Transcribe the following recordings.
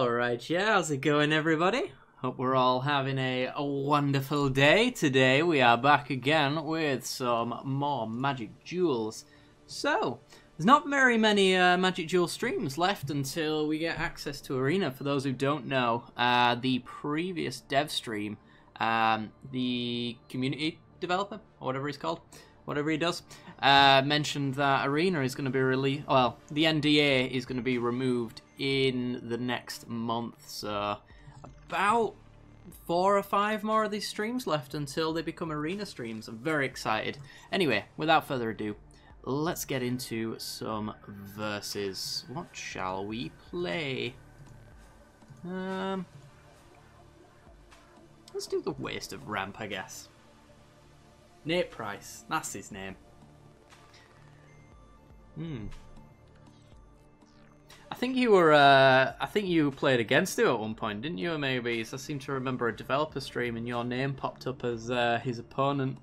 Alright, yeah, how's it going, everybody? Hope we're all having a wonderful day. Today we are back again with some more Magic Duels. So, there's not very many Magic Duel streams left until we get access to Arena. For those who don't know, the previous dev stream, the community developer, or whatever he's called, whatever he does, mentioned that Arena is going to be released, well, the NDA is going to be removed in the next month, so about 4 or 5 more of these streams left until they become Arena streams. I'm very excited. Anyway, without further ado, let's get into some verses. What shall we play? Let's do the Waste of Ramp, I guess. Nate Price, that's his name. I think you were. I think you played against him at one point, didn't you? Or maybe I seem to remember a developer stream, and your name popped up as his opponent.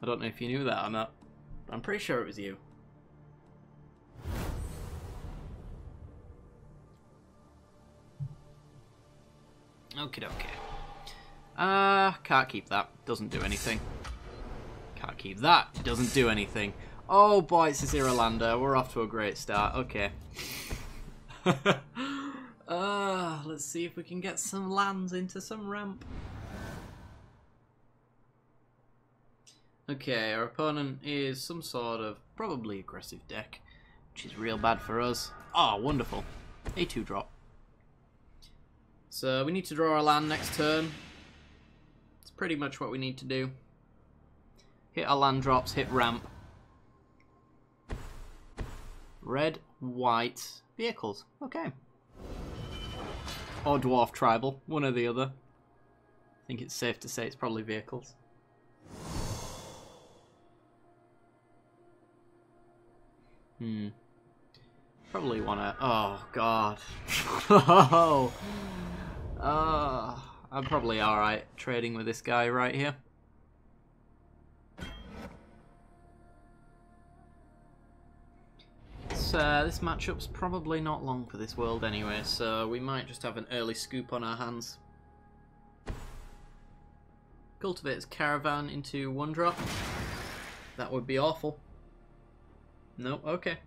I don't know if you knew that or not. But I'm pretty sure it was you. Okie dokie. Can't keep that. Doesn't do anything. Can't keep that. Doesn't do anything. Oh boy, it's a Zero Lander. We're off to a great start. Okay. Let's see if we can get some lands into some ramp. Okay, our opponent is some sort of probably aggressive deck, which is real bad for us. Oh, wonderful. A 2-drop. So we need to draw a land next turn. It's pretty much what we need to do. Hit our land drops, hit ramp. Red, white, vehicles. Okay. Or dwarf tribal, one or the other. I think it's safe to say it's probably vehicles. Probably wanna. Oh god. Oh. I'm probably alright trading with this guy right here. This matchup's probably not long for this world anyway, so we might just have an early scoop on our hands. Cultivator's Caravan into 1-drop. That would be awful. No, okay.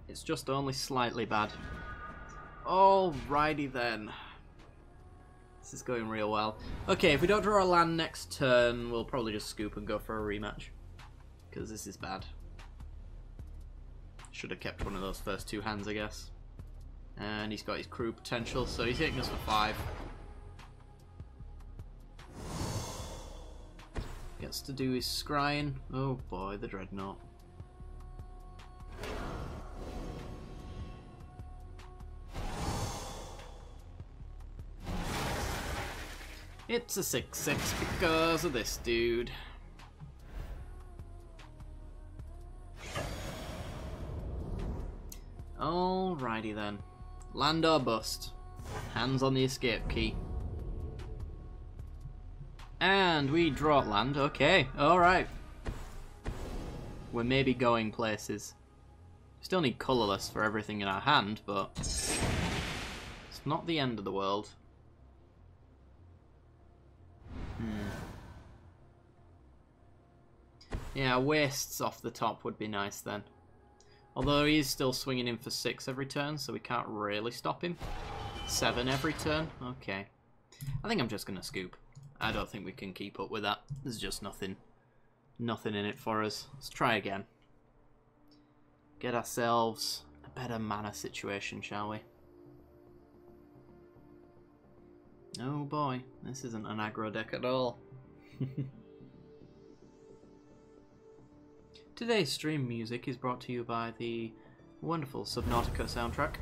It's just only slightly bad. Alrighty then. This is going real well. Okay, if we don't draw a land next turn, we'll probably just scoop and go for a rematch. Because this is bad. Should have kept one of those first 2 hands, I guess. And he's got his crew potential, so he's hitting us for 5. Gets to do his scrying. Oh boy, the Dreadnought. It's a 6/6 because of this dude. Alrighty then. Land or bust. Hands on the escape key. And we draw land. Okay, alright. We're maybe going places. Still need colourless for everything in our hand, but it's not the end of the world. Yeah, wastes off the top would be nice then. Although he's still swinging in for 6 every turn, so we can't really stop him. 7 every turn? Okay. I think I'm just going to scoop. I don't think we can keep up with that. There's just nothing in it for us. Let's try again. Get ourselves a better mana situation, shall we? Oh boy, this isn't an aggro deck at all. Today's stream music is brought to you by the wonderful Subnautica soundtrack,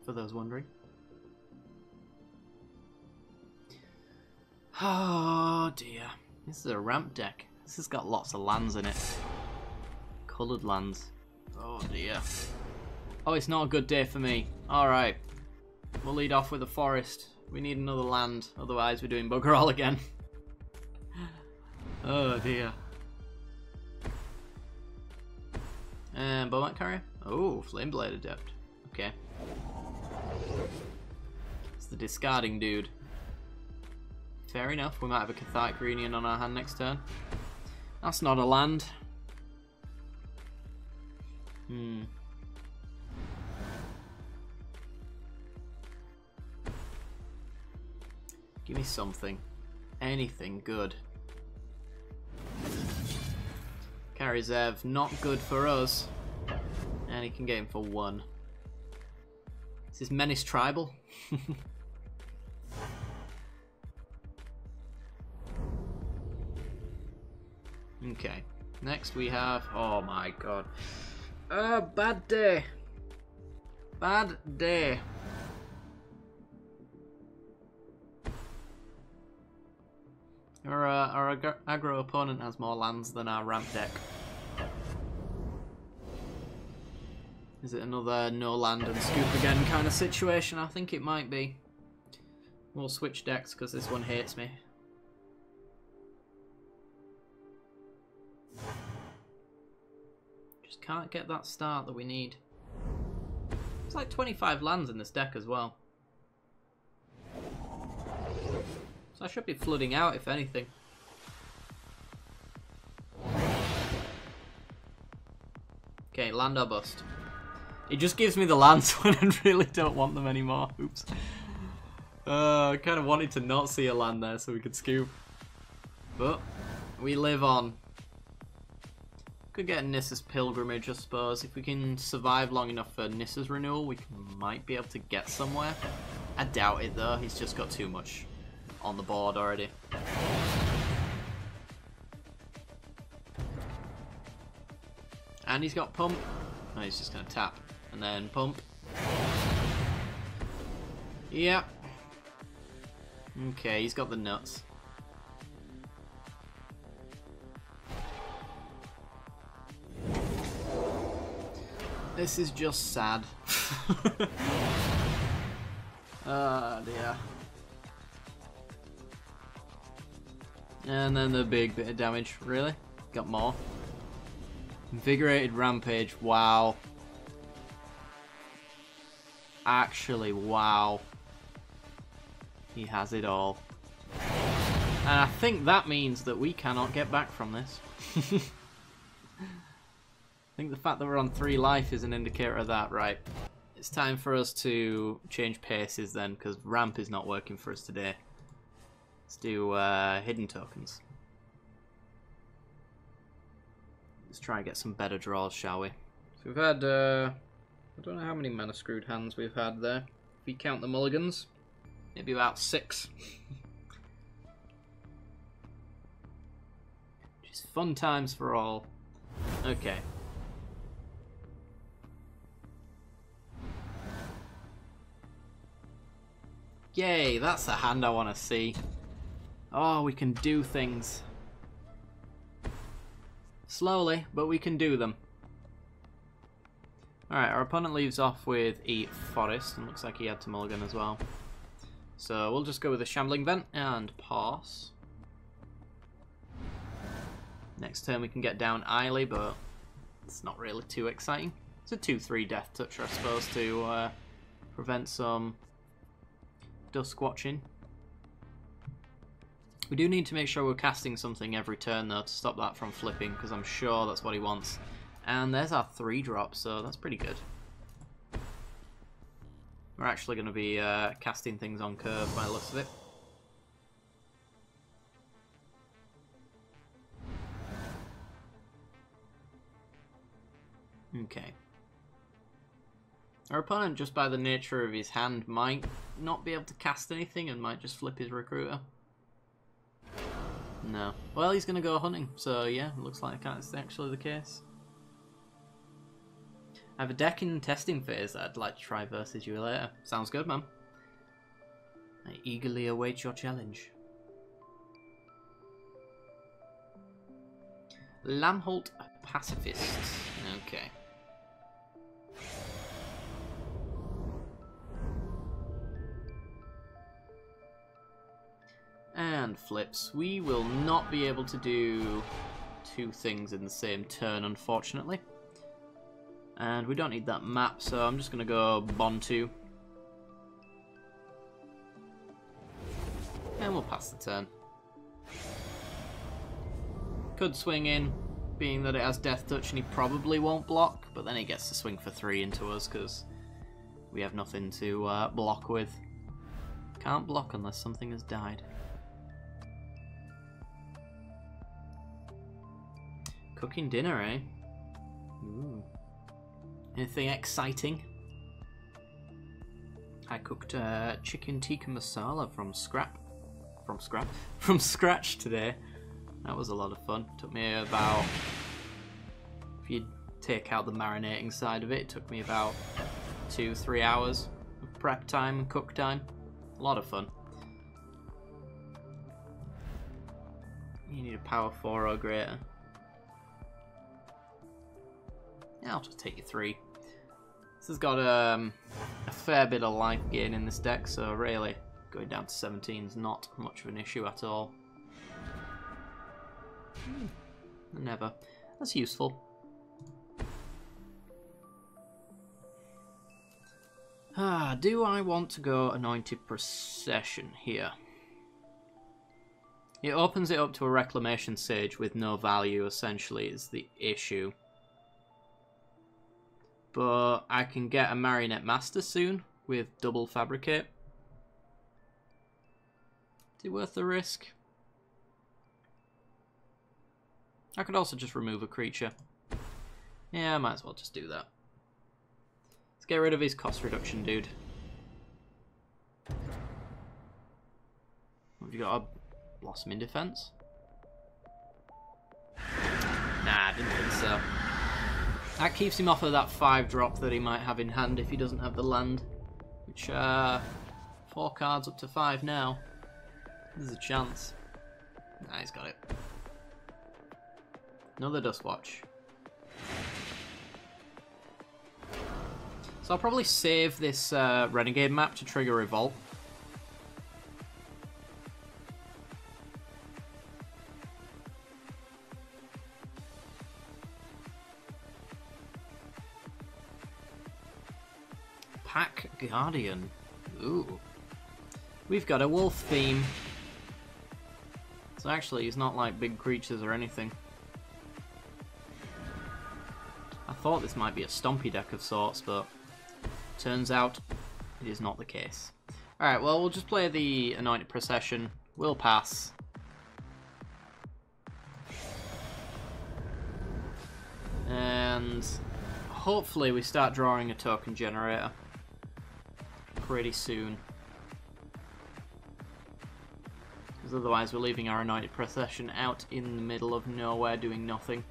for those wondering. Oh dear, this is a ramp deck. This has got lots of lands in it. Coloured lands. Oh dear. Oh, it's not a good day for me. Alright, we'll lead off with a forest. We need another land, otherwise we're doing bugger all again. Oh dear. And Bant carrier? Oh, Flame Blade Adept. Okay. It's the discarding dude. Fair enough. We might have a Cathartic Reunion on our hand next turn. That's not a land. Give me something. Anything good. Karizev, not good for us. And he can get him for 1. Is this Menace Tribal? Okay. Next we have... Oh my god. Bad day. Bad day. Our aggro opponent has more lands than our ramp deck. Is it another no land and scoop again kind of situation? I think it might be. We'll switch decks because this one hates me. Just can't get that start that we need. It's like 25 lands in this deck as well. So I should be flooding out, if anything. Okay, land or bust. It just gives me the lands when I really don't want them anymore. Oops. I kind of wanted to not see a land there so we could scoop. But we live on. Could get Nissa's Pilgrimage, I suppose. If we can survive long enough for Nissa's renewal, we might be able to get somewhere. I doubt it, though. He's just got too much on the board already. And he's got pump. No, he's just going to tap. And then pump. Yep. Okay, he's got the nuts. This is just sad. Oh dear. And then the big bit of damage. Really? Got more. Invigorated Rampage. Wow. Actually, wow. He has it all. And I think that means that we cannot get back from this. I think the fact that we're on 3 life is an indicator of that. Right. It's time for us to change paces then, because ramp is not working for us today. Let's do hidden tokens. Let's try and get some better draws, shall we? So we've had, I don't know how many mana screwed hands we've had there. If we count the mulligans, maybe about 6. Which is fun times for all. Okay. Yay, that's the hand I want to see. Oh, we can do things. Slowly, but we can do them. Alright, our opponent leaves off with a Forest, and looks like he had to mulligan as well. So we'll just go with a Shambling Vent and pass. Next turn we can get down Eiley, but it's not really too exciting. It's a 2-3 Death Toucher, I suppose, to prevent some Dusk Watching. We do need to make sure we're casting something every turn, though, to stop that from flipping, because I'm sure that's what he wants. And there's our 3-drop, so that's pretty good. We're actually going to be casting things on curve by the looks of it. Okay. Our opponent, just by the nature of his hand, might not be able to cast anything and might just flip his Recruiter. No. Well, he's going to go hunting, so yeah, it looks like that's actually the case. I have a deck in testing phase that I'd like to try versus you later. Sounds good, man. I eagerly await your challenge. Lamholt Pacifist. Okay. And flips. We will not be able to do 2 things in the same turn, unfortunately. And we don't need that map, so I'm just going to go Bantu. And we'll pass the turn. Could swing in, being that it has Death Touch and he probably won't block, but then he gets to swing for 3 into us because we have nothing to block with. Can't block unless something has died. Cooking dinner, eh? Ooh. Anything exciting? I cooked chicken tikka masala from scratch today. That was a lot of fun. Took me about, if you take out the marinating side of it, it took me about 2-3 hours of prep time and cook time. A lot of fun. You need a power 4 or greater. Yeah, I'll just take you 3. This has got a fair bit of life gain in this deck, so really going down to 17 is not much of an issue at all. Never. That's useful. Do I want to go Anointed Procession here? It opens it up to a Reclamation Sage with no value, essentially, is the issue. But I can get a Marionette Master soon with double Fabricate. Is it worth the risk? I could also just remove a creature. Yeah, I might as well just do that. Let's get rid of his cost reduction, dude. Have you got a Blossoming Defense? Nah, I didn't think so. That keeps him off of that 5-drop that he might have in hand if he doesn't have the land. Which, 4 cards up to 5 now. There's a chance. Nah, he's got it. Another Dustwatch. So I'll probably save this Renegade map to trigger Revolt. Pack Guardian. Ooh. We've got a wolf theme. So actually, he's not like big creatures or anything. I thought this might be a stompy deck of sorts, but turns out it is not the case. Alright, well, we'll just play the Anointed Procession. We'll pass. And hopefully we start drawing a token generator pretty soon. Because otherwise we're leaving our Anointed Procession out in the middle of nowhere doing nothing.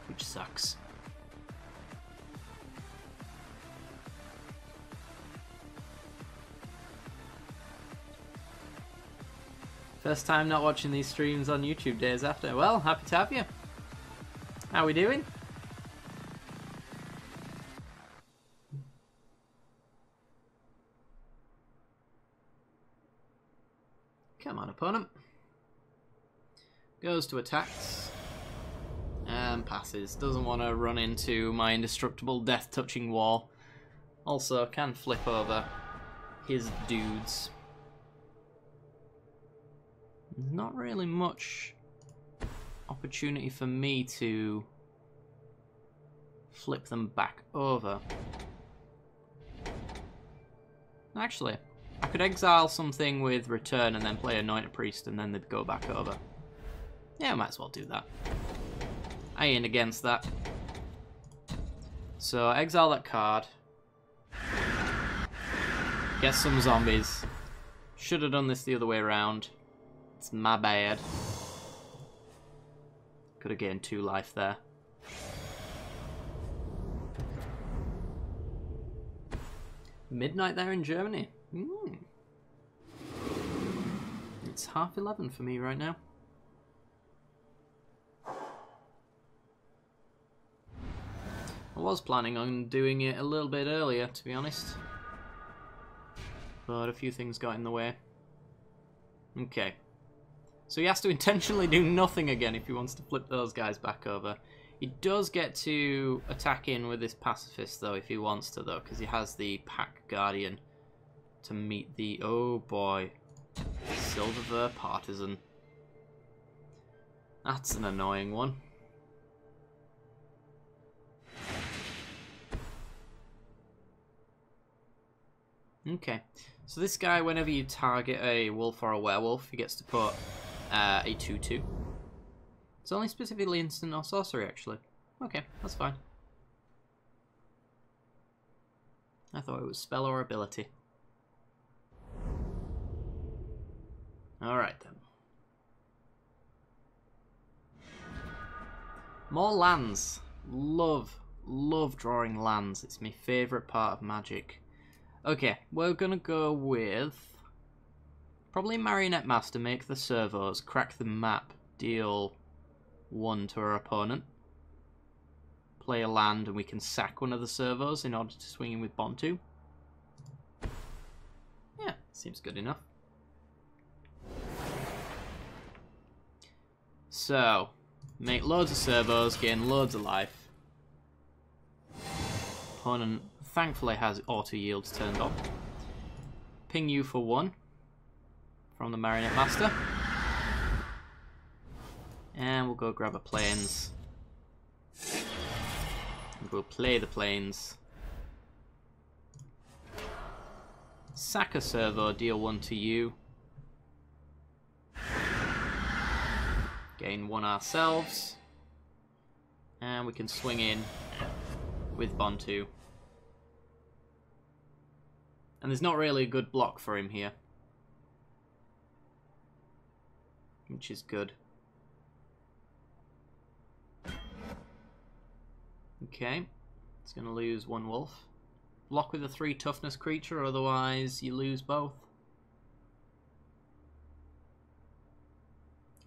Which sucks. First time not watching these streams on YouTube days after. Well, happy to have you. How we doing? Come on, opponent. Goes to attacks. And passes. Doesn't want to run into my indestructible death-touching wall. Also, can flip over his dudes. There's not really much opportunity for me to flip them back over. Actually, I could exile something with return and then play Anointed Priest and then they'd go back over. Yeah, I might as well do that. I ain't against that. So, exile that card. Get some zombies. Should have done this the other way around. It's my bad. Could have gained 2 life there. Midnight there in Germany. It's 11:30 for me right now. I was planning on doing it a little bit earlier, to be honest. But a few things got in the way. Okay. So he has to intentionally do nothing again if he wants to flip those guys back over. He does get to attack in with this pacifist though if he wants to though, because he has the Pack Guardian to meet the, oh boy, Silver Partisan. That's an annoying one. Okay, so this guy, whenever you target a wolf or a werewolf, he gets to put a 2/2. It's only specifically instant or sorcery, actually. Okay, that's fine. I thought it was spell or ability. Alright then. More lands. Love drawing lands. It's my favourite part of Magic. Okay, we're gonna go with probably Marionette Master, make the servos, crack the map, deal 1 to our opponent. Play a land and we can sack one of the servos in order to swing in with Bantu. Yeah, seems good enough. So, make loads of servos, gain loads of life. Opponent thankfully has auto yields turned on. Ping you for 1 from the Marionette Master. And we'll go grab a plains. And we'll play the plains. Sack a servo, deal 1 to you. Gain 1 ourselves. And we can swing in with Bantu. And there's not really a good block for him here, which is good. Okay, it's going to lose 1 wolf. Block with a 3 toughness creature, otherwise you lose both.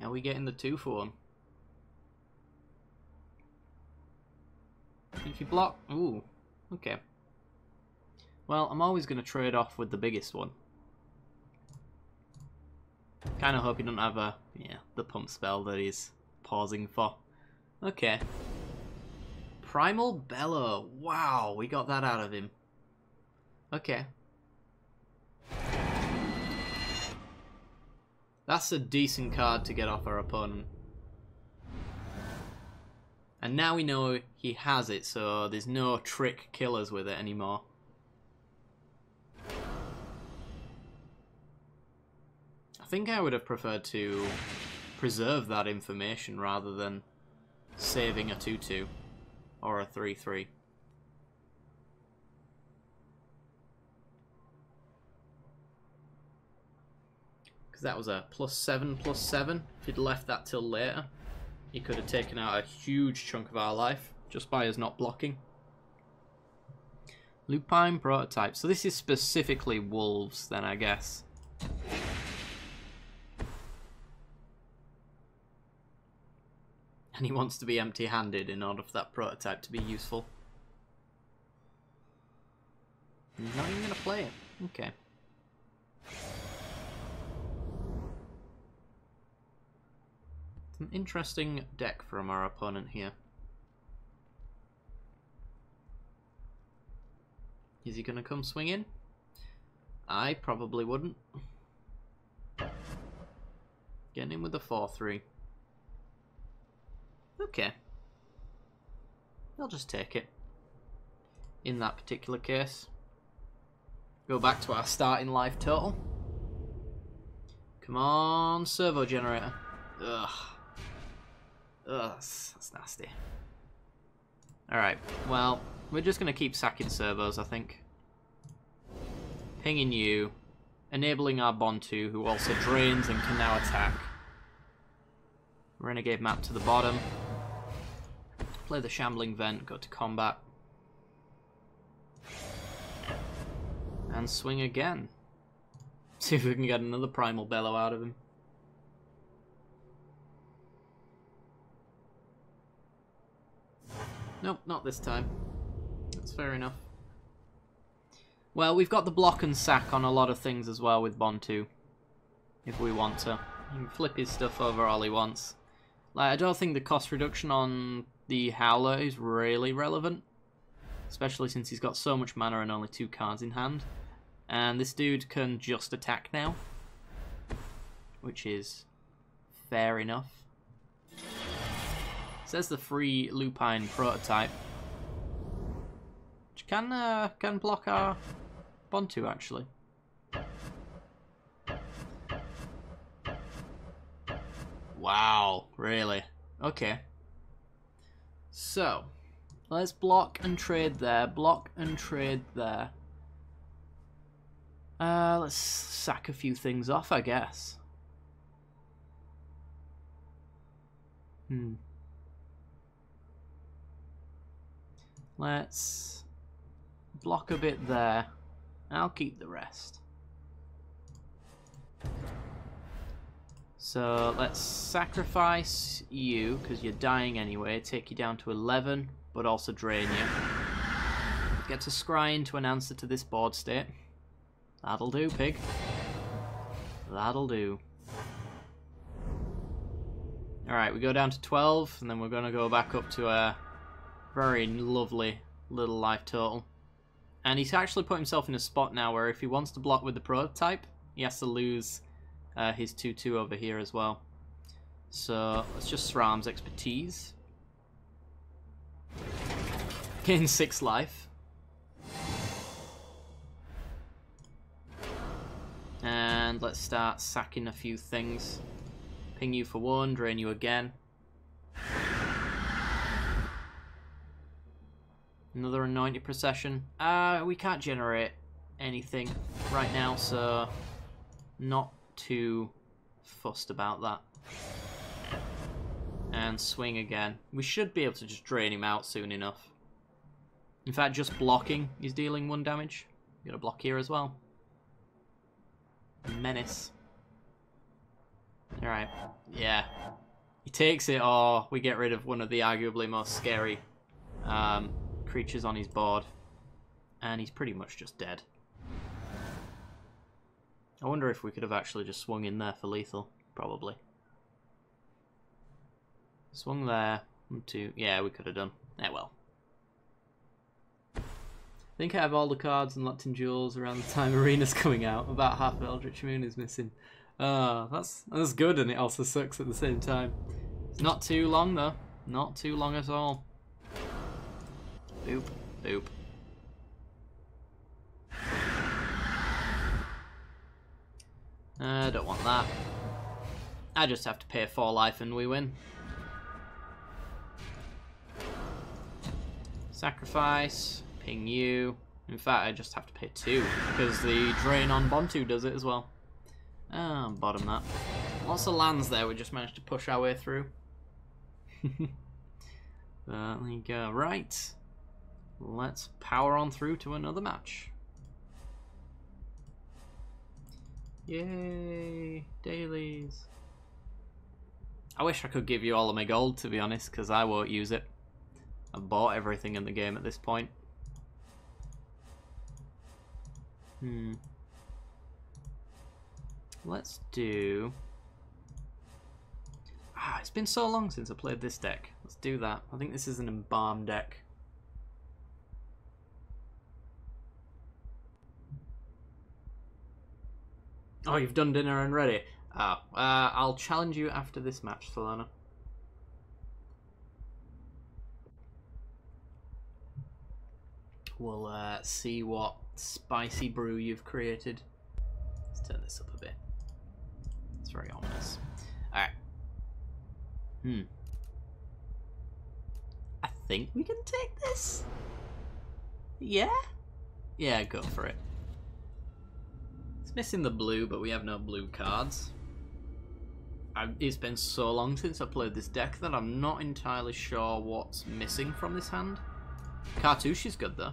Are we getting the 2 for 1? If you block, ooh, okay. Well, I'm always going to trade off with the biggest one. Kind of hope he doesn't have a, the pump spell that he's pausing for. Okay. Primal Bellow. Wow, we got that out of him. Okay. That's a decent card to get off our opponent. And now we know he has it, so there's no trick killers with it anymore. I think I would have preferred to preserve that information rather than saving a 2/2 or a 3/3. Because that was a +7/+7. If he'd left that till later, he could have taken out a huge chunk of our life just by us not blocking. Lupine Prototype. So this is specifically wolves then, I guess. And he wants to be empty-handed in order for that prototype to be useful. He's not even going to play it. Okay. It's an interesting deck from our opponent here. Is he going to come swing in? I probably wouldn't. Getting in with a 4/3. Okay. I'll just take it. In that particular case. Go back to our starting life total. Come on, servo generator. Ugh. Ugh, that's nasty. Alright, well, we're just going to keep sacking servos, I think. Pinging you. Enabling our Bantu, who also drains and can now attack. Renegade map to the bottom. Play the Shambling Vent, go to combat. And swing again. See if we can get another Primal Bellow out of him. Nope, not this time. That's fair enough. Well, we've got the block and sack on a lot of things as well with Bantu. If we want to. He can flip his stuff over all he wants. Like, I don't think the cost reduction on the Howler is really relevant, especially since he's got so much mana and only 2 cards in hand. And this dude can just attack now, which is fair enough. Says the free Lupine prototype, which can block our Bantu actually. Wow, really? Okay. So, let's block and trade there, block and trade there. Let's sack a few things off, I guess. Let's block a bit there. I'll keep the rest. So let's sacrifice you, because you're dying anyway, take you down to 11, but also drain you. Get to scrying to an answer to this board state. That'll do, pig. That'll do. Alright, we go down to 12, and then we're going to go back up to a very lovely little life total. And he's actually put himself in a spot now where if he wants to block with the prototype, he has to lose his 2-2 over here as well. So let's just Sram's expertise. Gain 6 life. And let's start sacking a few things. Ping you for 1, drain you again. Another Anointed Procession. We can't generate anything right now, so not too fussed about that. And swing again. We should be able to just drain him out soon enough. In fact, just blocking is dealing 1 damage. Got a block here as well. Menace. Alright, yeah. He takes it, or we get rid of one of the arguably most scary creatures on his board. And he's pretty much just dead. I wonder if we could have actually just swung in there for lethal. Probably. Swung there. 1, 2. Yeah, we could have done. Eh, well. I think I have all the cards unlocked in Duels around the time Arena's coming out. About half of Eldritch Moon is missing. That's good, and it also sucks at the same time. It's not too long, though. Not too long at all. Boop. Boop. I don't want that. I just have to pay 4 life and we win. Sacrifice, ping you. In fact, I just have to pay 2 because the drain on Bantu does it as well. Bottom that. Lots of lands there. We just managed to push our way through. There you go. Right. Let's power on through to another match. Yay, dailies. I wish I could give you all of my gold, to be honest, because I won't use it. I've bought everything in the game at this point. Let's do... it's been so long since I played this deck. Let's do that. I think this is an Embalm deck. Oh, you've done dinner and ready? I'll challenge you after this match, Solana. We'll see what spicy brew you've created. Let's turn this up a bit. It's very ominous. Alright. I think we can take this? Yeah? Yeah, go for it. It's missing the blue, but we have no blue cards. It's been so long since I played this deck that I'm not entirely sure what's missing from this hand. Cartouche is good though.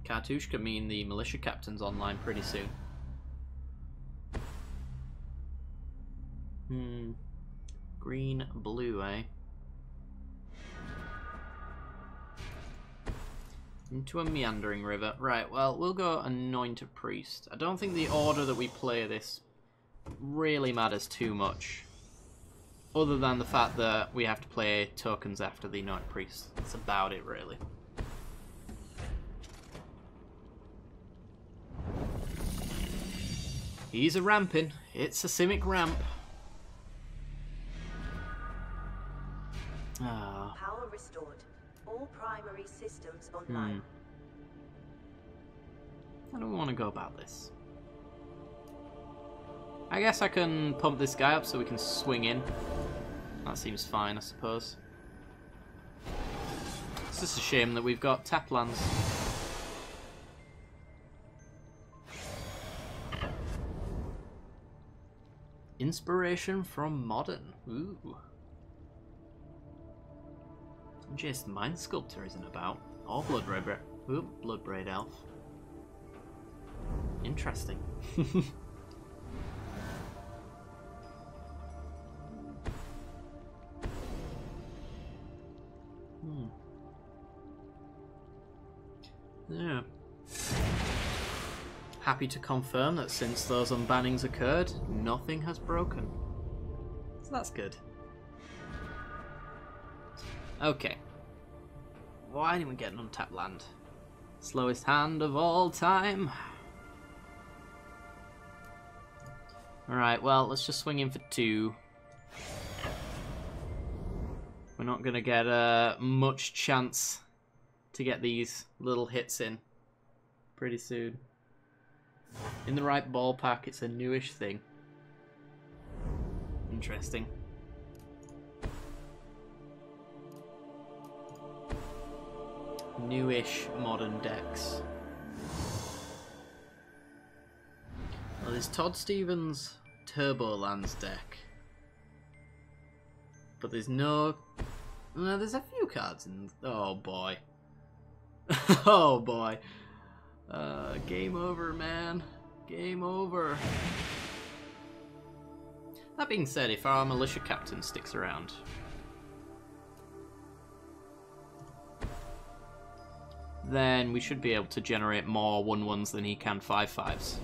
Cartouche could mean the Militia Captain's online pretty soon. Green, blue, eh? Into a meandering river. Right, well, we'll go Anoint a Priest. I don't think the order that we play this really matters too much. Other than the fact that we have to play tokens after the Anointed Priest. That's about it, really. He's a ramping. It's a Simic ramp. Ah. Power restored. All primary systems online. How do we want to go about this? I guess I can pump this guy up so we can swing in. That seems fine, I suppose. It's just a shame that we've got tap lands. Inspiration from Modern. Ooh. Jace the Mind Sculptor isn't about. Or Bloodbraid. Ooh, Bloodbraid Elf. Interesting. Yeah. Happy to confirm that since those unbannings occurred, nothing has broken. So that's good. Okay. Why didn't we get an untapped land? Slowest hand of all time. Alright, well, let's just swing in for 2. We're not going to get much chance to get these little hits in pretty soon. In the right ballpark, it's a newish thing. Interesting. Newish modern decks. Well, there's Todd Stevens' Turbo Lands deck. But there's no... No, there's a few cards in... Oh boy. Oh boy. Game over, man. Game over. That being said, if our militia captain sticks around... then we should be able to generate more 1/1s than he can 5/5s.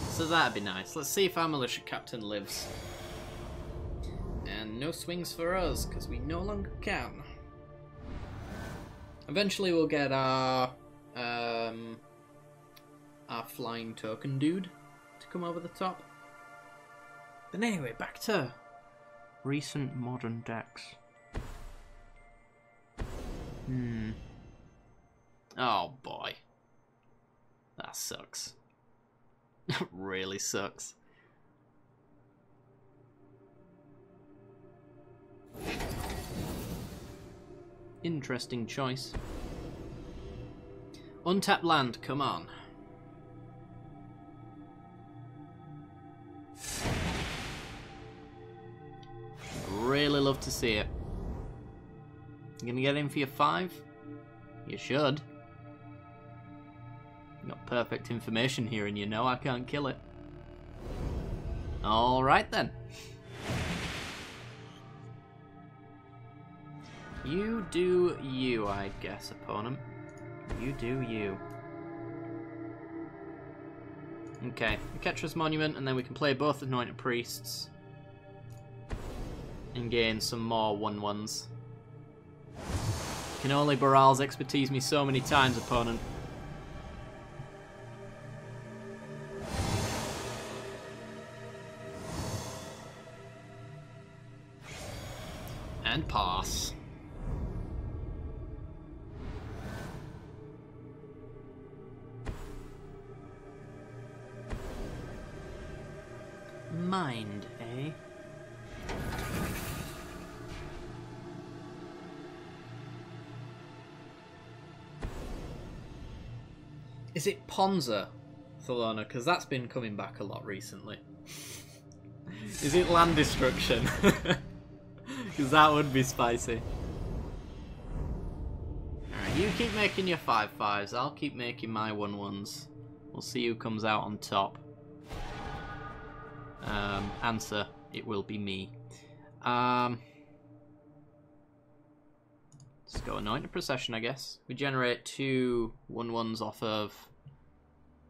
So that'd be nice. Let's see if our militia captain lives. And no swings for us, because we no longer can. Eventually we'll get our flying token dude to come over the top. But anyway, back to recent modern decks. Oh boy. That sucks. That really sucks. Interesting choice. Untapped land, come on. Really love to see it. You gonna get in for your 5? You should. Got perfect information here and you know I can't kill it. Alright then. You do you, I guess, opponent. You do you. Okay, Ketra's Monument, and then we can play both Anointed Priests. And gain some more 1/1s. Can only Baral's expertise me so many times, opponent. And pass. Mind, eh? Is it Ponza, Thelona? Because that's been coming back a lot recently. Is it land destruction? Because that would be spicy. Alright, you keep making your 5/5s, I'll keep making my 1/1s. We'll see who comes out on top. Answer, it will be me. Let's go Anointed Procession, I guess. We generate 2 1/1s off of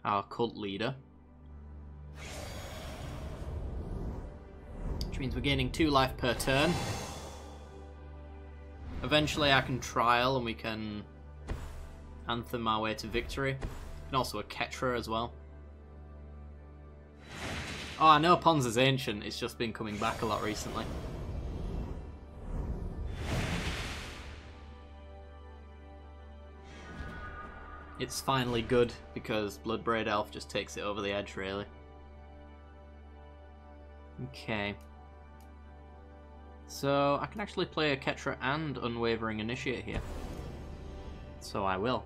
our cult leader. Which means we're gaining 2 life per turn. Eventually I can trial and we can anthem our way to victory. And also a Ketra as well. Oh, I know Pons is ancient, it's just been coming back a lot recently. It's finally good because Bloodbraid Elf just takes it over the edge, really. Okay. So I can actually play a Ketra and Unwavering Initiate here. So I will.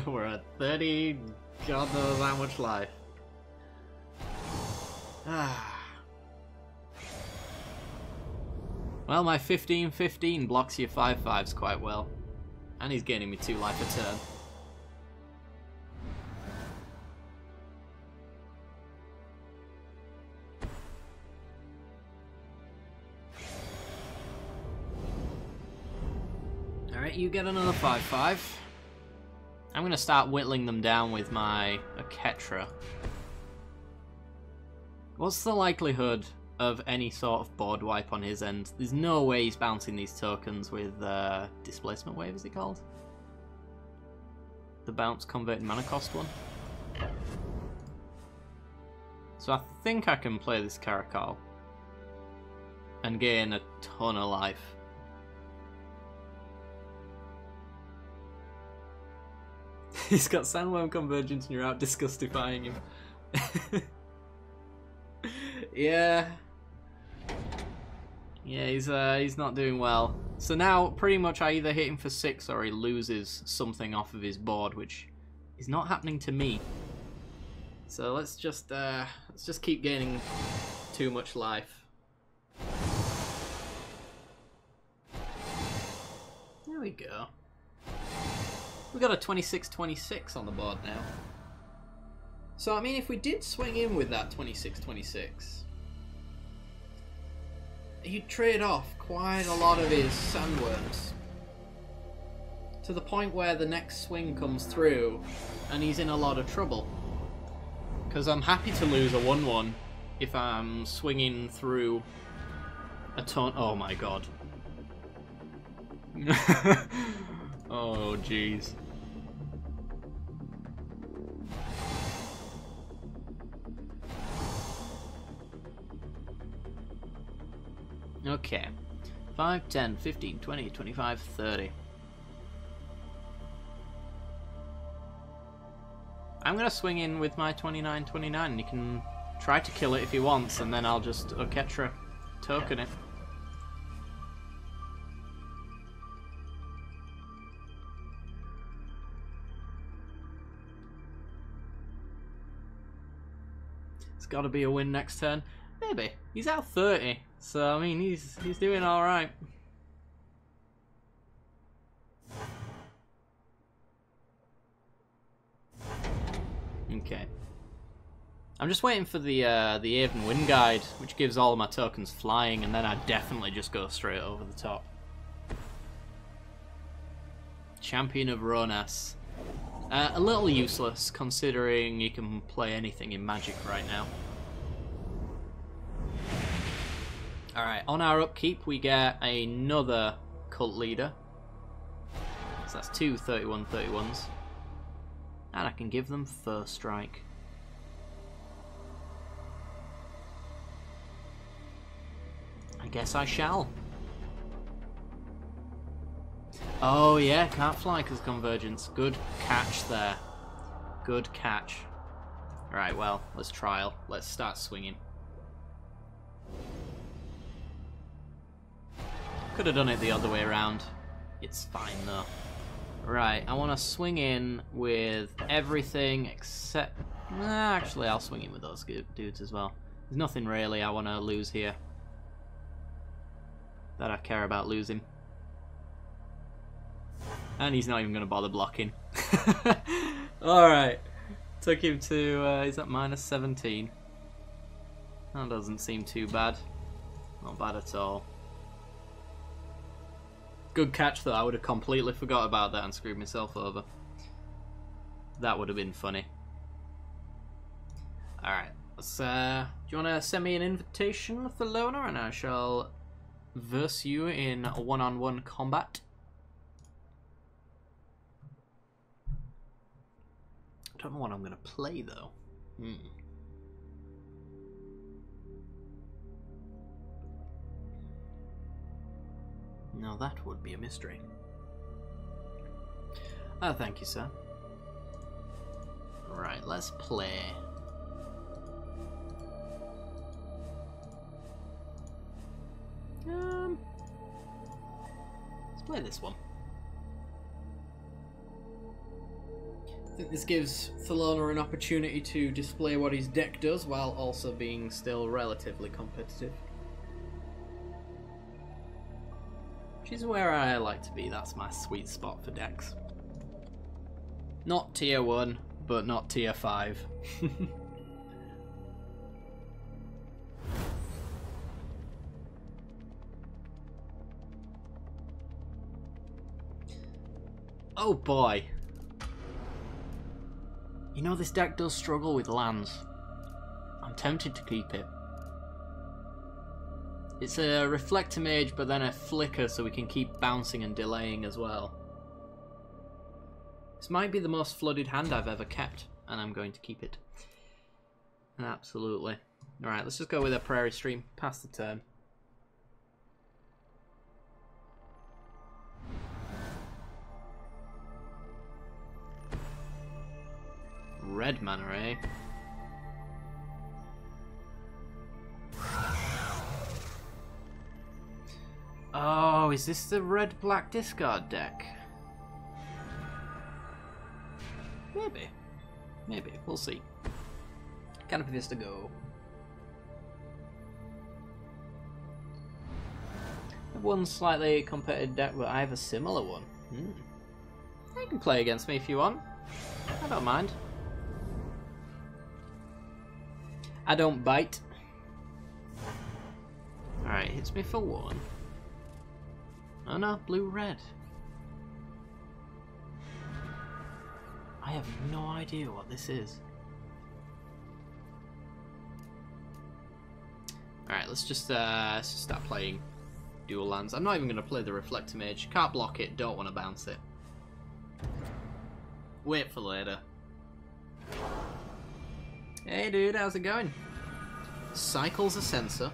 We're at 30, God knows how much life. Well, my 15/15 blocks your 5/5s quite well. And he's gaining me 2 life a turn. Alright, you get another 5/5. I'm going to start whittling them down with my Ketra. What's the likelihood of any sort of board wipe on his end? There's no way he's bouncing these tokens with Displacement Wave, is it called? The bounce converted mana cost one. So I think I can play this Caracal and gain a ton of life. He's got Sandworm Convergence and you're out disgustifying him. Yeah. Yeah, he's not doing well. So now, pretty much I either hit him for 6 or he loses something off of his board, which is not happening to me. So let's just keep gaining too much life. There we go. We've got a 26/26 on the board now. So, I mean, if we did swing in with that 26/26, he'd trade off quite a lot of his Sandworms. To the point where the next swing comes through and he's in a lot of trouble. Because I'm happy to lose a 1/1 if I'm swinging through a ton. Oh my god. Oh jeez. Okay. 5, 10, 15, 20, 25, 30. I'm going to swing in with my 29/29 and he can try to kill it if he wants, and then I'll just Ketra token it. It's got to be a win next turn. Maybe. He's out 30, so I mean he's doing all right. Okay. I'm just waiting for the Aven Wind Guide, which gives all of my tokens flying, and then I definitely just go straight over the top. Champion of Ronas. A little useless, considering you can play anything in Magic right now. Alright, on our upkeep we get another Cult Leader. So that's 2 31/31s. And I can give them First Strike. I guess I shall. Oh yeah, can't fly because Convergence. Good catch there. Good catch. Alright, well, let's trial. Let's start swinging. Could have done it the other way around. It's fine though. Right, I want to swing in with everything except... actually, I'll swing in with those dudes as well. There's nothing really I want to lose here that I care about losing. And he's not even going to bother blocking. Alright. Took him to... he's at -17. That doesn't seem too bad. Not bad at all. Good catch, though. I would have completely forgot about that and screwed myself over. That would have been funny. Alright, let's, do you want to send me an invitation, Thelona, and I shall verse you in a one-on-one combat? I don't know what I'm going to play, though. Now that would be a mystery. Oh, thank you, sir. Right, let's play. Let's play this one. I think this gives Thelona an opportunity to display what his deck does while also being still relatively competitive. Which is where I like to be. That's my sweet spot for decks. Not tier 1, but not tier 5. Oh boy. You know, this deck does struggle with lands. I'm tempted to keep it. It's a Reflector Mage, but then a Flicker, so we can keep bouncing and delaying as well. This might be the most flooded hand I've ever kept, and I'm going to keep it. Absolutely. Alright, let's just go with a Prairie Stream. Pass the turn. Red mana, eh? Oh, is this the red-black discard deck? Maybe. Maybe. We'll see. Canopy this to go. I've one slightly competitive deck, but I have a similar one. You can play against me if you want. I don't mind. I don't bite. Alright, hits me for 1. Oh no, blue-red. I have no idea what this is. Alright, let's just start playing dual lands. I'm not even going to play the Reflector Mage. Can't block it, don't want to bounce it. Wait for later. Hey dude, how's it going? Cycles a sensor.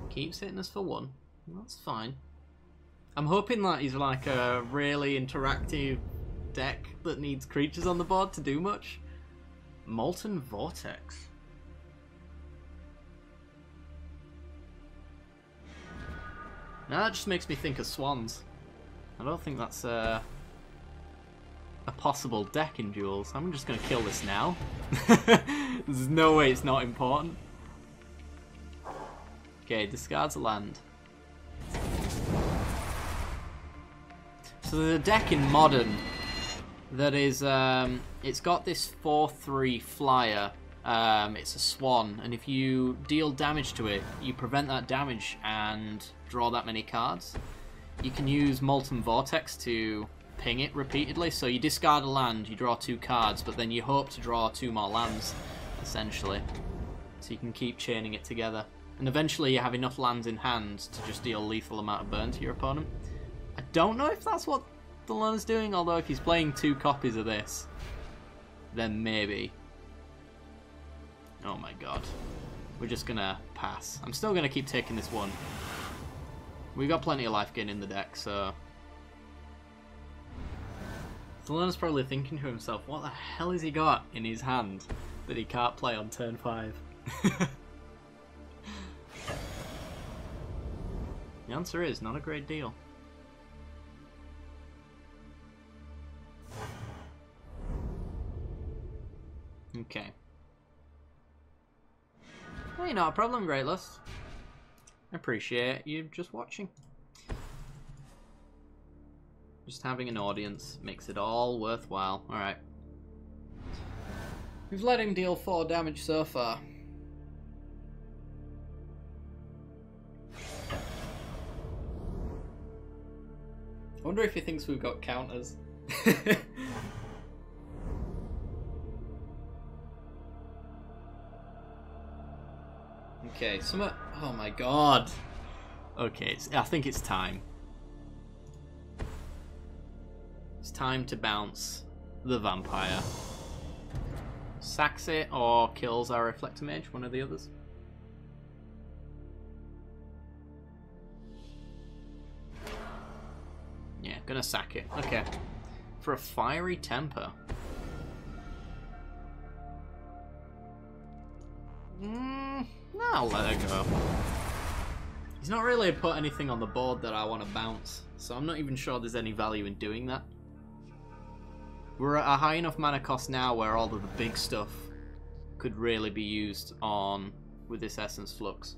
Keeps hitting us for 1. That's fine. I'm hoping that he's like a really interactive deck that needs creatures on the board to do much. Molten Vortex. Now that just makes me think of swans. I don't think that's a possible deck in Duels. I'm just going to kill this now. There's no way it's not important. Okay, discards a land. So there's a deck in Modern that is, it's got this 4/3 flyer. It's a swan, and if you deal damage to it, you prevent that damage and draw that many cards. You can use Molten Vortex to ping it repeatedly, so you discard a land, you draw 2 cards, but then you hope to draw 2 more lands, essentially. So you can keep chaining it together. And eventually you have enough lands in hand to just deal a lethal amount of burn to your opponent. I don't know if that's what the Thelona's doing, although if he's playing 2 copies of this, then maybe. Oh my god. We're just gonna pass. I'm still gonna keep taking this 1. We've got plenty of life gain in the deck, so... Thelona's probably thinking to himself, what the hell has he got in his hand that he can't play on turn 5? The answer is not a great deal. Okay. Hey, not a problem, Greatlust. I appreciate you just watching. Just having an audience makes it all worthwhile. Alright. We've let him deal 4 damage so far. I wonder if he thinks we've got counters. Okay, oh my god. Okay, I think it's time. It's time to bounce the vampire. Sacks it or kills our reflector mage, one of the others. Yeah, gonna sack it. Okay. For a fiery temper. No, I'll let it go. He's not really put anything on the board that I want to bounce, so I'm not even sure there's any value in doing that. We're at a high enough mana cost now where all of the big stuff could really be used on with this Essence Flux.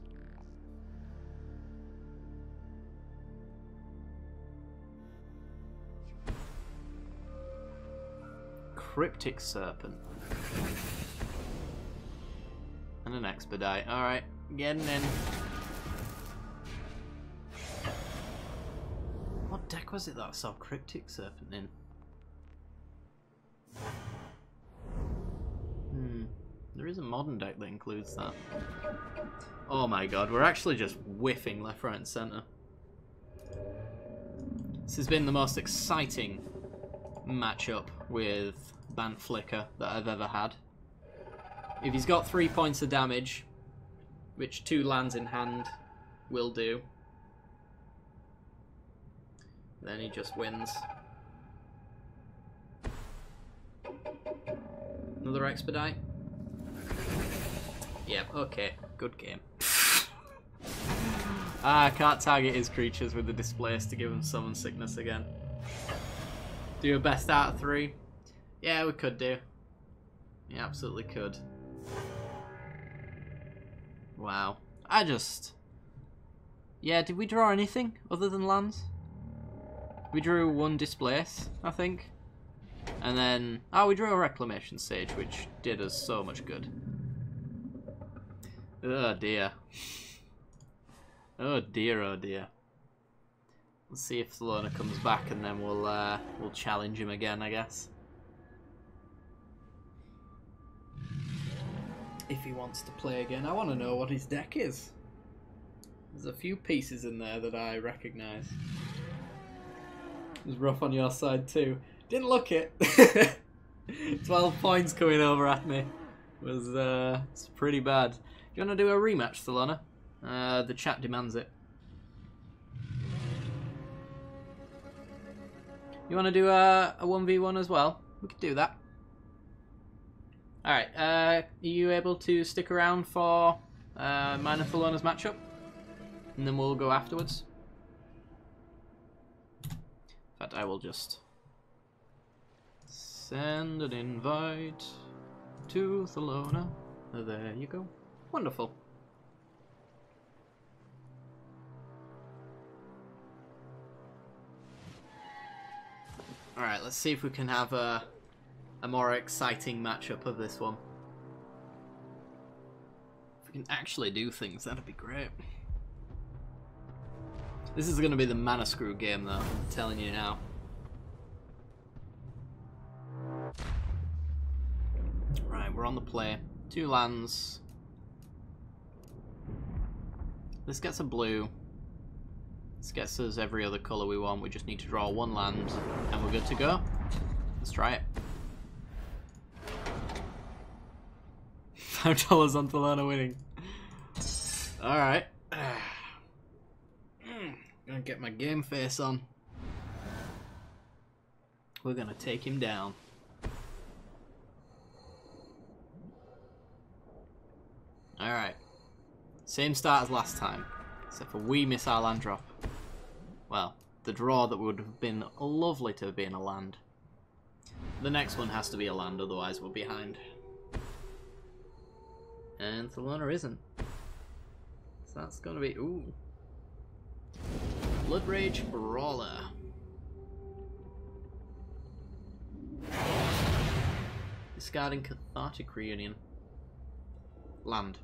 Cryptic Serpent. And an Expedite. Alright, getting in. What deck was it that I saw Cryptic Serpent in? There is a modern deck that includes that. Oh my god, we're actually just whiffing left, right and centre. This has been the most exciting matchup with Bant Flicker that I've ever had. If he's got 3 points of damage, which 2 lands in hand will do, then he just wins. Another Expedite? Yep, okay, good game. I can't target his creatures with the Displace to give him Summon Sickness again. Do a best out of 3? Yeah, we could do. Yeah, absolutely could. Wow. Yeah, did we draw anything other than lands? We drew 1 Displace, I think. And then... oh, we drew a Reclamation Sage, which did us so much good. Oh dear. Oh dear, oh dear. Let's see if Salona comes back and then we'll challenge him again, I guess. If he wants to play again. I want to know what his deck is. There's a few pieces in there that I recognise. It was rough on your side too. Didn't look it. 12 points coming over at me. It's pretty bad. Do you want to do a rematch, Salona? The chat demands it. You want to do a 1v1 as well? We could do that. Alright, are you able to stick around for mine and Salona's matchup? And then we'll go afterwards. In fact, I will just send an invite to Salona. There you go. Wonderful. Alright, let's see if we can have a more exciting matchup of this one. If we can actually do things, that'd be great. This is going to be the mana screw game though, I'm telling you now. Right, we're on the play. 2 lands. This gets a blue. This gets us every other colour we want. We just need to draw 1 land and we're good to go. Let's try it. $5 on Talana winning. Alright. Gonna get my game face on. We're gonna take him down. Alright. Same start as last time. Except for we miss our land drop. Well, the draw that would have been lovely to have been a land. The next one has to be a land, otherwise we're behind. And Thalona isn't. So that's gonna be... ooh. Blood Rage Brawler. This discarding Cathartic Reunion. Land.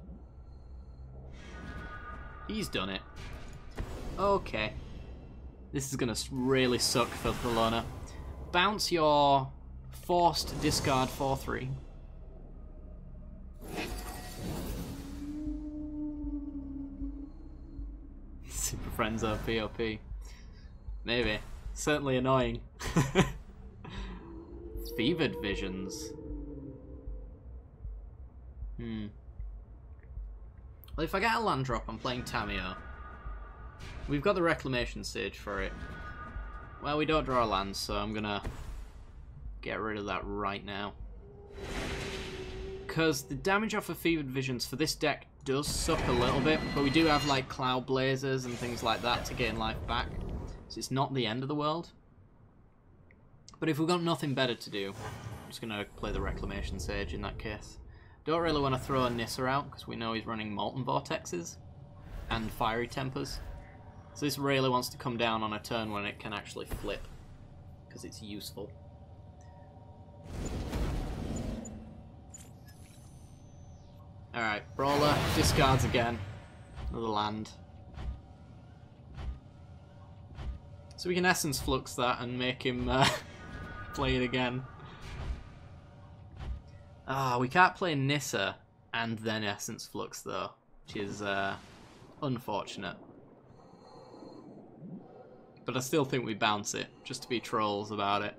He's done it. Okay. This is going to really suck for Thelona. Bounce your forced discard 4/3. Super Friends are POP. Maybe. Certainly annoying. Fevered Visions. Well, if I get a land drop, I'm playing Tamio. We've got the Reclamation Sage for it. Well, we don't draw a land, so I'm gonna get rid of that right now. Because the damage off of Fevered Visions for this deck does suck a little bit, but we do have like Cloud Blazers and things like that to gain life back. So it's not the end of the world. But if we've got nothing better to do, I'm just gonna play the Reclamation Sage in that case. Don't really want to throw a Nissa out, because we know he's running Molten Vortexes and Fiery Tempers. So this really wants to come down on a turn when it can actually flip, because it's useful. Alright, Brawler discards again. Another land. So we can Essence Flux that and make him play it again. Ah, we can't play Nissa and then Essence Flux though, which is unfortunate. But I still think we bounce it, just to be trolls about it.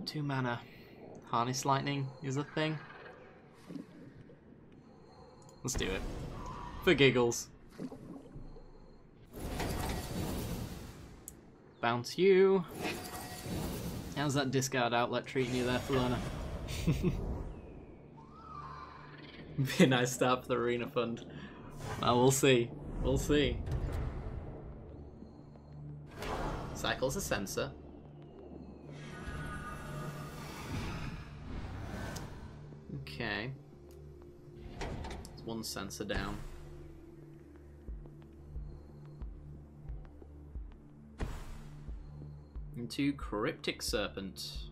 2 mana. Harness Lightning is a thing. Let's do it. For giggles. Bounce you. How's that discard outlet treating you there, Thelona? Be a nice start for the Arena Fund. Well, we'll see. We'll see. Cycles a sensor. Okay. There's 1 sensor down. Into Cryptic Serpent.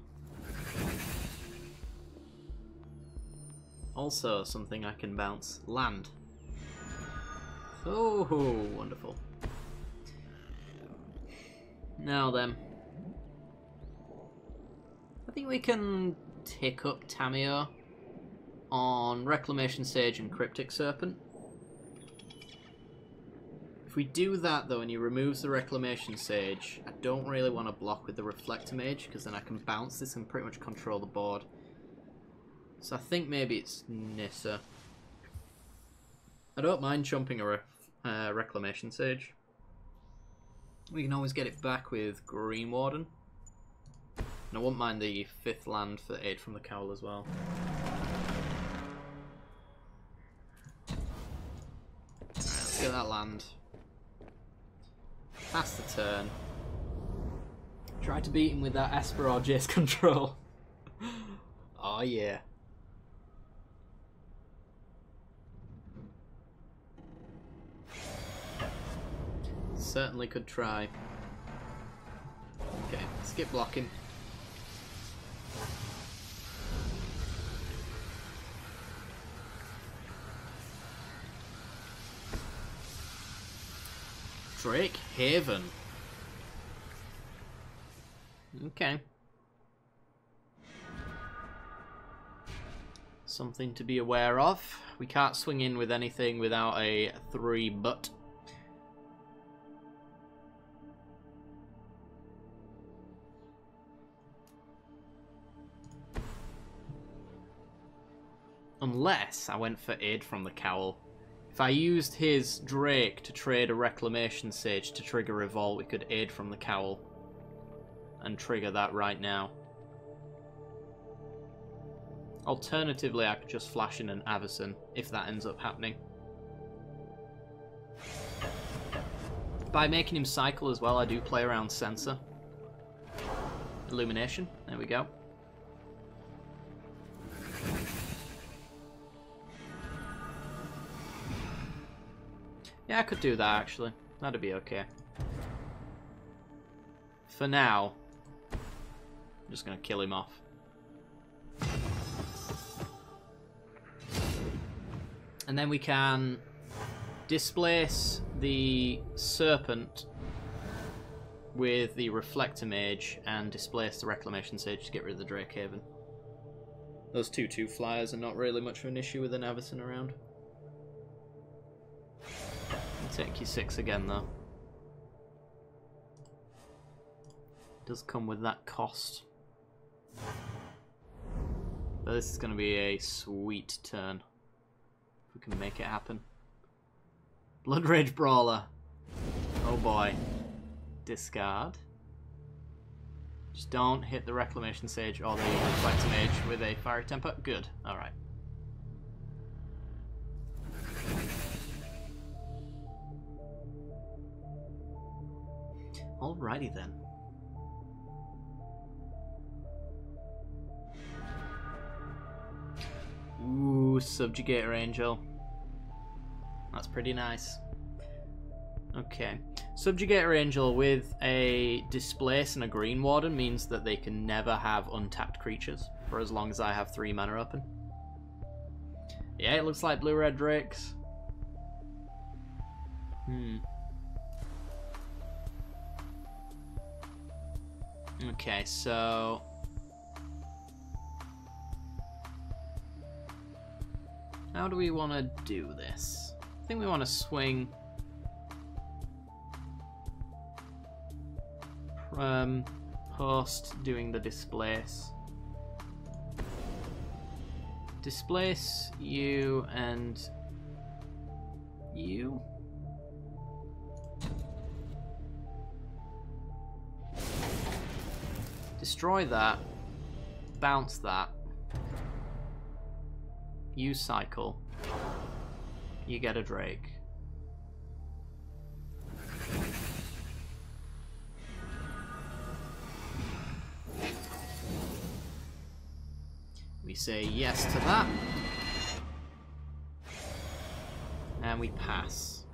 Also something I can bounce. Land. Oh, wonderful. Now then. I think we can tick up Tamio on Reclamation Sage and Cryptic Serpent. If we do that though and he removes the Reclamation Sage, I don't really want to block with the Reflector Mage because then I can bounce this and pretty much control the board. So I think maybe it's Nissa. I don't mind chumping a Reclamation Sage. We can always get it back with Green Warden. And I wouldn't mind the 5th land for aid from the Cowl as well. Alright, let's get that land. Pass the turn. Try to beat him with that Esper or Jace control. Oh yeah. Certainly could try. Okay, skip blocking. Drake Haven. Okay. Something to be aware of. We can't swing in with anything without a 3 but. Unless I went for aid from the Cowl. If I used his Drake to trade a Reclamation Sage to trigger Revolt, we could aid from the Cowl and trigger that right now. Alternatively, I could just flash in an Avacyn if that ends up happening. By making him cycle as well, I do play around Sensor. Illumination, there we go. Yeah, I could do that actually. That'd be okay. For now, I'm just going to kill him off. And then we can displace the Serpent with the Reflector Mage and displace the Reclamation Sage to get rid of the Drake Haven. Those 2/2 flyers are not really much of an issue with an Avacyn around. I'll take you 6 again though. Does come with that cost. But this is going to be a sweet turn. If we can make it happen. Blood Rage Brawler. Oh boy. Discard. Just don't hit the Reclamation Sage or the Reflector Mage with a Fiery Temper. Good. Alright. Alrighty then. Ooh, Subjugator Angel. That's pretty nice. Okay. Subjugator Angel with a Displace and a Green Warden means that they can never have untapped creatures for as long as I have 3 mana open. Yeah, it looks like Blue-Red Drakes. Okay, so... how do we want to do this? I think we want to swing... post doing the displace. Displace you and you. Destroy that. Bounce that. You cycle. You get a Drake. We say yes to that. And we pass.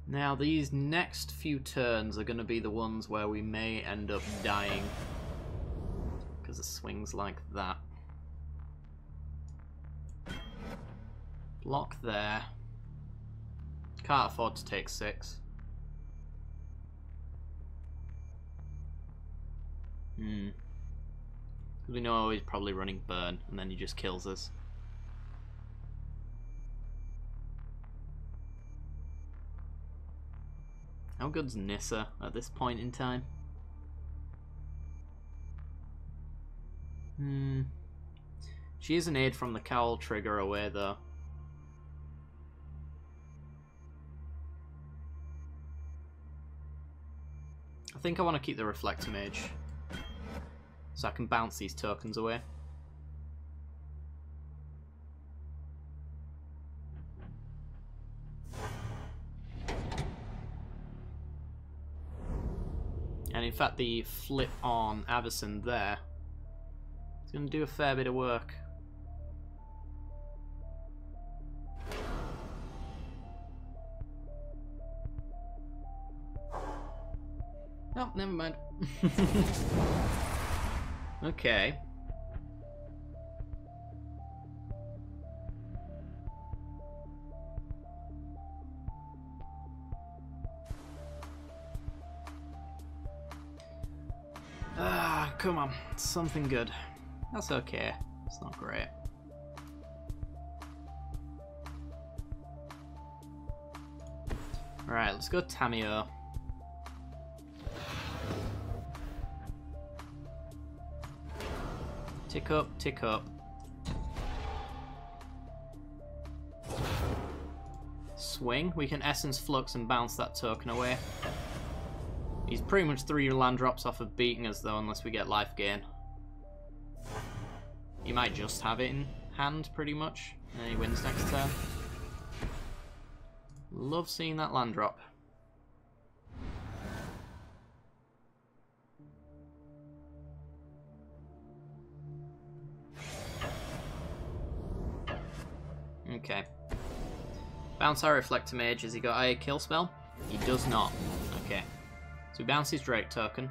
Now these next few turns are going to be the ones where we may end up dying. Because of swings like that. Block there. Can't afford to take 6. We know he's probably running Burn, and then he just kills us. How good's Nissa at this point in time? She is an aid from the Cowl trigger away, though. I think I want to keep the Reflector Mage, so I can bounce these tokens away. And in fact, the flip on Avacyn there is going to do a fair bit of work. Oh, never mind. Okay. Ah, come on. Something good. That's okay. It's not great. Alright, let's go Tamio. Tick up, tick up. Swing. We can Essence Flux and bounce that token away. He's pretty much 3 land drops off of beating us though, unless we get life gain. He might just have it in hand, pretty much, and then he wins next turn. Love seeing that land drop. Okay. Bounce our Reflector Mage. Has he got a kill spell? He does not. Okay. So we bounce his Drake token.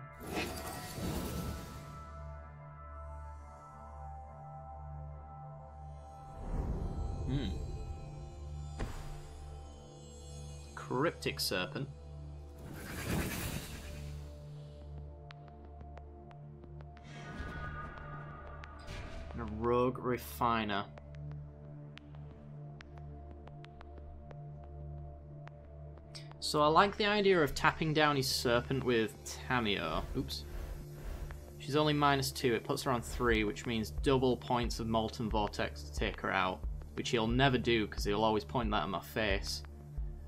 Cryptic Serpent. And a Rogue Refiner. So I like the idea of tapping down his Serpent with Tamio. Oops. She's only -2. It puts her on 3, which means double points of Molten Vortex to take her out. Which he'll never do, because he'll always point that at my face.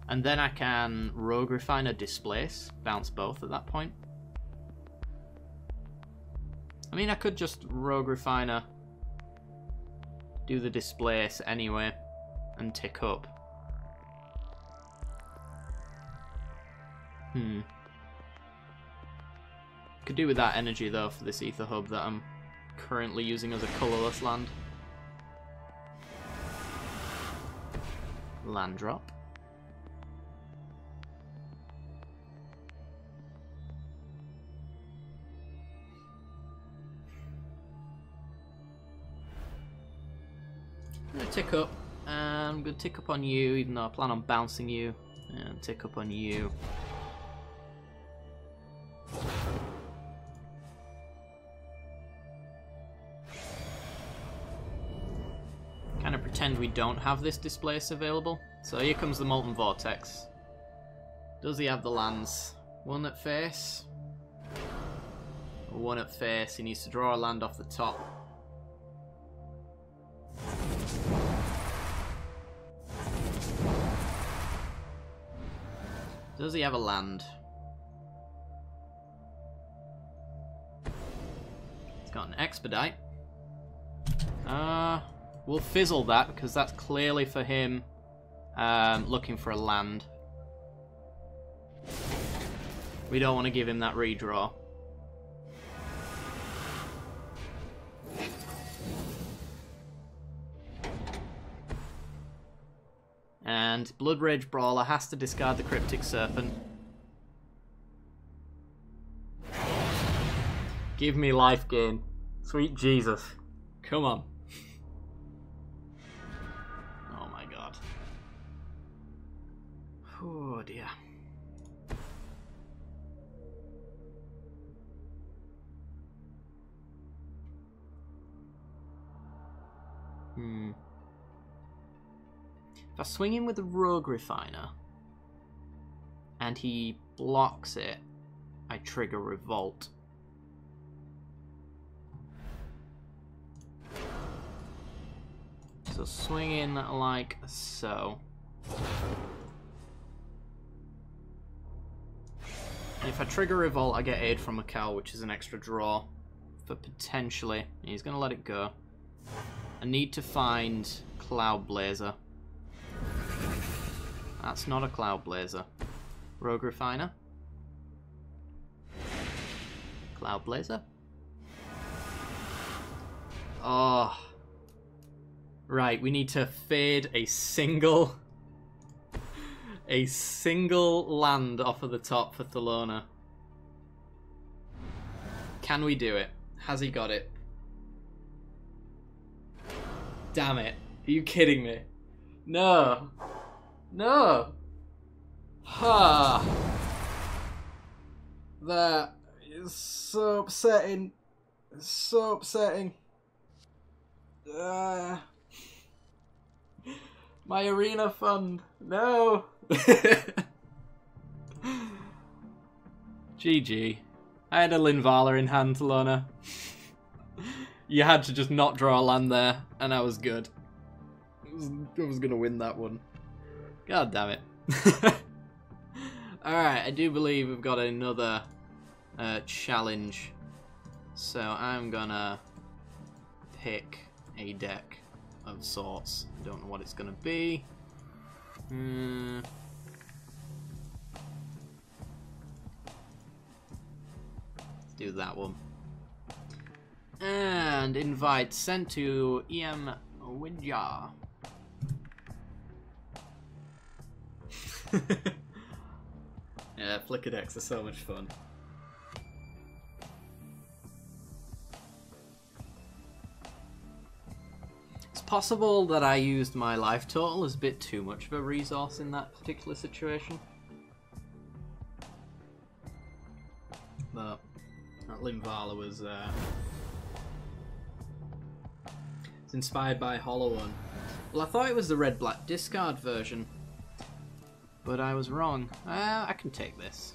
And then I can Rogue Refiner Displace. Bounce both at that point. I mean, I could just Rogue Refiner do the Displace anyway and tick up. Could do with that energy though for this Ether Hub that I'm currently using as a colourless land. Land drop. I'm going to tick up, and I'm going to tick up on you, even though I plan on bouncing you, and tick up on you. Kind of pretend we don't have this Displace available. So here comes the Molten Vortex. Does he have the lands? One at face. One at face. He needs to draw a land off the top. Does he have a land? He's got an Expedite. We'll fizzle that, because that's clearly for him looking for a land. We don't want to give him that redraw. And Blood Rage Brawler has to discard the Cryptic Serpent. Give me life gain. Sweet Jesus. Come on. Oh my god. Oh dear. If I swing him with the Rogue Refiner and he blocks it, I trigger Revolt. So swing in like so. And if I trigger Revolt, I get aid from Macau, which is an extra draw for potentially. He's going to let it go. I need to find Cloud Blazer. That's not a Cloud Blazer. Rogue Refiner. Cloud Blazer. Oh. Right, we need to fade a single land off of the top for Thelona. Can we do it? Has he got it? Damn it. Are you kidding me? No. No. Ha. That is so upsetting. It's so upsetting. My arena fund. No. GG. I had a Linvala in hand, Thelona. You had to just not draw a land there, and I was good. I was gonna win that one. God damn it. Alright, I do believe we've got another challenge. So I'm gonna pick a deck of sorts. Don't know what it's gonna be. Let's do that one. And invite sent to EM Widjar. Yeah, flicker decks are so much fun. It's possible that I used my life total as a bit too much of a resource in that particular situation. But that Limvala was it's inspired by Hollow One. Well, I thought it was the red-black discard version, but I was wrong. I can take this.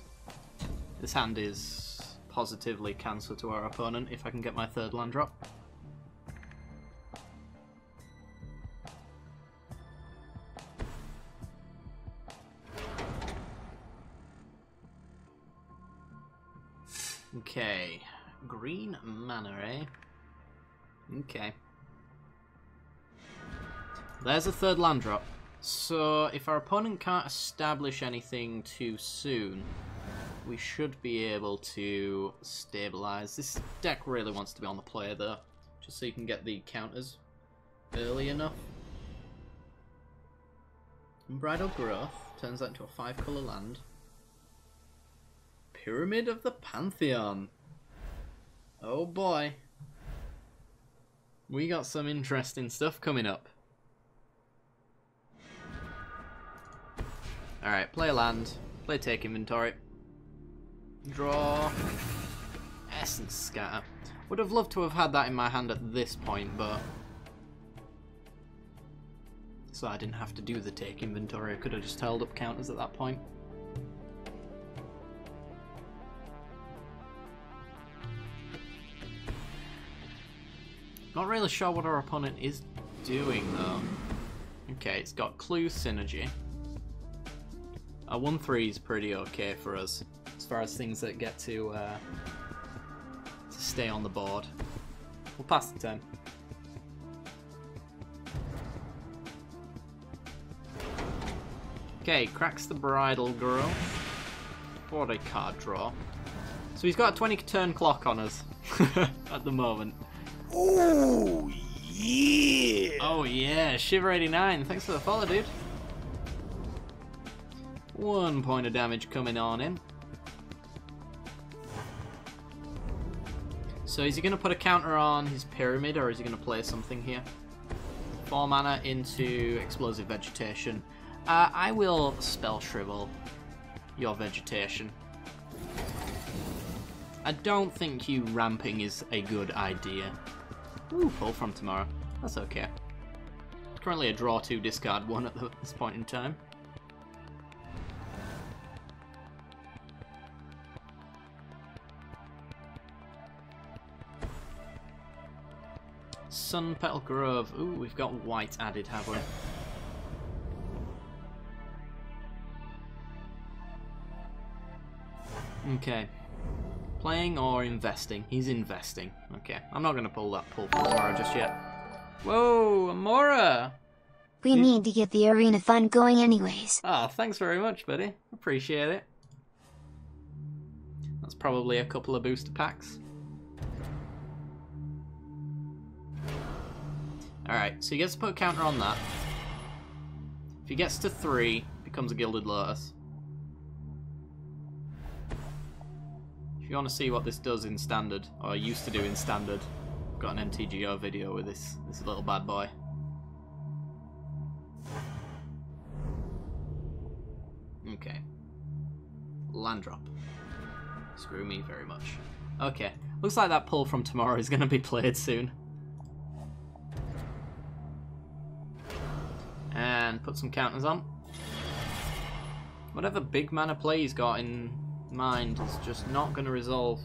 This hand is positively cancer to our opponent if I can get my third land drop. Okay, green mana, eh? Okay. There's a third land drop. So if our opponent can't establish anything too soon, we should be able to stabilize. This deck really wants to be on the play though, just so you can get the counters early enough. Unbridled Growth turns that into a 5-color land. Pyramid of the Pantheon. Oh boy. We got some interesting stuff coming up. Alright, play a land. Play Take Inventory. Draw. Essence Scatter. Would have loved to have had that in my hand at this point, but... so I didn't have to do the Take Inventory. I could have just held up counters at that point. Not really sure what our opponent is doing though. Okay, it's got Clue Synergy. A 1/3 is pretty okay for us as far as things that get to stay on the board. We'll pass the turn. Okay, cracks the Bridal Girl for a card draw. So he's got a 20 turn clock on us at the moment. Oh yeah! Oh yeah, Shiver89, thanks for the follow, dude. 1 point of damage coming on in. So is he going to put a counter on his Pyramid, or is he going to play something here? 4 mana into Explosive Vegetation. I will Spell Shrivel your Vegetation. I don't think you ramping is a good idea. Ooh, pull from tomorrow. That's okay. Currently a draw 2, discard 1 at this point in time. Sun Petal Grove. Ooh, we've got white added, have we? Okay. Playing or investing? He's investing. Okay. I'm not going to pull that pull for tomorrow just yet. Whoa, Amora! We need to get the arena fund going anyways. Ah, thanks very much, buddy. Appreciate it. That's probably a couple of booster packs. Alright, so he gets to put a counter on that. If he gets to 3, becomes a Gilded Lotus. If you want to see what this does in Standard, or used to do in Standard, I've got an MTGO video with this little bad boy. Okay. Land drop. Screw me very much. Okay, looks like that pull from tomorrow is going to be played soon. And put some counters on. Whatever big mana play he's got in mind is just not going to resolve.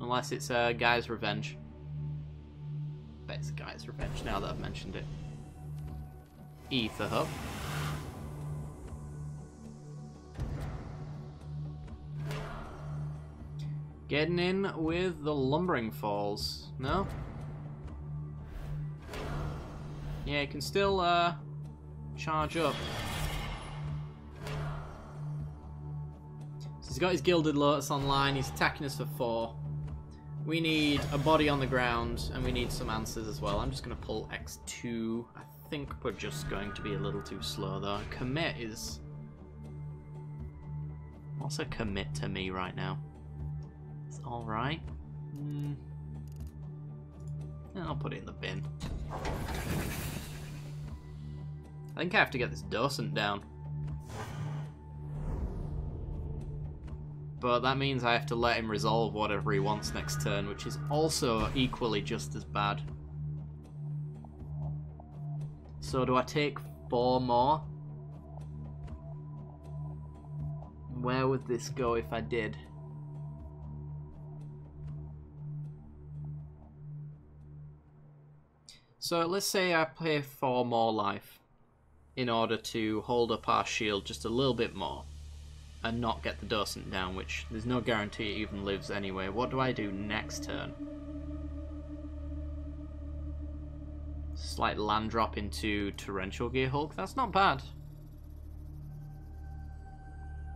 Unless it's a Guy's Revenge. Bet it's a Guy's Revenge now that I've mentioned it. Ether Hub. Getting in with the Lumbering Falls. No? Yeah, you can still charge up. So he's got his Gilded Lotus online, he's attacking us for 4. We need a body on the ground, and we need some answers as well. I'm just going to pull X2. I think we're just going to be a little too slow though. Commit is What's a commit to me right now? It's alright. I'll put it in the bin. I think I have to get this docent down. But that means I have to let him resolve whatever he wants next turn, which is also equally just as bad. So do I take 4 more? Where would this go if I did? So let's say I play 4 more life in order to hold up our shield just a little bit more and not get the docent down, which there's no guarantee it even lives anyway. What do I do next turn? Slight land drop into Torrential Gear Hulk. That's not bad.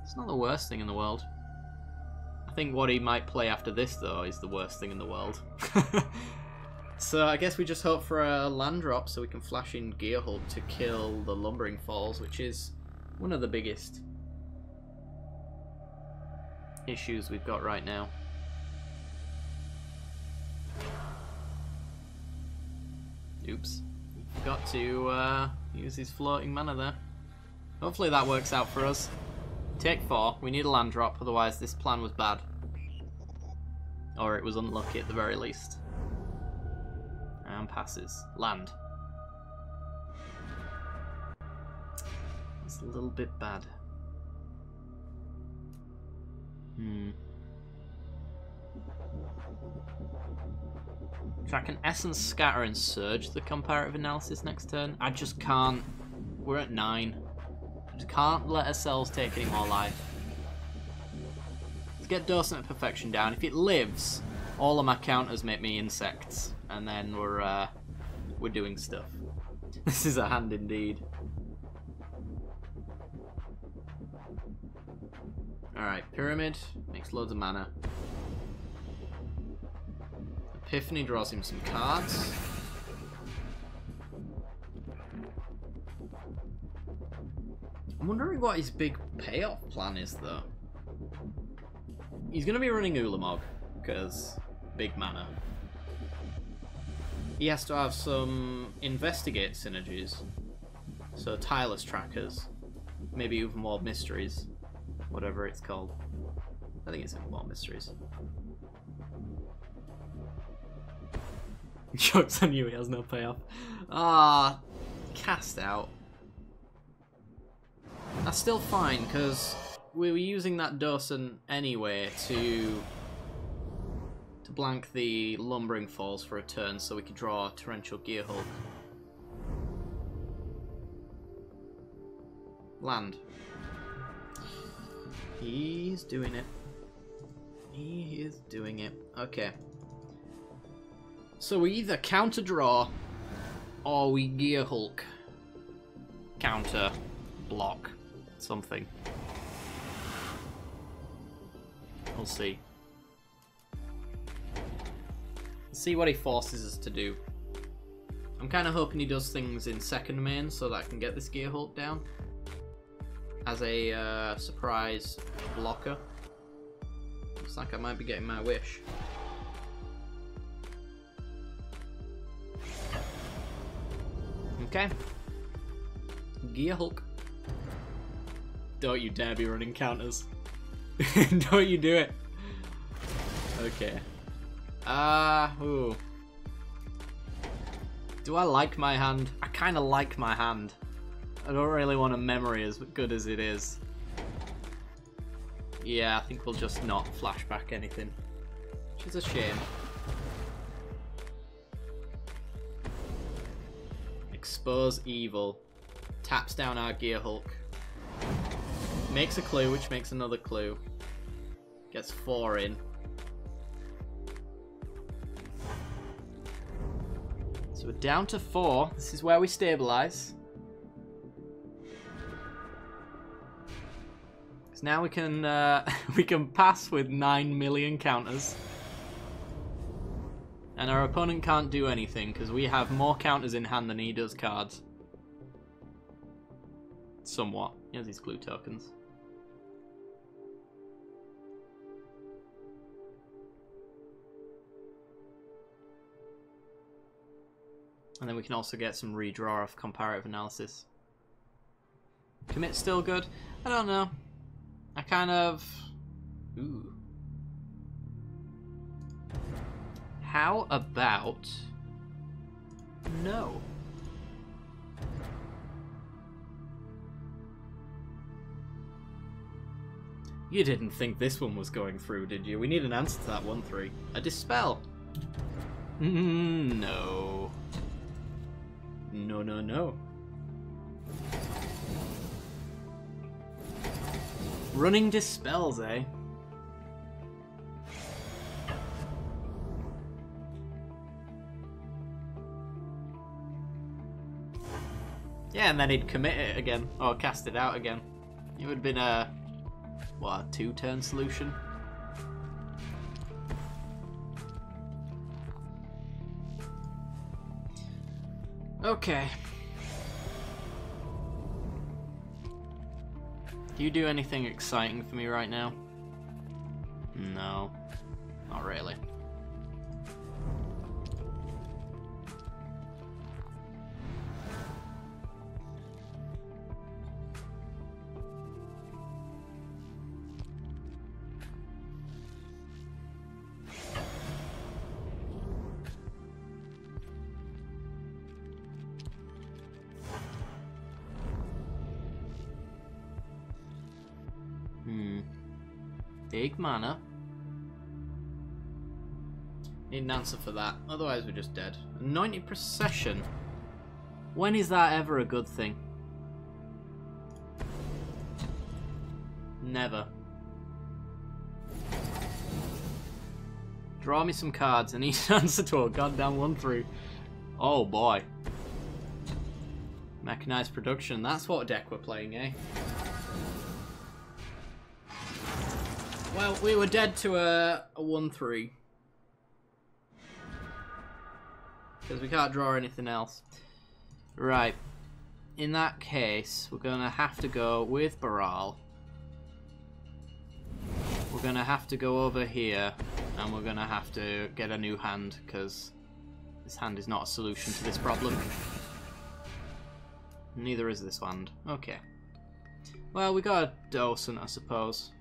It's not the worst thing in the world. I think what he might play after this, though, is the worst thing in the world. So I guess we just hope for a land drop so we can flash in Gear Hulk to kill the Lumbering Falls, which is one of the biggest issues we've got right now. Oops. Forgot to use his floating mana there. Hopefully that works out for us. Take 4. We need a land drop, otherwise this plan was bad. Or it was unlucky at the very least. And passes. Land. It's a little bit bad. If I can Essence Scatter and Surge the comparative analysis next turn, I just can't. We're at 9. I just can't let ourselves take any more life. Let's get Docent of Perfection down. If it lives, all of my counters make me insects, and then we're doing stuff. This is a hand indeed. Alright, Pyramid makes loads of mana. Epiphany draws him some cards. I'm wondering what his big payoff plan is, though. He's going to be running Ulamog, because big mana. He has to have some Investigate synergies. So Tireless Trackers. Maybe even more Mysteries. Whatever it's called. I think it's even more Mysteries. Jokes on you, he has no payoff. Ah, cast out. That's still fine, because we were using that Docent anyway to blank the Lumbering Falls for a turn so we could draw Torrential Gear Hulk. Land. He's doing it. He is doing it. Okay. So we either counter draw or we Gear Hulk. Counter, block, something. We'll see. Let's see what he forces us to do. I'm kind of hoping he does things in second main so that I can get this Gear Hulk down as a surprise blocker. Looks like I might be getting my wish. Okay. Gear Hulk. Don't you dare be running counters. Don't you do it. Okay. Ooh. Do I like my hand? I kind of like my hand. I don't really want a memory as good as it is. Yeah, I think we'll just not flashback anything. Which is a shame. Expose Evil. Taps down our Gear Hulk. Makes a clue, which makes another clue. Gets 4 in. So we're down to 4. This is where we stabilize. So now we can pass with 9 million counters. And our opponent can't do anything because we have more counters in hand than he does cards. Somewhat. He has his clue tokens. And then we can also get some redraw of comparative analysis. Commit's still good? I don't know. I kind of... Ooh. How about... No. You didn't think this one was going through, did you? We need an answer to that 1-3. A dispel. No. No, no, no. Running dispels, eh? Yeah, and then he'd commit it again, or cast it out again. It would have been a... what, a 2-turn solution? Okay. Do you do anything exciting for me right now? No. Not really. Big mana. Need an answer for that, otherwise we're just dead. 90 Procession. When is that ever a good thing? Never. Draw me some cards. I need an answer to a goddamn 1-3. Oh boy. Mechanized Production. That's what deck we're playing, eh? Well, we were dead to a 1-3. Because we can't draw anything else. Right. In that case, we're going to have to go with Baral. We're going to have to go over here. And we're going to have to get a new hand. Because this hand is not a solution to this problem. Neither is this hand. Okay. Well, we got a Docent, I suppose.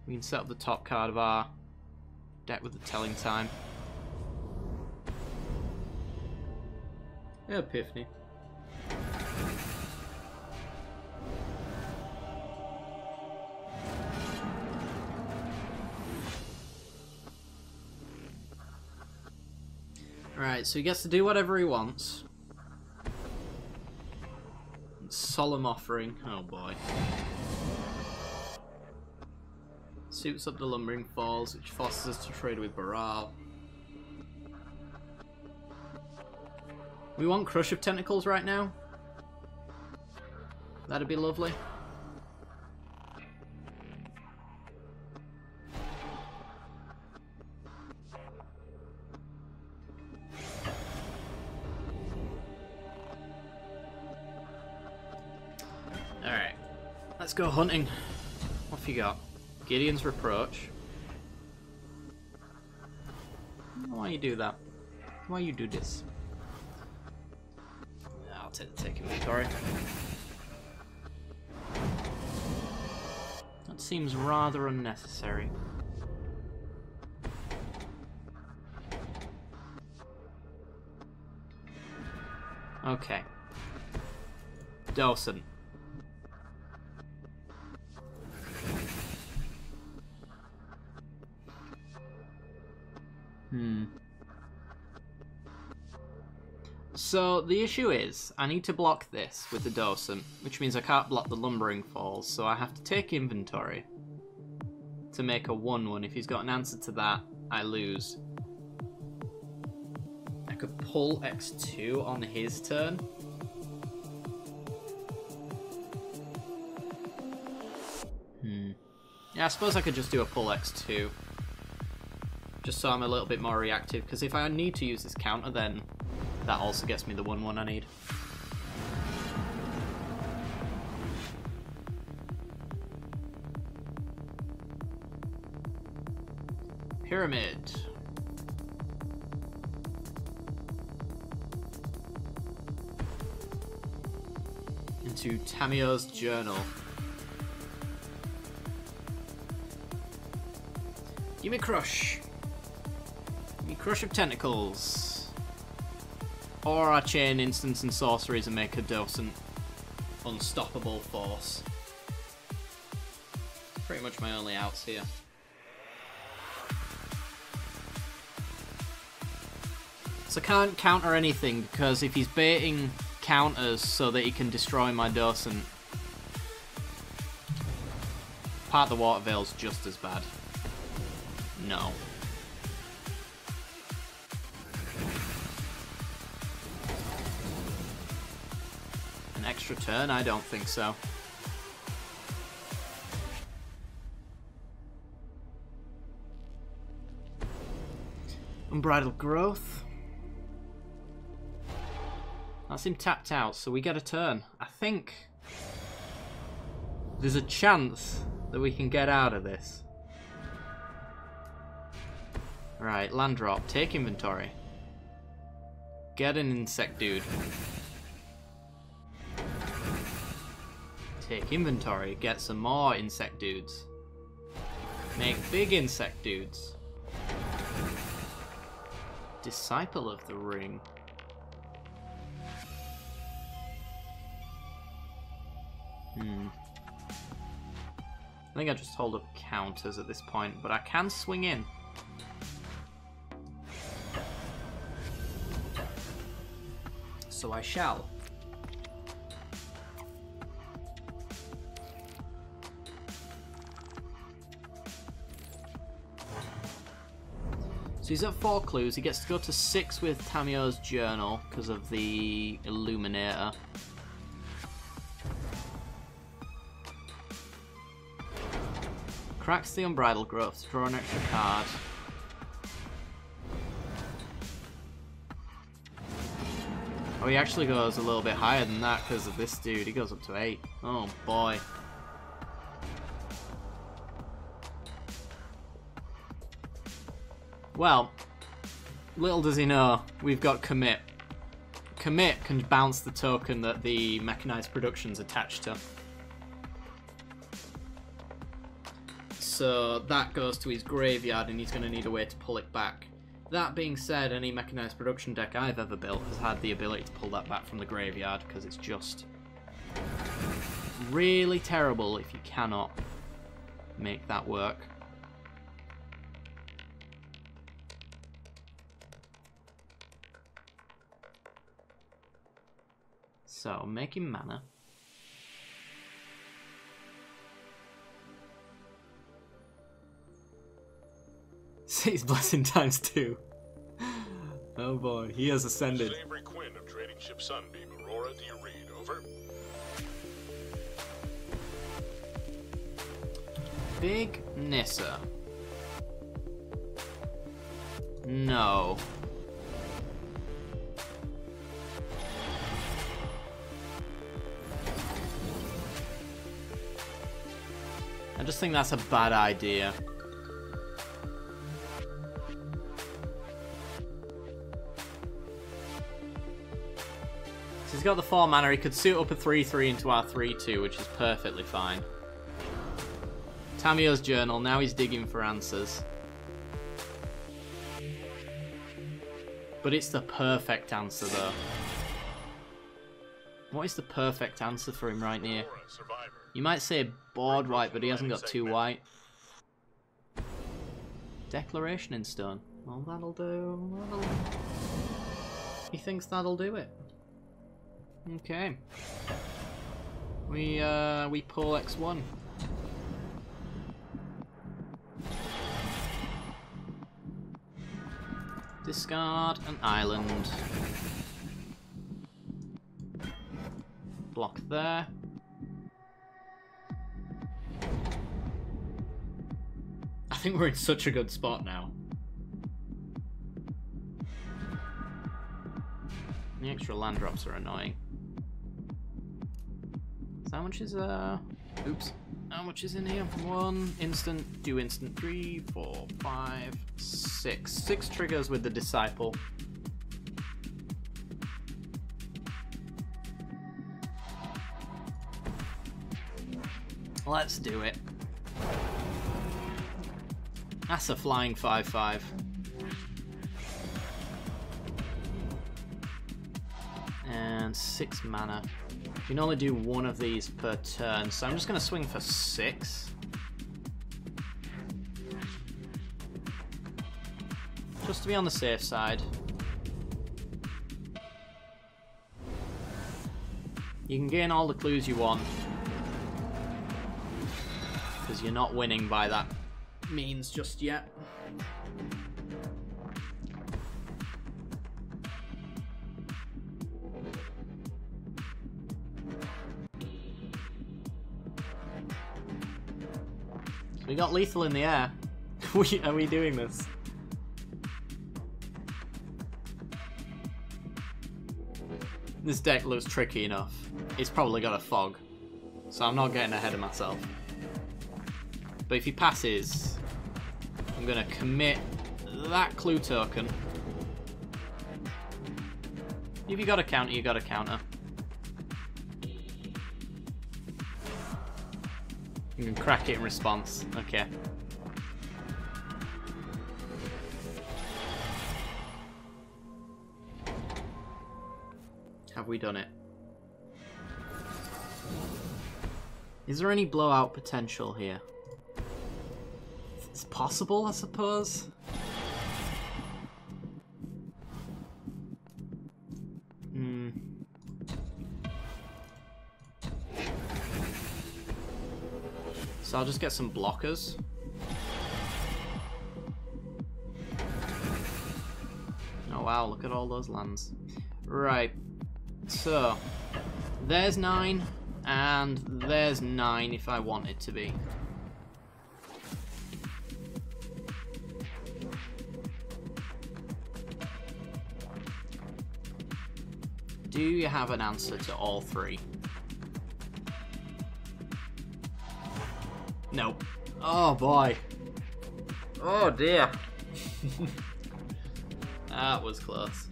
We can set up the top card of our deck with the telling time. Epiphany. Alright, so he gets to do whatever he wants. Solemn Offering. Oh boy. Suits up the Lumbering Falls, which forces us to trade with Baral. We want Crush of Tentacles right now. That'd be lovely. Alright, let's go hunting. What have you got? Gideon's Reproach. Why you do that? Why you do this? I'll take the inventory. That seems rather unnecessary. Okay. Docent. So the issue is, I need to block this with the Docent, which means I can't block the Lumbering Falls, so I have to take inventory to make a 1-1. If he's got an answer to that, I lose. I could pull X2 on his turn. Yeah, I suppose I could just do a pull X2. Just so I'm a little bit more reactive, because if I need to use this counter, then that also gets me the 1-1 I need. Pyramid. to Tamio's Journal. Give me Crush. Give me Crush of Tentacles. Or I chain instants and sorceries and make a docent unstoppable force. Pretty much my only outs here. So I can't counter anything because if he's baiting counters so that he can destroy my docent, Part the Water Veil's just as bad. No. An extra turn? I don't think so. Unbridled Growth. That's him tapped out, so we get a turn. I think there's a chance that we can get out of this. Right, land drop, take inventory. Get an insect dude. Take inventory, get some more insect dudes. Make big insect dudes. Disciple of the Ring. I think I just hold up counters at this point, but I can swing in. So I shall. So he's at 4 clues. He gets to go to 6 with Tamio's Journal because of the Illuminator. Cracks the Unbridled Growth to draw an extra card. Oh, he actually goes a little bit higher than that because of this dude. He goes up to 8. Oh boy. Well, little does he know, we've got Commit. Commit can bounce the token that the mechanized production's attached to. So that goes to his graveyard and he's going to need a way to pull it back. That being said, any mechanized production deck I've ever built has had the ability to pull that back from the graveyard because it's just really terrible if you cannot make that work. So, making mana. Six blessing times 2. Oh boy, he has ascended. Savory Quinn of Trading Ship Sunbeam. Aurora, do you read? Over. Big Nissa. No. I just think that's a bad idea. So he's got the 4 mana, he could suit up a 3-3 into our 3-2, which is perfectly fine. Tamio's Journal, now he's digging for answers. But it's the perfect answer though. What is the perfect answer for him right here? You might say board white, but he hasn't got 2 white. Declaration in Stone. Well, that'll do. He thinks that'll do it. Okay. We pull X1. Discard an island. Block there. I think we're in such a good spot now. The extra land drops are annoying. So how much is oops. How much is in here? 1 instant, 2 instant, 3, 4, 5, 6. 6 triggers with the Disciple. Let's do it. That's a flying 5/5. And 6 mana. You can only do one of these per turn, so I'm just going to swing for 6. Just to be on the safe side. You can gain all the clues you want, because you're not winning by that means just yet. So we got lethal in the air. Are we doing this? This deck looks tricky enough. It's probably got a fog, so I'm not getting ahead of myself. But if he passes, I'm going to commit that clue token. If you got a counter, you got a counter. You can crack it in response. Okay. Have we done it? Is there any blowout potential here? It's possible, I suppose. So I'll just get some blockers. Oh wow, look at all those lands. Right. So, there's 9, and there's 9 if I want it to be. Do you have an answer to all 3? Nope. Oh boy. Oh dear. That was close.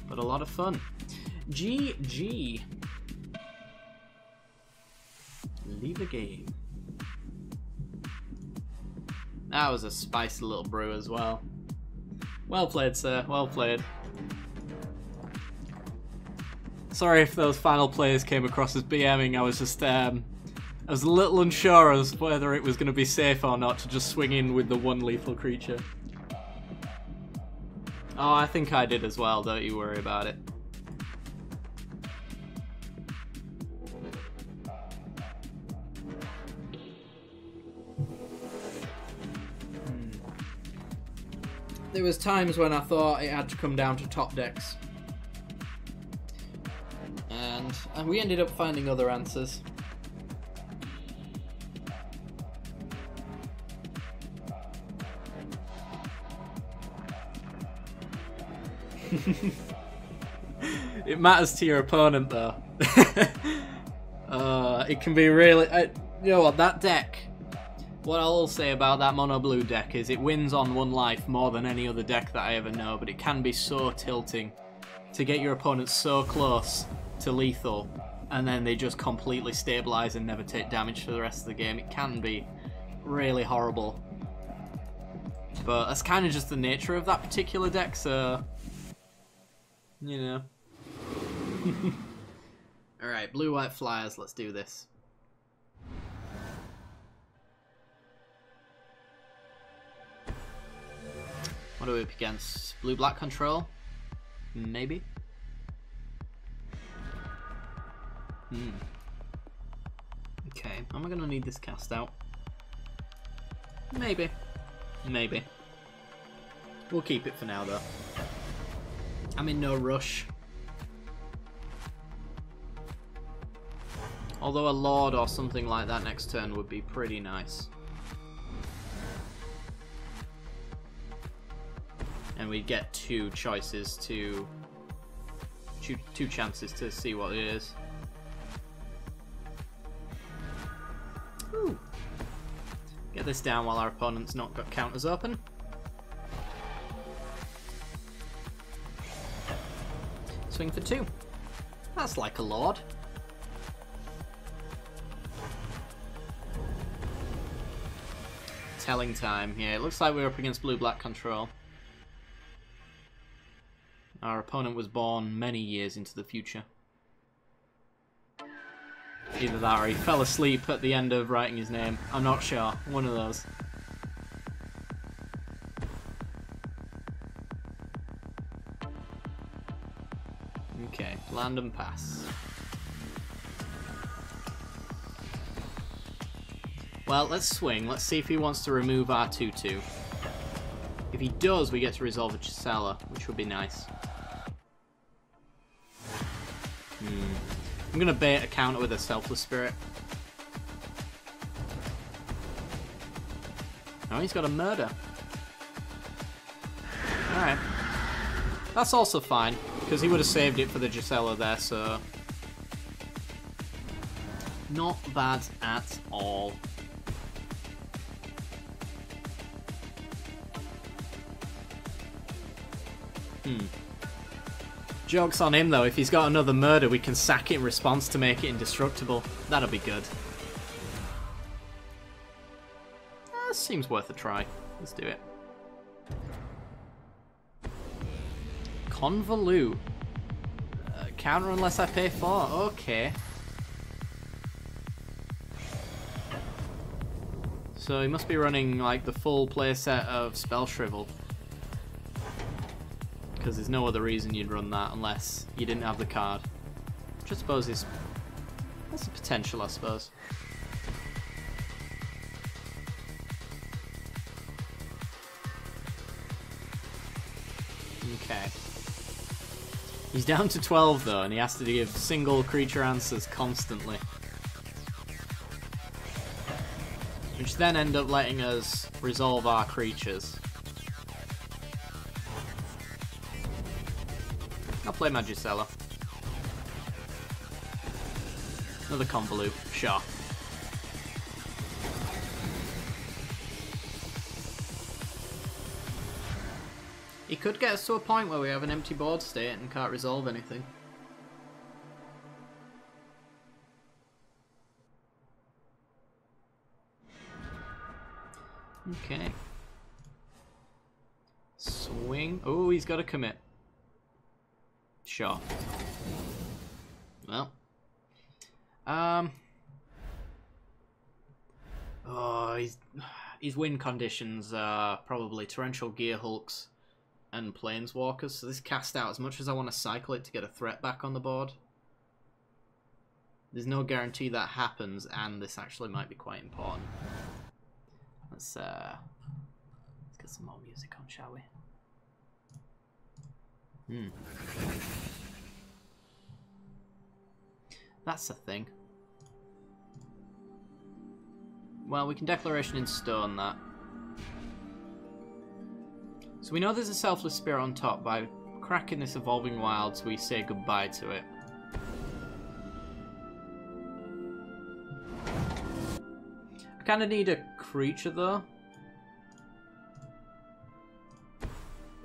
But a lot of fun. GG. Leave the game. That was a spicy little brew as well. Well played, sir. Well played. Sorry if those final plays came across as BMing. I was just, I was a little unsure as whether it was going to be safe or not to just swing in with the one lethal creature. Oh, I think I did as well, don't you worry about it. There was times when I thought it had to come down to top decks. And we ended up finding other answers. It matters to your opponent though. It can be really... you know what, that deck... What I'll say about that mono blue deck is it wins on 1 life more than any other deck that I ever know, but it can be so tilting to get your opponent so close to lethal and then they just completely stabilize and never take damage for the rest of the game. It can be really horrible. But that's kind of just the nature of that particular deck, so... You know. Alright, blue-white flyers, let's do this. What are we up against? Blue-black control? Maybe? Okay, am I gonna need this cast out? Maybe. Maybe. We'll keep it for now, though. I'm in no rush. Although a Lord or something like that next turn would be pretty nice. And we'd get 2 choices to... two chances to see what it is. Ooh. Get this down while our opponent's not got counters open. Swing for 2. That's like a Lord. telling time here. It looks like we're up against blue-black control. Our opponent was born many years into the future. Either that or he fell asleep at the end of writing his name. I'm not sure. One of those. Okay, land and pass. Well, let's swing. Let's see if he wants to remove our 2-2. If he does, we get to resolve a Gisela, which would be nice. I'm going to bait a counter with a Selfless Spirit. Oh, he's got a murder. Alright. That's also fine, because he would have saved it for the Gisela there, so... Not bad at all. Joke's on him though, if he's got another murder we can sack it in response to make it indestructible. That'll be good. Seems worth a try. Let's do it. Convolute. Counter unless I pay 4. Okay. So he must be running like the full playset of Spell Shrivel. Because there's no other reason you'd run that unless you didn't have the card. Which I suppose is... that's a potential, I suppose. Okay. He's down to 12 though, and he has to give single creature answers constantly. Which then end up letting us resolve our creatures. I'll play my Gisela. Another Convolute. Sure. He could get us to a point where we have an empty board state and can't resolve anything. Okay. Swing. Oh, he's got to commit. Sure. Well. Oh, his win conditions are probably Torrential Gear Hulks and Planeswalkers, so this cast out, as much as I want to cycle it to get a threat back on the board, there's no guarantee that happens, and this actually might be quite important. Let's get some more music on, shall we? That's the thing. Well, we can Declaration in Stone that. So we know there's a Selfless Spirit on top. By cracking this Evolving Wilds, we say goodbye to it. I kind of need a creature though.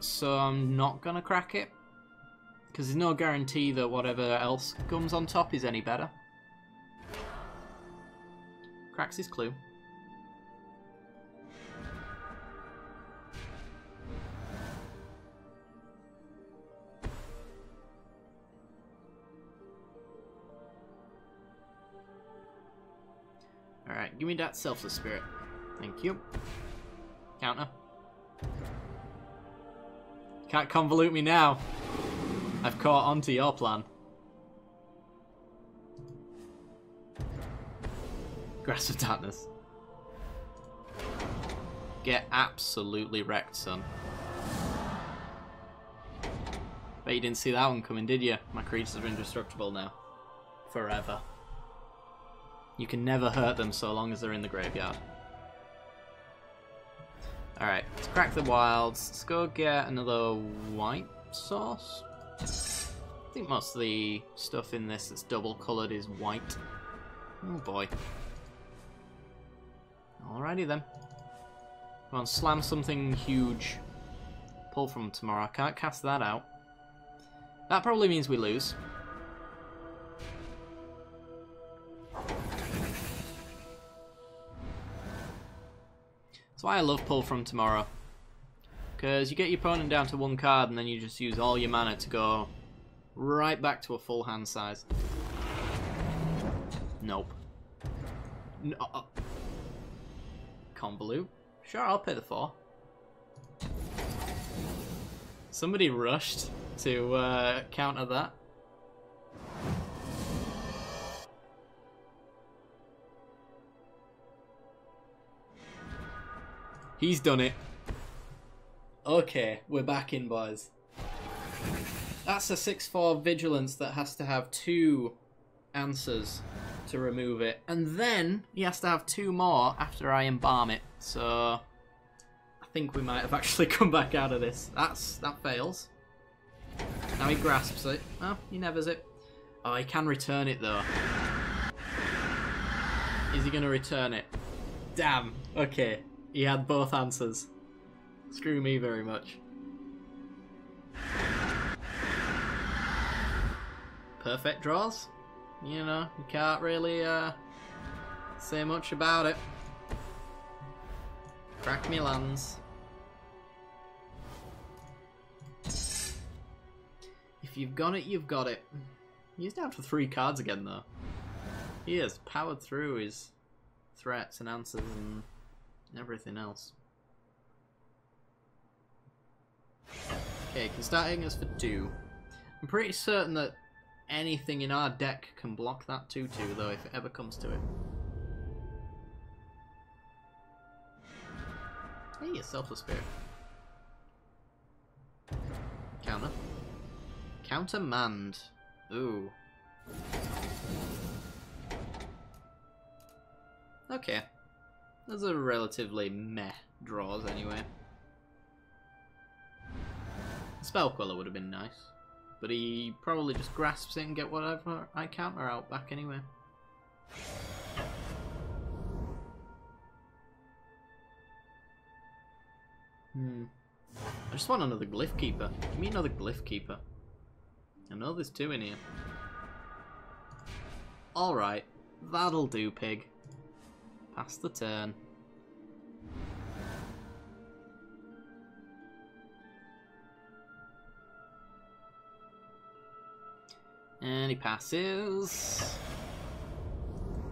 So I'm not going to crack it. Because there's no guarantee that whatever else comes on top is any better. Cracks his clue. Alright, give me that Selfless Spirit. Thank you. Counter. Can't convolute me now. I've caught onto your plan. Grasp of Darkness. Get absolutely wrecked, son. Bet you didn't see that one coming, did you? My creatures are indestructible now. Forever. You can never hurt them so long as they're in the graveyard. Alright, let's crack the wilds. Let's go get another white source. I think most of the stuff in this that's double coloured is white. Oh boy. Alrighty then. Come on, slam something huge. Pull from tomorrow. I can't cast that out. That probably means we lose. So why I love Pull from Tomorrow. Because you get your opponent down to one card and then you just use all your mana to go right back to a full hand size. Nope. No. Convolute? Sure, I'll pay the 4. Somebody rushed to counter that. He's done it. Okay, we're back in, boys. That's a 6/4 Vigilance that has to have 2 answers to remove it. And then he has to have 2 more after I embalm it. So I think we might have actually come back out of this. That fails. Now he grasps it. Oh, he nevers it. Oh, he can return it though. Is he going to return it? Damn. Okay. He had both answers. Screw me very much. Perfect draws. You know, you can't really say much about it. Crack me lands. If you've got it, you've got it. He's down to 3 cards again though. He has powered through his threats and answers and everything else. Okay, he can start hitting us for 2. I'm pretty certain that anything in our deck can block that 2/2 though, if it ever comes to it. Hey, a Selfless Spirit. Counter. Countermand. Ooh. Okay. Those are relatively meh draws anyway. Spell Queller would have been nice, but he probably just grasps it and get whatever I counter out back anyway. I just want another Glyph Keeper. Give me another Glyph Keeper. I know there's 2 in here. Alright, that'll do, pig. Pass the turn. And he passes.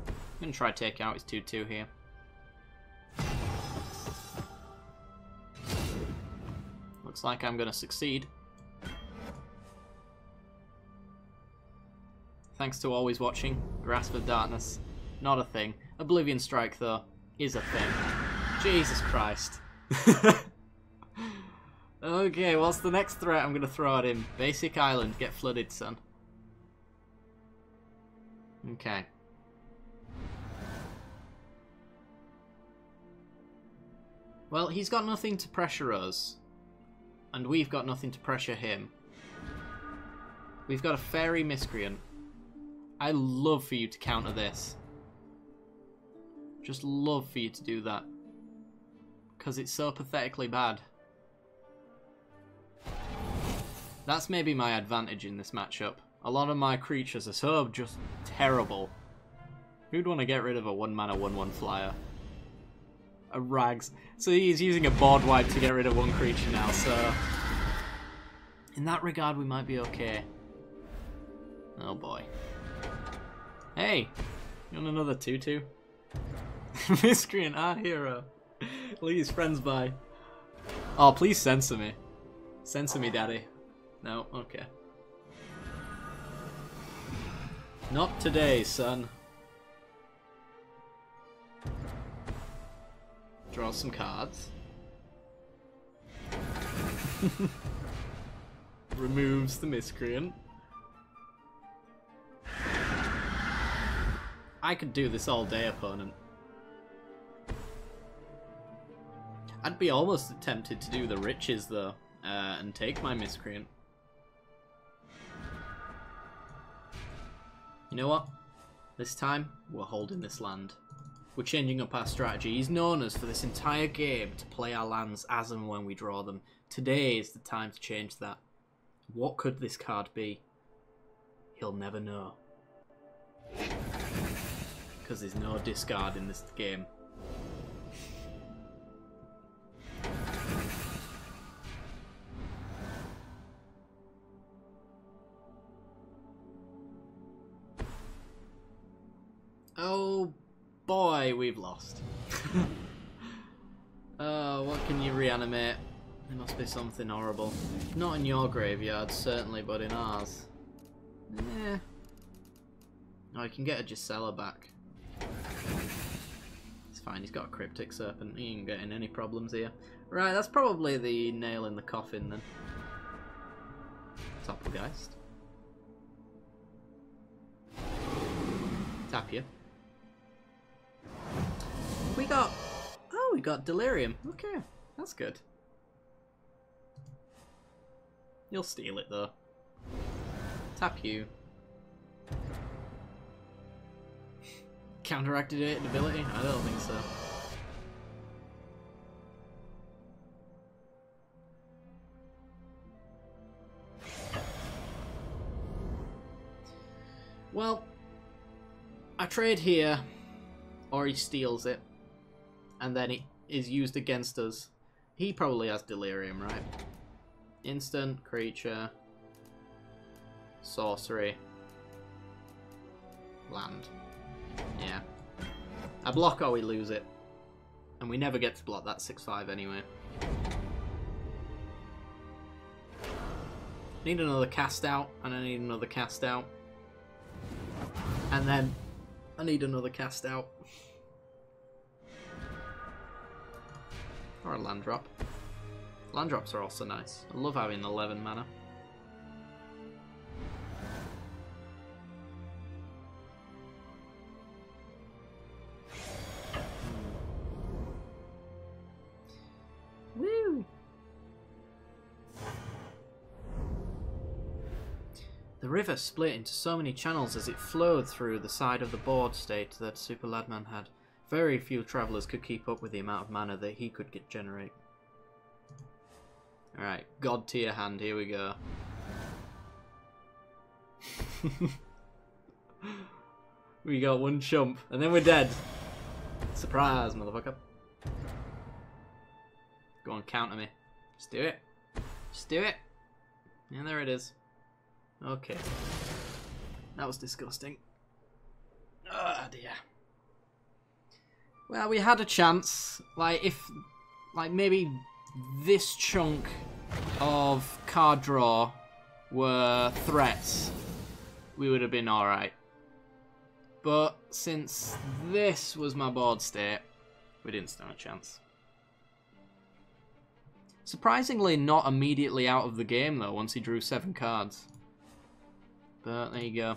I'm going to try to take out his 2/2 here. Looks like I'm going to succeed. Thanks to always watching. Grasp of Darkness, not a thing. Oblivion Strike, though, is a thing. Jesus Christ. Okay, what's the next threat I'm going to throw at him? Basic Island, get flooded, son. Okay. Well, he's got nothing to pressure us. And we've got nothing to pressure him. We've got a Fairy Miscreant. I love for you to counter this. Just love for you to do that. Because it's so pathetically bad. That's maybe my advantage in this matchup. A lot of my creatures are so just terrible. Who'd want to get rid of a 1-mana 1/1 flyer? A Rags. So he's using a board wipe to get rid of 1 creature now, so... in that regard, we might be okay. Oh boy. Hey! You want another 2/2? Miscreant, our hero. Leave his friends by. Oh, please censor me. Censor me, daddy. No? Okay. Not today, son. Draw some cards. Removes the Miscreant. I could do this all day, opponent. I'd be almost tempted to do the Riches, though, and take my Miscreant. You know what? This time, we're holding this land. We're changing up our strategy. He's known us for this entire game to play our lands as and when we draw them. Today is the time to change that. What could this card be? He'll never know. Because there's no discard in this game. Oh boy, we've lost. What can you reanimate? There must be something horrible. Not in your graveyard, certainly, but in ours. Eh. Oh, I can get a Gisela back. It's fine, he's got a Cryptic Serpent. He ain't getting any problems here. Right, that's probably the nail in the coffin then. Doppelgeist. Tap you. We got... Oh, we got Delirium. Okay, that's good. You'll steal it though. Tap you. Counteractivated ability? I don't think so. Well, I trade here, or he steals it, and then it is used against us. He probably has Delirium, right? Instant, creature, sorcery, land. Yeah. I block or we lose it. And we never get to block that 6/5 anyway. Need another cast out, and I need another cast out. And then I need another cast out. Or a land drop. Land drops are also nice. I love having 11 mana. Woo! The river split into so many channels as it flowed through the side of the board state that Super Ladman had. Very few travellers could keep up with the amount of mana that he could generate. Alright, God tier hand, here we go. We got one chump, and then we're dead. Surprise, motherfucker. Go on, counter me. Just do it. Just do it. And there it is. Okay. That was disgusting. Ah, dear. Well, we had a chance. Like, if... Like, maybe this chunk of card draw were threats, we would have been alright. But since this was my board state, we didn't stand a chance. Surprisingly not immediately out of the game though, once he drew 7 cards. But there you go.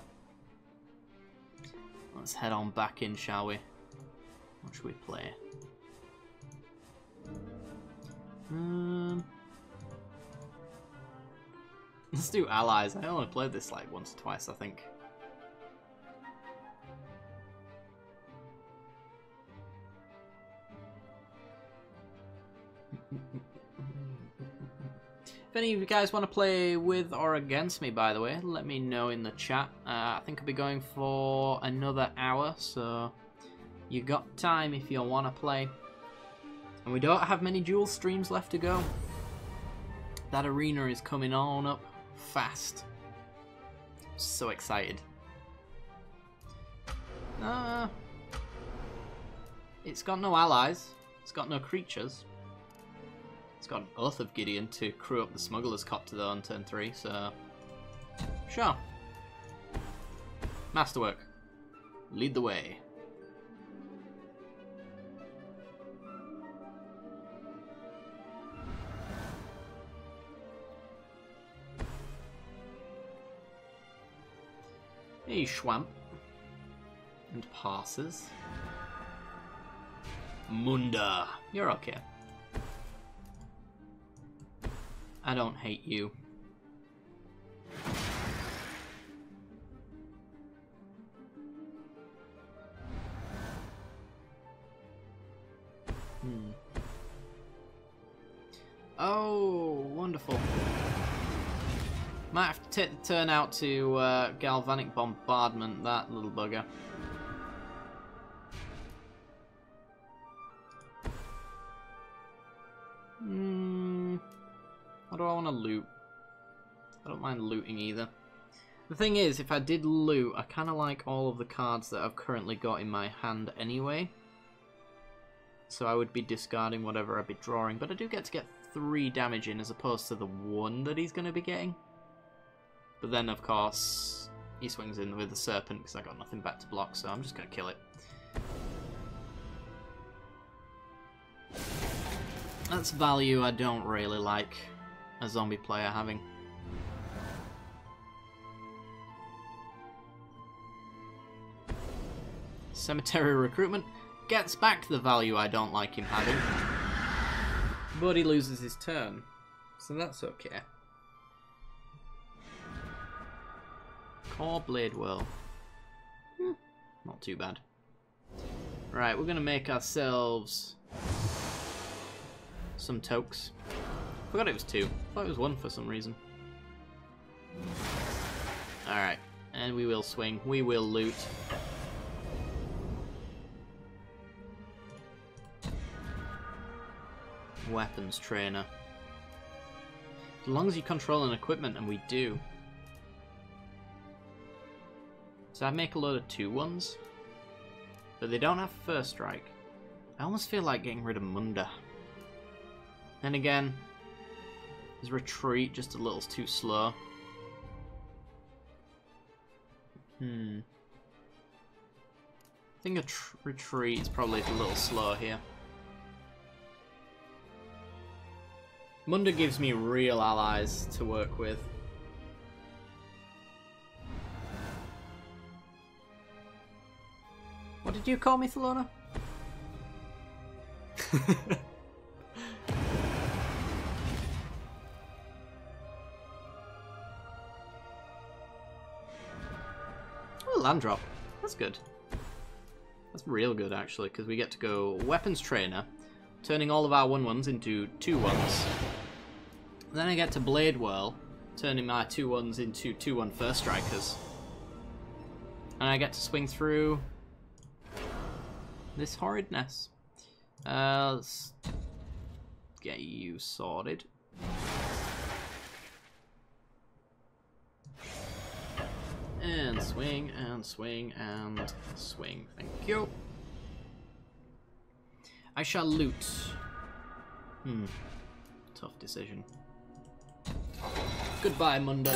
Let's head on back in, shall we? What should we play? Let's do allies. I only played this like once or twice, I think. If any of you guys want to play with or against me, by the way, let me know in the chat. I think I'll be going for another hour, so you got time if you want to play. And we don't have many dual streams left to go. That arena is coming on up fast. So excited. It's got no allies. It's got no creatures. It's got an Oath of Gideon to crew up the Smuggler's Copter though on turn 3, so... Sure. Masterwork. Lead the way. Hey, Schwamp. And passes. Munda. You're okay. I don't hate you. Oh, wonderful. Might have to take the turn out to Galvanic Bombardment, that little bugger. What do I want to loot? I don't mind looting either. The thing is, if I did loot, I kind of like all of the cards that I've currently got in my hand anyway. So I would be discarding whatever I'd be drawing, but I do get to get 3 damage in as opposed to the 1 that he's going to be getting. But then, of course, he swings in with the Serpent because I got nothing back to block, so I'm just going to kill it. That's value I don't really like a zombie player having. Cemetery Recruitment gets back the value I don't like him having. But he loses his turn, so that's okay. Core Blade Whirl. Not too bad. Right, we're going to make ourselves some tokes. Forgot it was 2. Thought it was 1 for some reason. Alright, and we will swing. We will loot. Weapons Trainer. As long as you control an equipment, and we do. So I make a load of 2-1s, but they don't have First Strike. I almost feel like getting rid of Munda. And again, his retreat just a little too slow. I think a retreat is probably a little slow here. Munda gives me real allies to work with. What did you call me, Thelona? Oh, land drop. That's good. That's real good, actually, because we get to go Weapons Trainer, turning all of our 1-1s into 2-1s. Then I get to Blade Whirl, turning my 2-1s into 2-1 First Strikers. And I get to swing through this horridness. Let's get you sorted. And swing, and swing, and swing. Thank you. I shall loot. Tough decision. Goodbye, Munda.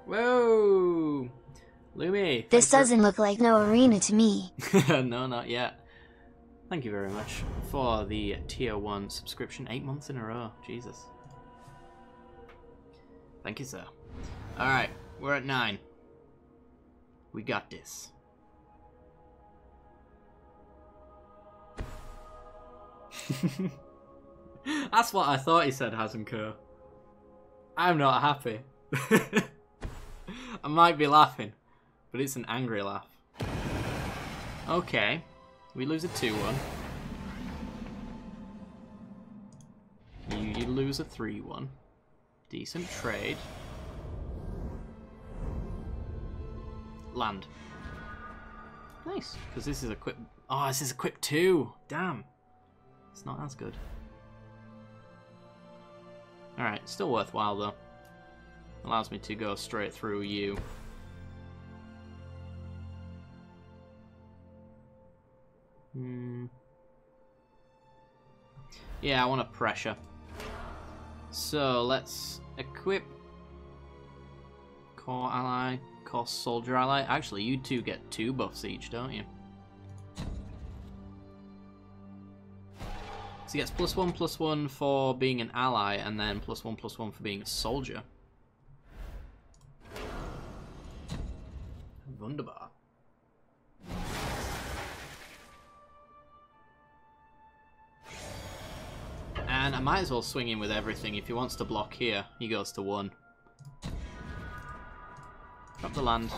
Whoa! Lumi! This doesn't look like no arena to me. No, not yet. Thank you very much for the Tier 1 subscription. 8 months in a row. Jesus. Thank you, sir. Alright, we're at 9. We got this. That's what I thought he said, Hazenko. I'm not happy. I might be laughing, but it's an angry laugh. Okay, we lose a 2-1. You lose a 3-1. Decent trade. Land. Nice, because this is equip. Oh, this is equip 2. Damn. It's not as good. Alright, still worthwhile though. Allows me to go straight through you. Yeah, I want to pressure. So let's equip Core Ally, Core Soldier Ally. Actually, you two get 2 buffs each, don't you? So he gets +1/+1 for being an ally, and then +1/+1 for being a soldier. Wunderbar. And I might as well swing in with everything. If he wants to block here, he goes to 1. Drop the land.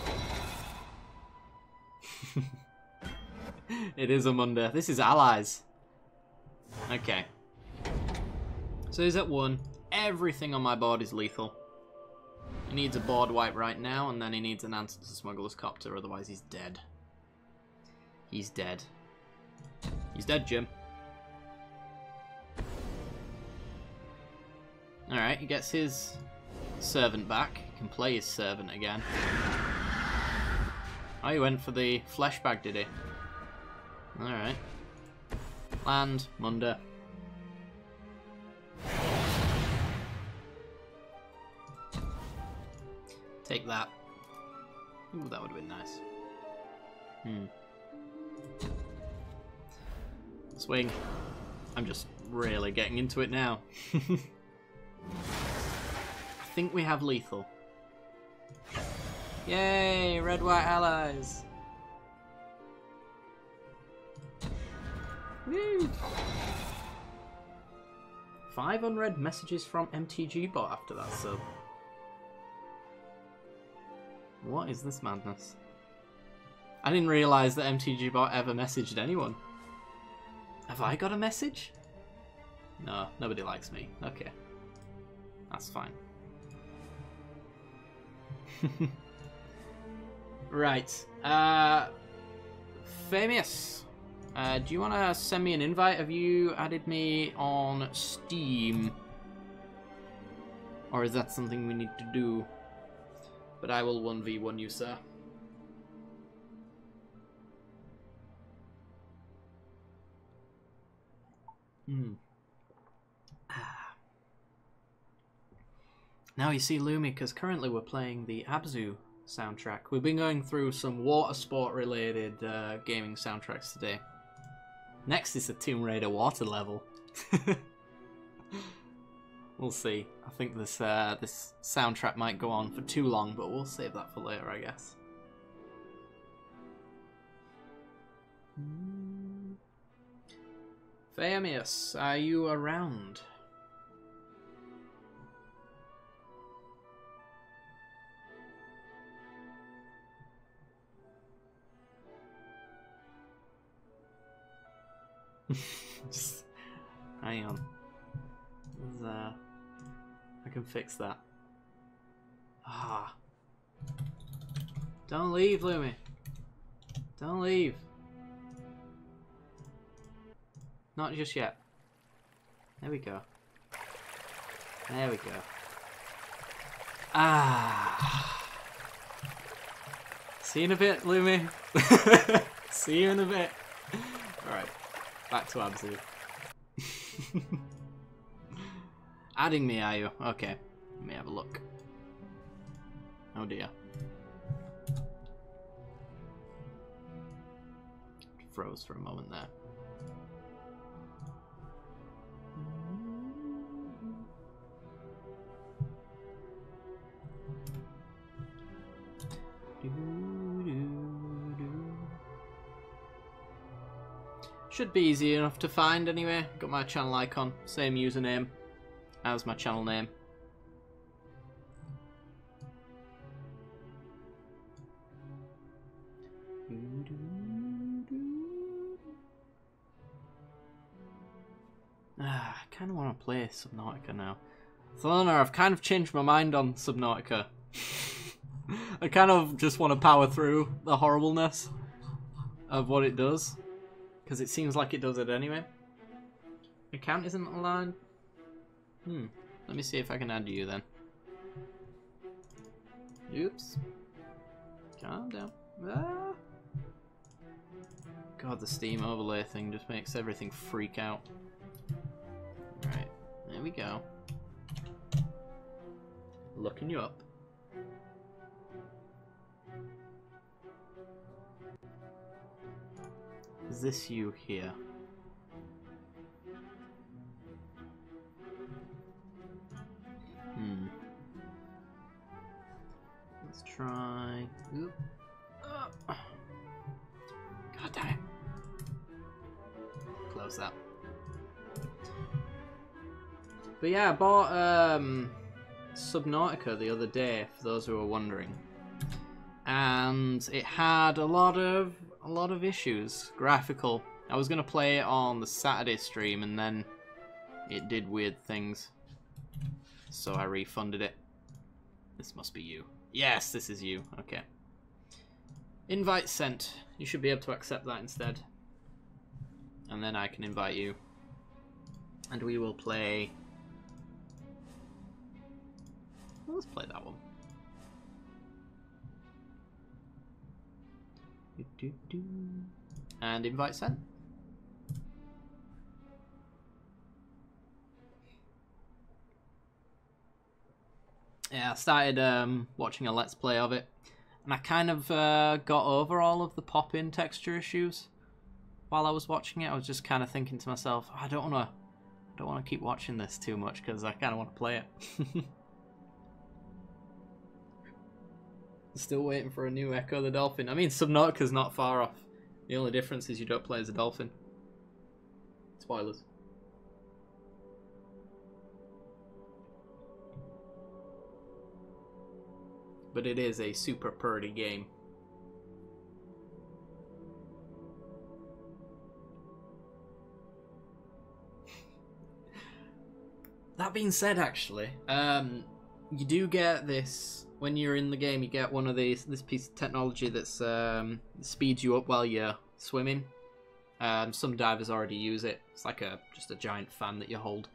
It is a Munda. This is allies. Okay. So he's at 1. Everything on my board is lethal. He needs a board wipe right now, and then he needs an answer to Smuggler's Copter, otherwise he's dead. He's dead. He's dead, Jim. Alright, he gets his servant back. He can play his servant again. Oh, he went for the flesh bag, did he? Alright. Land, Munda. Take that. Ooh, that would have been nice. Swing. I'm just really getting into it now. I think we have lethal. Yay! Red-white allies! Woo! 5 unread messages from MTG bot after that sub. What is this madness? I didn't realise that MTG bot ever messaged anyone. Have I got a message? No, nobody likes me. Okay. That's fine. Right. Famous. Do you want to send me an invite? Have you added me on Steam? Or is that something we need to do? But I will 1v1 you, sir. Now you see Lumi, because currently we're playing the Abzu soundtrack. We've been going through some water sport related gaming soundtracks today. Next is the Tomb Raider water level. We'll see. I think this this soundtrack might go on for too long, but we'll save that for later, I guess. Famous, are you around? Just hang on. I can fix that. Ah. Don't leave, Lumi. Don't leave. Not just yet. There we go. There we go. Ah. See you in a bit, Lumi. See you in a bit. Alright. Back to Abzu. Adding me, are you? Okay. Let me have a look. Oh dear. Froze for a moment there. Should be easy enough to find anyway. Got my channel icon, same username as my channel name. I kind of want to play Subnautica now. Thelona, I've kind of changed my mind on Subnautica. I kind of just want to power through the horribleness of what it does. Because it seems like it does it anyway. Account isn't aligned. Let me see if I can add you then. Oops. Calm down. Ah. God, the Steam overlay thing just makes everything freak out. Right, there we go. Looking you up. Is this you here? Let's try. Oop. God damn it. Close that. But yeah, I bought Subnautica the other day, for those who are wondering. And it had a lot of issues, graphical. I was gonna play it on the Saturday stream and then it did weird things. So I refunded it. This must be you. Yes, this is you. Okay. Invite sent. You should be able to accept that instead. And then I can invite you. And we will play Let's play that one. And invite sent. Yeah, I started watching a Let's Play of it, and I kind of got over all of the pop-in texture issues while I was watching it. I was just kind of thinking to myself, I don't want to keep watching this too much because I kind of want to play it. Still waiting for a new Echo the Dolphin. I mean, Subnautica's not far off. The only difference is you don't play as a dolphin. Spoilers. But it is a super purdy game. That being said, actually, you do get this when you're in the game. You get one of this piece of technology that's speeds you up while you're swimming. Some divers already use it. It's like just a giant fan that you hold.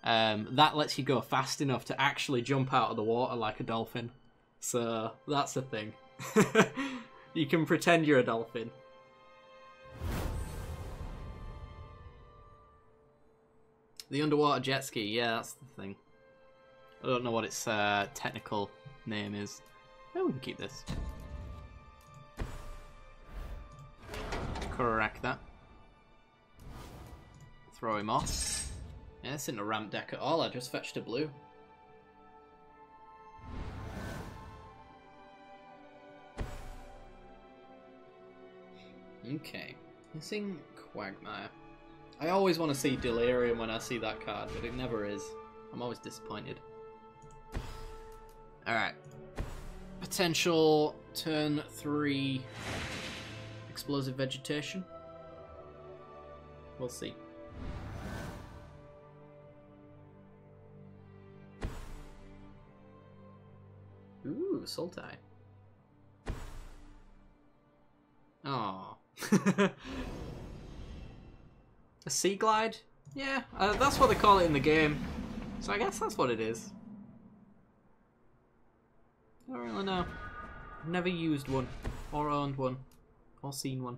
That lets you go fast enough to actually jump out of the water like a dolphin. So that's a thing. You can pretend you're a dolphin. The underwater jet ski, yeah, that's the thing. I don't know what its technical name is. Oh, we can keep this. Correct that. Throw him off. Yeah, this isn't a ramp deck at all, I just fetched a blue. Okay, missing Quagmire. I always want to see Delirium when I see that card, but it never is. I'm always disappointed. Alright. Potential turn 3 Explosive Vegetation. We'll see. Ooh, Sultai. Aww. A Sea Glide? Yeah, that's what they call it in the game. So I guess that's what it is. I don't really know. Never used one, or owned one, or seen one.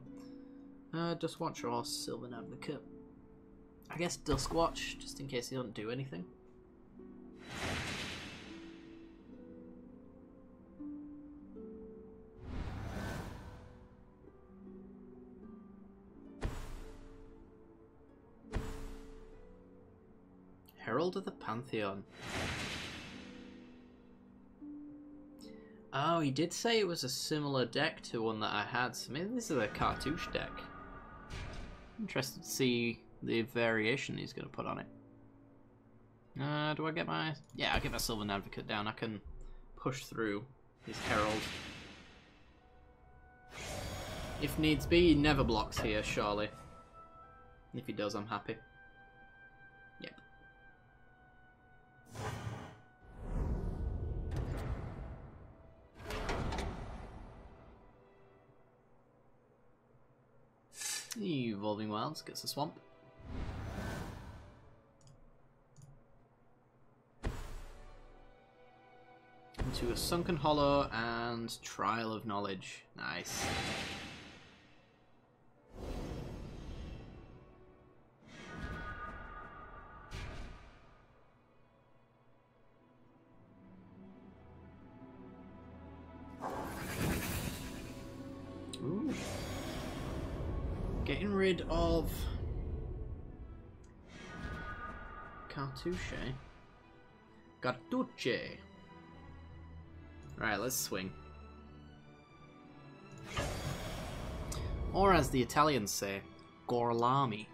Duskwatch or Sylvan Advocate. I guess Duskwatch, just in case he doesn't do anything. Herald of the Pantheon. Oh, he did say it was a similar deck to one that I had, so maybe this is a cartouche deck. Interested to see the variation he's going to put on it. Do I get my... Yeah, I'll get my Sylvan Advocate down. I can push through his Herald. If needs be, he never blocks here, surely. If he does, I'm happy. Yep. Evolving Wilds gets a swamp. Into a Sunken Hollow and Trial of Knowledge. Nice. Ooh. Getting rid of Cartouche. Cartucce. Right, let's swing. Or as the Italians say, Gorlami.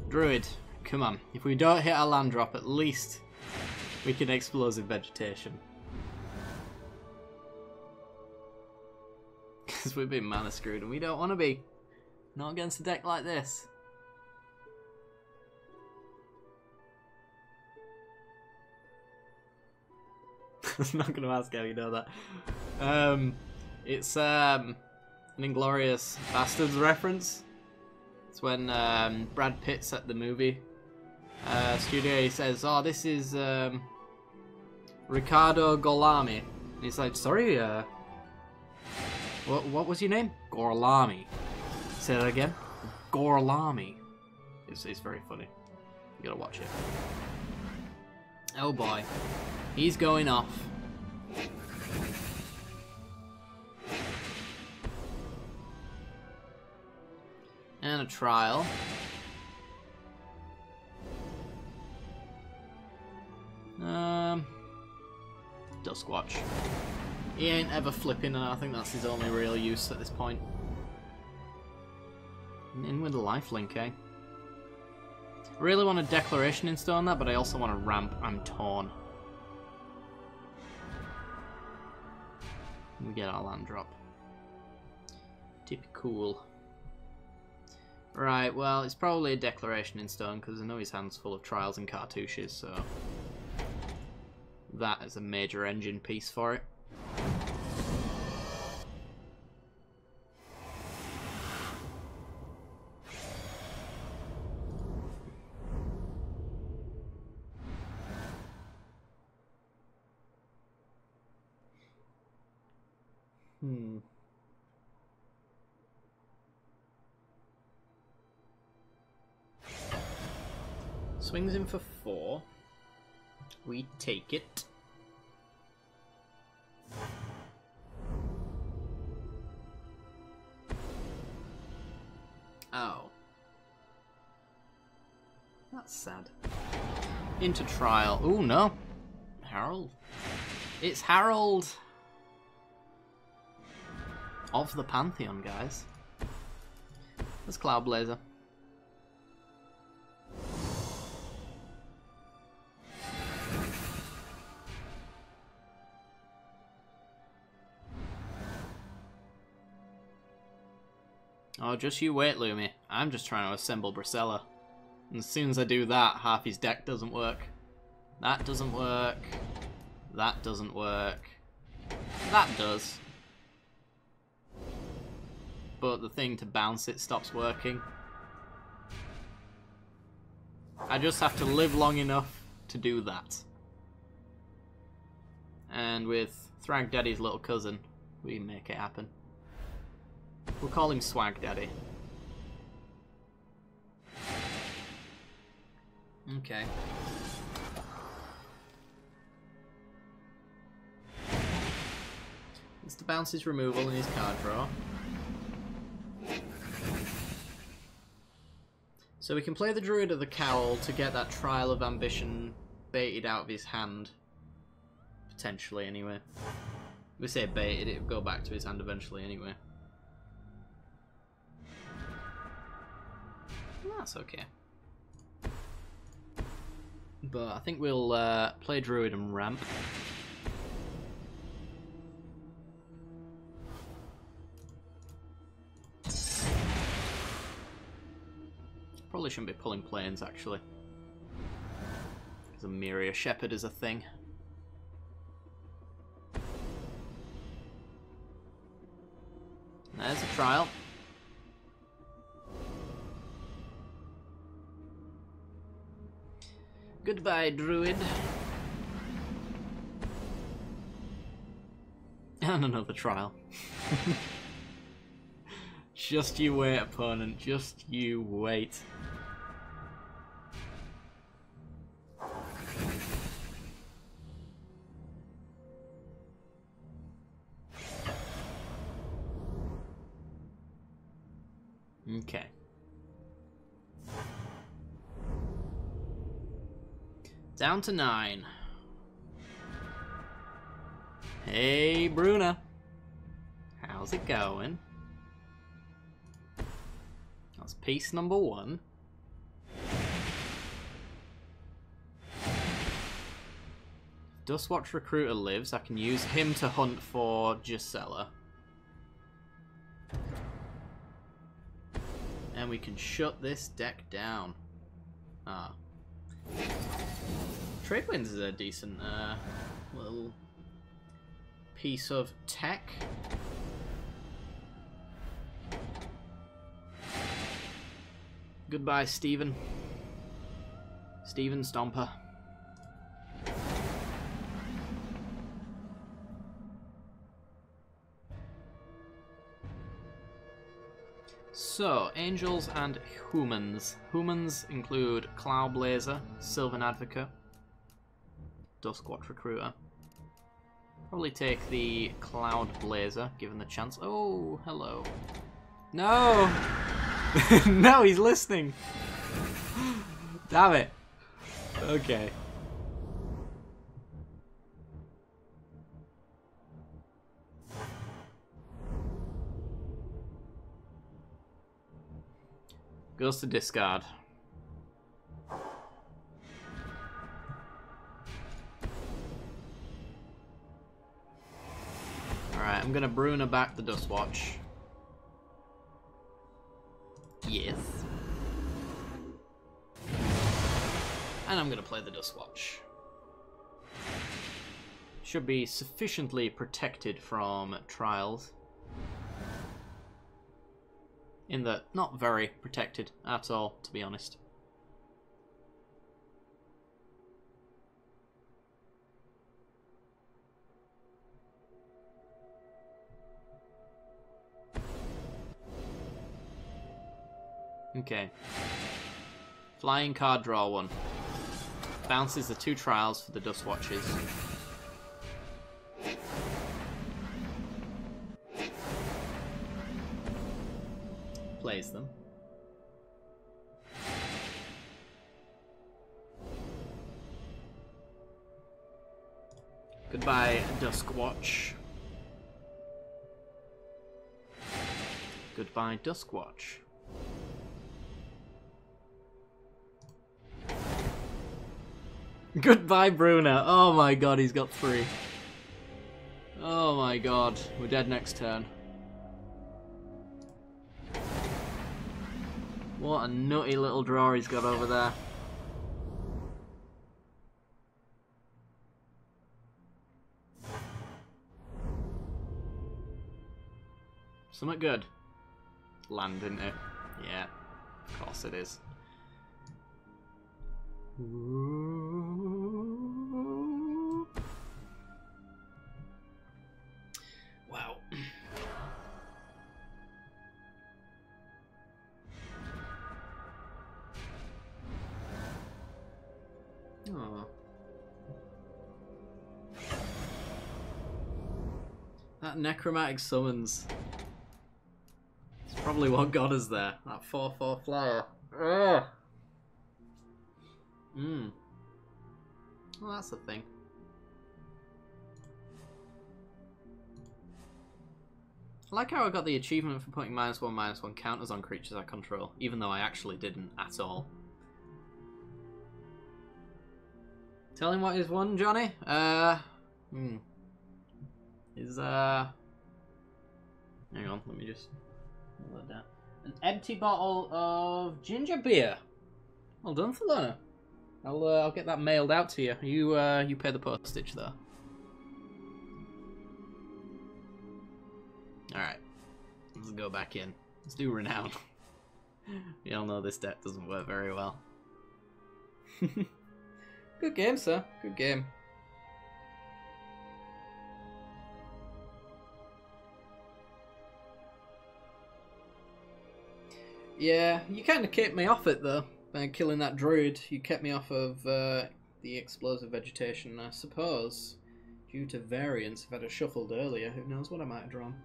Druid, come on. If we don't hit our land drop, at least we can Explosive Vegetation. Because we've been mana screwed and we don't want to be. Not against a deck like this. I'm not going to ask how you know that. It's an Inglourious Bastards reference. It's when Brad Pitt's at the movie studio, he says, "Oh, this is Ricardo Golami." And he's like, "Sorry, what was your name?" "Gorlami." Say that again. Gorlami. It's very funny. You gotta watch it. Oh boy, he's going off. And a trial. Duskwatch. He ain't ever flipping, and I think that's his only real use at this point. In with a lifelink, eh? I really want a declaration in stone that, but I also want a ramp. I'm torn. We get our land drop. Typical. Right, well, it's probably a declaration in stone, because I know his hand's full of trials and cartouches, so... that is a major engine piece for it. Swings in for 4. We take it. Oh. That's sad. Into trial. Ooh, no. Harold. It's Harold. Of the Pantheon, guys. There's Cloudblazer. Oh, just you wait, Lumi. I'm just trying to assemble Bracella. And as soon as I do that, half his deck doesn't work. That doesn't work. That doesn't work. That does. But the thing to bounce it stops working. I just have to live long enough to do that. And with Thrag Daddy's little cousin, we make it happen. We'll call him Swag Daddy. Okay. It's to bounce his removal in his card draw. So we can play the Druid of the Cowl to get that Trial of Ambition baited out of his hand. Potentially, anyway. If we say baited, it would go back to his hand eventually, anyway. That's okay. But I think we'll play Druid and ramp. Probably shouldn't be pulling planes, actually. Because a Miria Shepherd is a thing. There's a trial. Goodbye, Druid. And another trial. Just you wait, opponent. Just you wait. Okay. Down to 9. Hey, Bruna. How's it going? That's piece number 1. If Dustwatch Recruiter lives, I can use him to hunt for Gisela. And we can shut this deck down. Ah. Trade Winds is a decent little piece of tech. Goodbye, Stephen. Steven Stomper. So, angels and humans. Humans include Cloudblazer, Sylvan Advocate, Duskwatch Recruiter. Probably take the Cloudblazer, given the chance. Oh, hello. No! No, he's listening! Damn it. Okay. Goes to discard. Alright, I'm gonna Bruna back the Dustwatch. Yes. And I'm gonna play the Dustwatch. Should be sufficiently protected from trials. In that, not very protected at all, to be honest. Okay. Flying card, draw one. Bounces the 2 trials for the Dustwatches. Plays them. Goodbye, Duskwatch. Goodbye, Duskwatch. Goodbye, Bruna. Oh my god, he's got 3. Oh my god, we're dead next turn. What a nutty little draw he's got over there. Something good. Land, isn't it? Yeah, of course it is. Wow. Oh. That necromantic summons. It's probably what got us there. That 4/4 flyer. Ugh. Well, that's the thing. I like how I got the achievement for putting -1/-1 counters on creatures I control, even though I actually didn't at all. Tell him what he's won, Johnny. Hang on, let me just hold that down. An empty bottle of ginger beer. Well done, Thelona. I'll get that mailed out to you. You pay the postage though. Alright. Let's go back in. Let's do Renown. We all know this deck doesn't work very well. Good game, sir. Good game. Yeah, you kind of kept me off it though. By killing that druid, you kept me off of the explosive vegetation, I suppose. Due to variance, if I'd have shuffled earlier, who knows what I might have drawn.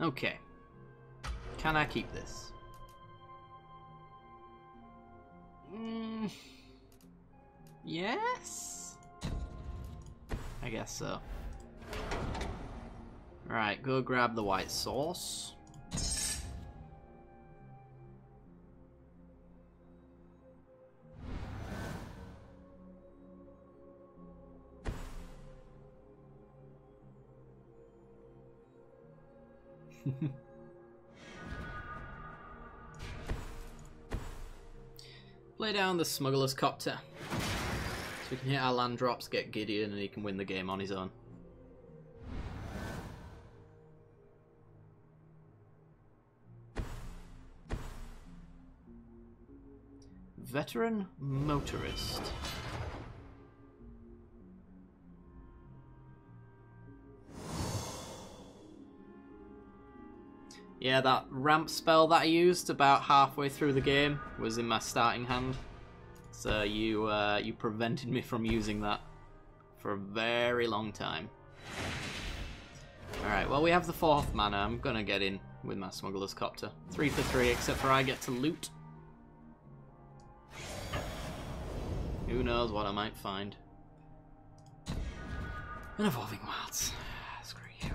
Okay. Can I keep this? Yes? I guess so. Alright, go grab the white sauce. Play down the Smuggler's Copter. So we can hit our land drops, get Gideon, and he can win the game on his own. Veteran motorist. Yeah, that ramp spell that I used about halfway through the game was in my starting hand. So you prevented me from using that for a very long time. Alright, well we have the 4th mana. I'm gonna get in with my Smuggler's Copter. 3 for 3, except for I get to loot. Who knows what I might find. An Evolving Wilds. Screw you.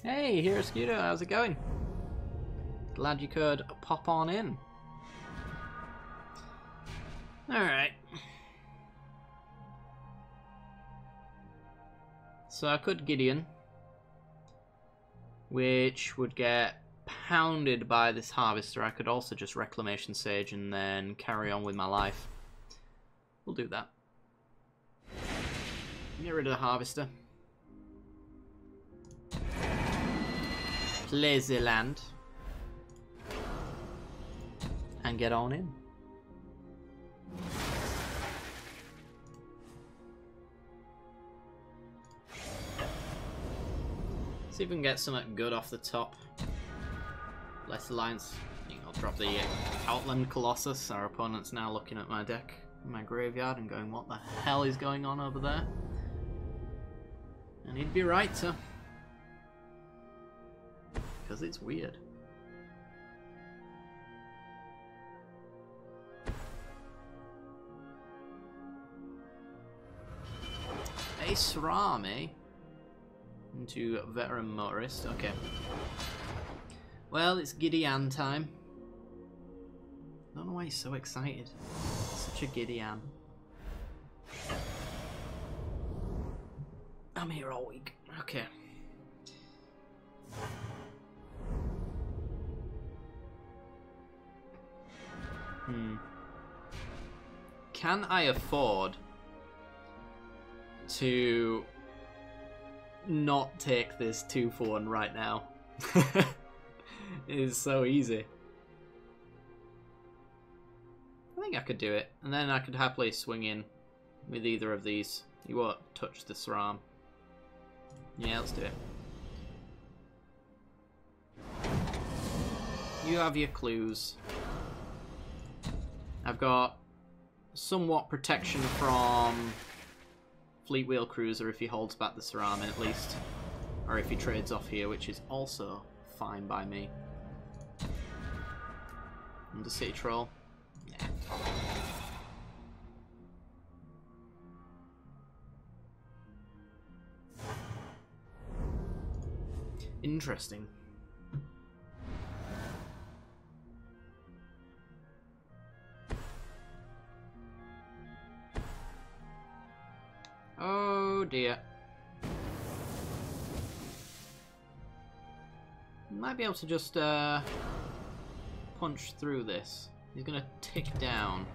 Hey, here's Scudo, how's it going? Glad you could pop on in. Alright. So I could Gideon, which would get pounded by this Harvester. I could also just Reclamation Sage and then carry on with my life. We'll do that. Get rid of the Harvester. Play the land and get on in. See if we can get something good off the top. Less alliance. I think I'll drop the Outland Colossus. Our opponent's now looking at my deck, my graveyard, and going, "What the hell is going on over there?" And he'd be right to. Because it's weird. A SRAM, eh? Into Veteran Motorist, okay. Well, it's Gideon time. I don't know why he's so excited. Such a Gideon. I'm here all week. Okay. Can I afford to not take this 2 for 1 right now? It is so easy. I think I could do it, and then I could happily swing in with either of these. You won't touch the SRAM. Yeah, let's do it. You have your clues. I've got somewhat protection from Fleetwheel Cruiser if he holds back the SRAM at least. Or if he trades off here, which is also fine by me. And the City Troll. Yeah. Interesting. Oh dear. Might be able to just punch through this. He's gonna tick down.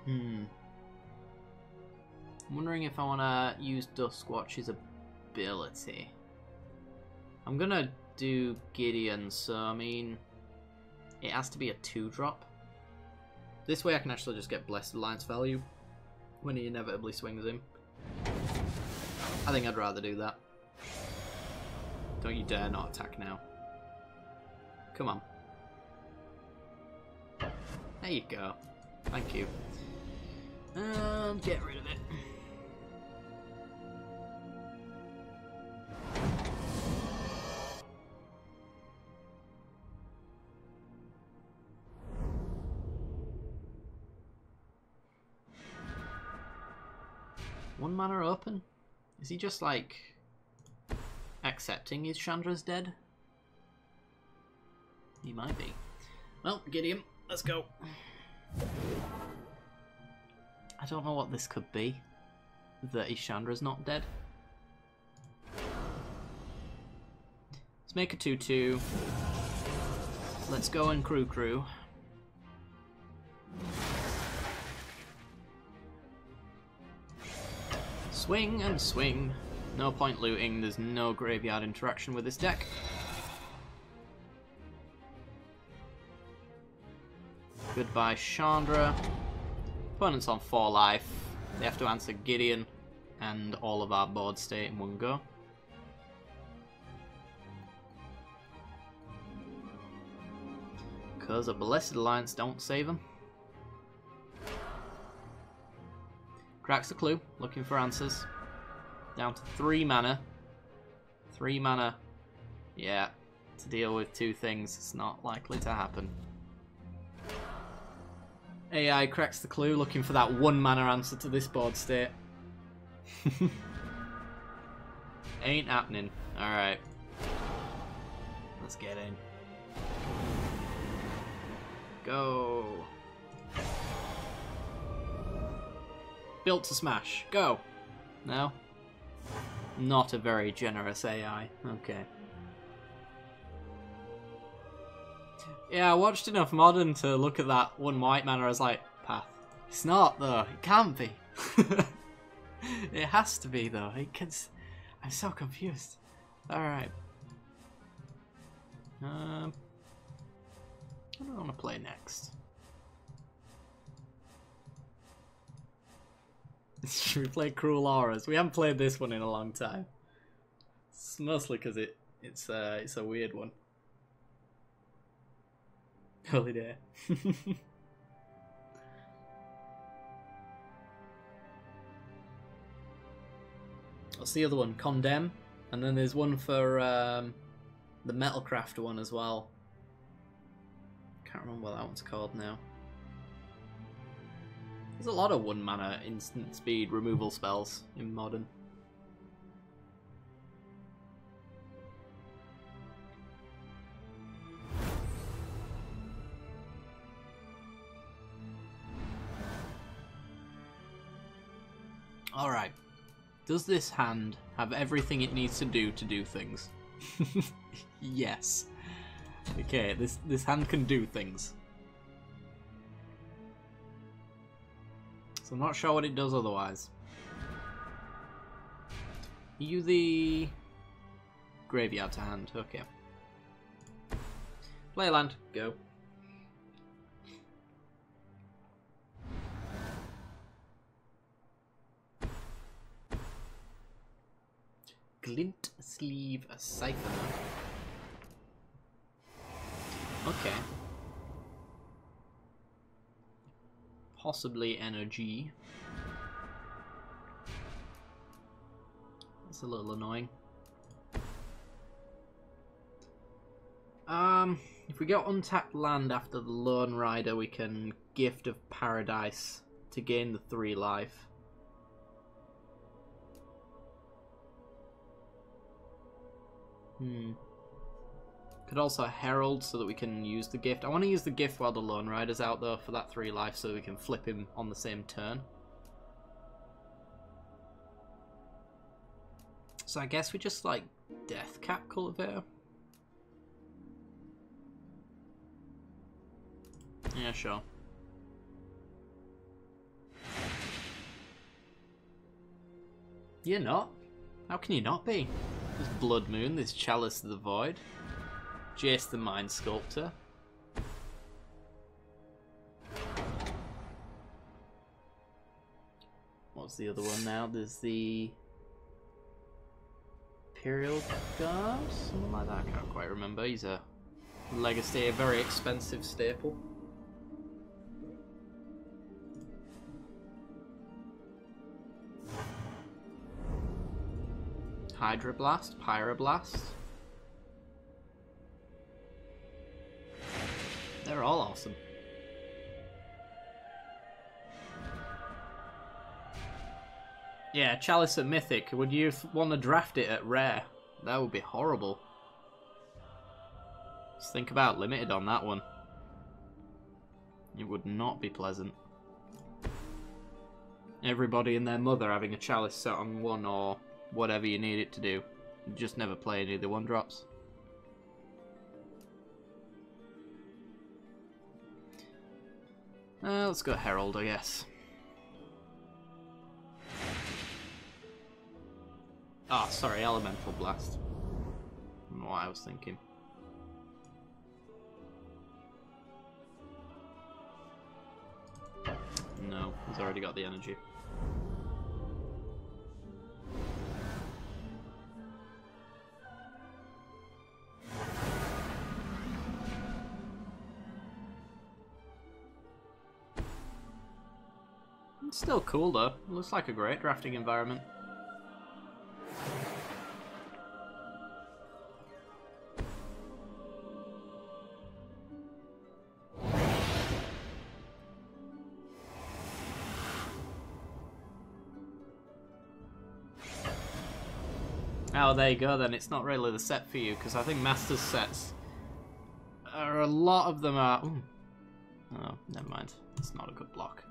I'm wondering if I want to use Duskwatch's ability. I'm gonna do Gideon, so I mean, it has to be a 2-drop. This way I can actually just get Blessed Alliance value when he inevitably swings him. I think I'd rather do that. Don't you dare not attack now. Come on. There you go. Thank you. And get rid of it. One mana open? Is he just like accepting his Chandra's dead? He might be. Well, Gideon, let's go. I don't know what this could be. That Ishandra's not dead. Let's make a 2-2. Let's go and crew. Swing and swing. No point looting, there's no graveyard interaction with this deck. Goodbye, Chandra. Opponent's on 4 life. They have to answer Gideon and all of our board state in one go. Because a Blessed Alliance don't save them. Cracks the clue, looking for answers. Down to 3 mana. 3 mana. Yeah, to deal with 2 things, it's not likely to happen. AI cracks the clue, looking for that 1 mana answer to this board state. Ain't happening. Alright. Let's get in. Go. Built to smash. Go. No? Not a very generous AI. Okay. Yeah, I watched enough Modern to look at that 1 white mana. I was like, path. It's not, though. It can't be. It has to be, though. I'm so confused. Alright. What do I want to play next? Should we play Cruel Auras? We haven't played this one in a long time. It's mostly because it's a weird one. Holiday. What's the other one? Condemn. And then there's one for the Metalcraft one as well. Can't remember what that one's called now. There's a lot of 1 mana instant speed removal spells in Modern. Alright. Does this hand have everything it needs to do things? Yes. Okay, this hand can do things. So I'm not sure what it does otherwise. You the graveyard to hand, okay. Play a land, go. Glint Sleeve Siphoner. Okay. Possibly energy. That's a little annoying. If we get untapped land after the Lone Rider, we can Gift of Paradise to gain the 3 life. Could also Herald so that we can use the gift. I want to use the gift while the Lone Rider's out though for that 3 life so we can flip him on the same turn. So I guess we just like Deathcap Cultivator. Yeah, sure. You're not? How can you not be? There's Blood Moon, there's Chalice of the Void, Jace the Mind Sculptor. What's the other one now? There's the Imperial Guard? Something like that, I can't quite remember. He's a Legacy, a very expensive staple. Hydroblast, Pyroblast. They're all awesome. Yeah, Chalice at Mythic. Would you want to draft it at Rare? That would be horrible. Just think about Limited on that one. It would not be pleasant. Everybody and their mother having a chalice set on 1 or whatever you need it to do. Just never play any of the 1-drops. Let's go Herald, I guess. Ah, oh, sorry, Elemental Blast. I don't know what I was thinking. No, he's already got the energy. It's still cool though. It looks like a great drafting environment. Oh, there you go then. It's not really the set for you, because I think Masters sets are a lot of them are... Ooh. Oh, never mind. It's not a good block.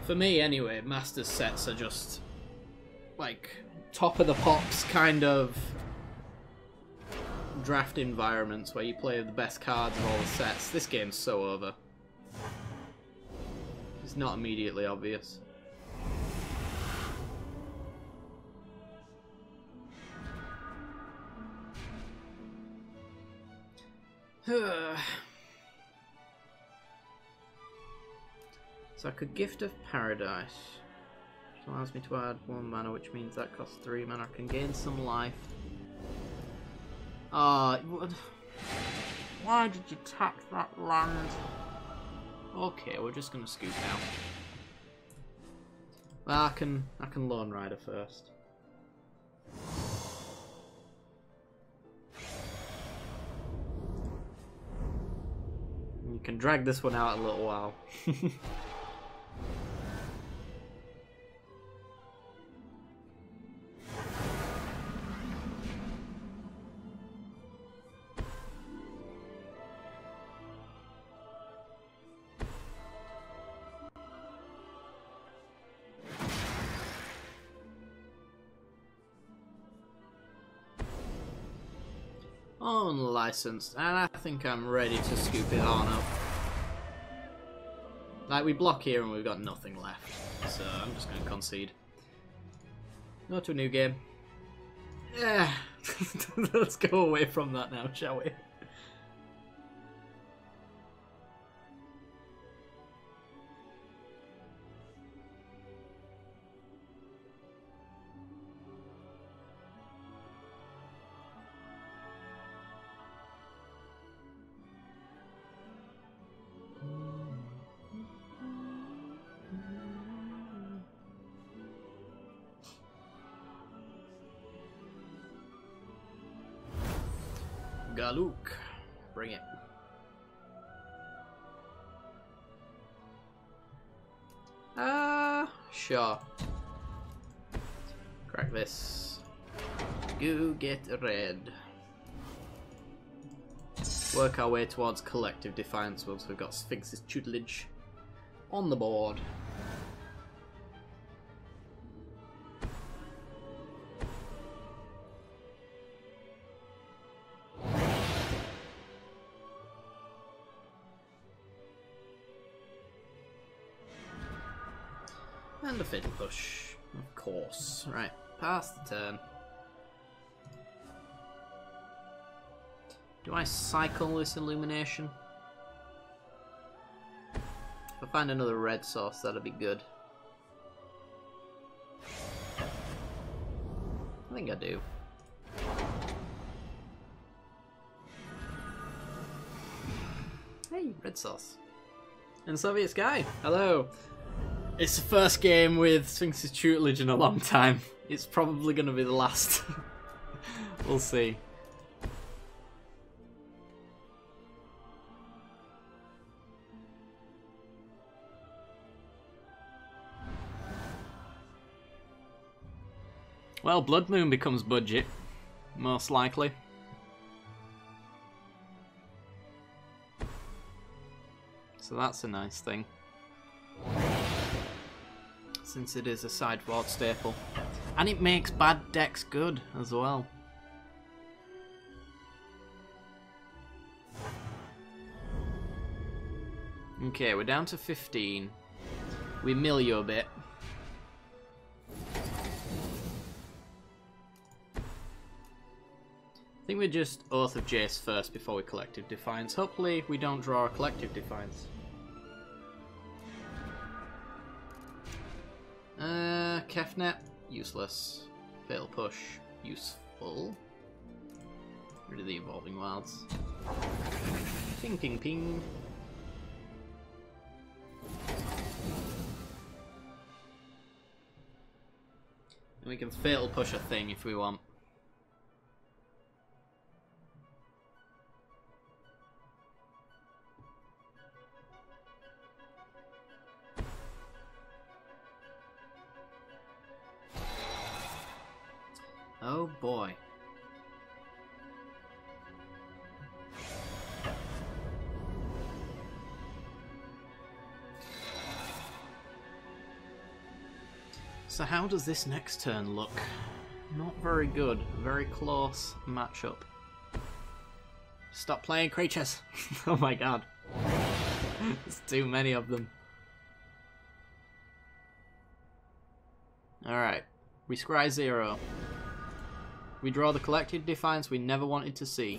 For me, anyway, Masters sets are just, like, top of the pops kind of draft environments where you play the best cards of all the sets. This game's so over. It's not immediately obvious. So I could Gift of Paradise, which allows me to add 1 mana, which means that costs 3 mana. I can gain some life. Ah, why did you tap that land? Okay, we're just gonna scoop now. Well, I can Lone Rider first. You can drag this one out a little while. Unlicensed, and I think I'm ready to scoop it on up. Like, we block here and we've got nothing left, so I'm just going to concede. Go to a new game. Yeah, let's go away from that now, shall we? Galuk, bring it. Sure. Crack this. Go get red. Work our way towards collective defiance once we've got Sphinx's tutelage on the board. And a Fatal Push, of course. Right, pass the turn. Do I cycle this Illumination? If I find another red source, that'd be good. I think I do. Hey, red source. And Soviet Sky, hello. It's the first game with Sphinx's tutelage in a long time. It's probably going to be the last. We'll see. Well, Blood Moon becomes budget, most likely. So that's a nice thing. Since it is a sideboard staple. And it makes bad decks good as well. Okay, we're down to 15. We mill you a bit. I think we just Oath of Jace first before we Collective Defiance. Hopefully we don't draw a Collective Defiance. Kefnet, useless. Fatal Push, useful. Rid of the Evolving Wilds. Ping ping ping. And we can Fatal Push a thing if we want. Oh boy. So how does this next turn look? Not very good. Very close matchup. Stop playing creatures! Oh my god. There's too many of them. Alright. We scry 0. We draw the Collective Defiance we never wanted to see.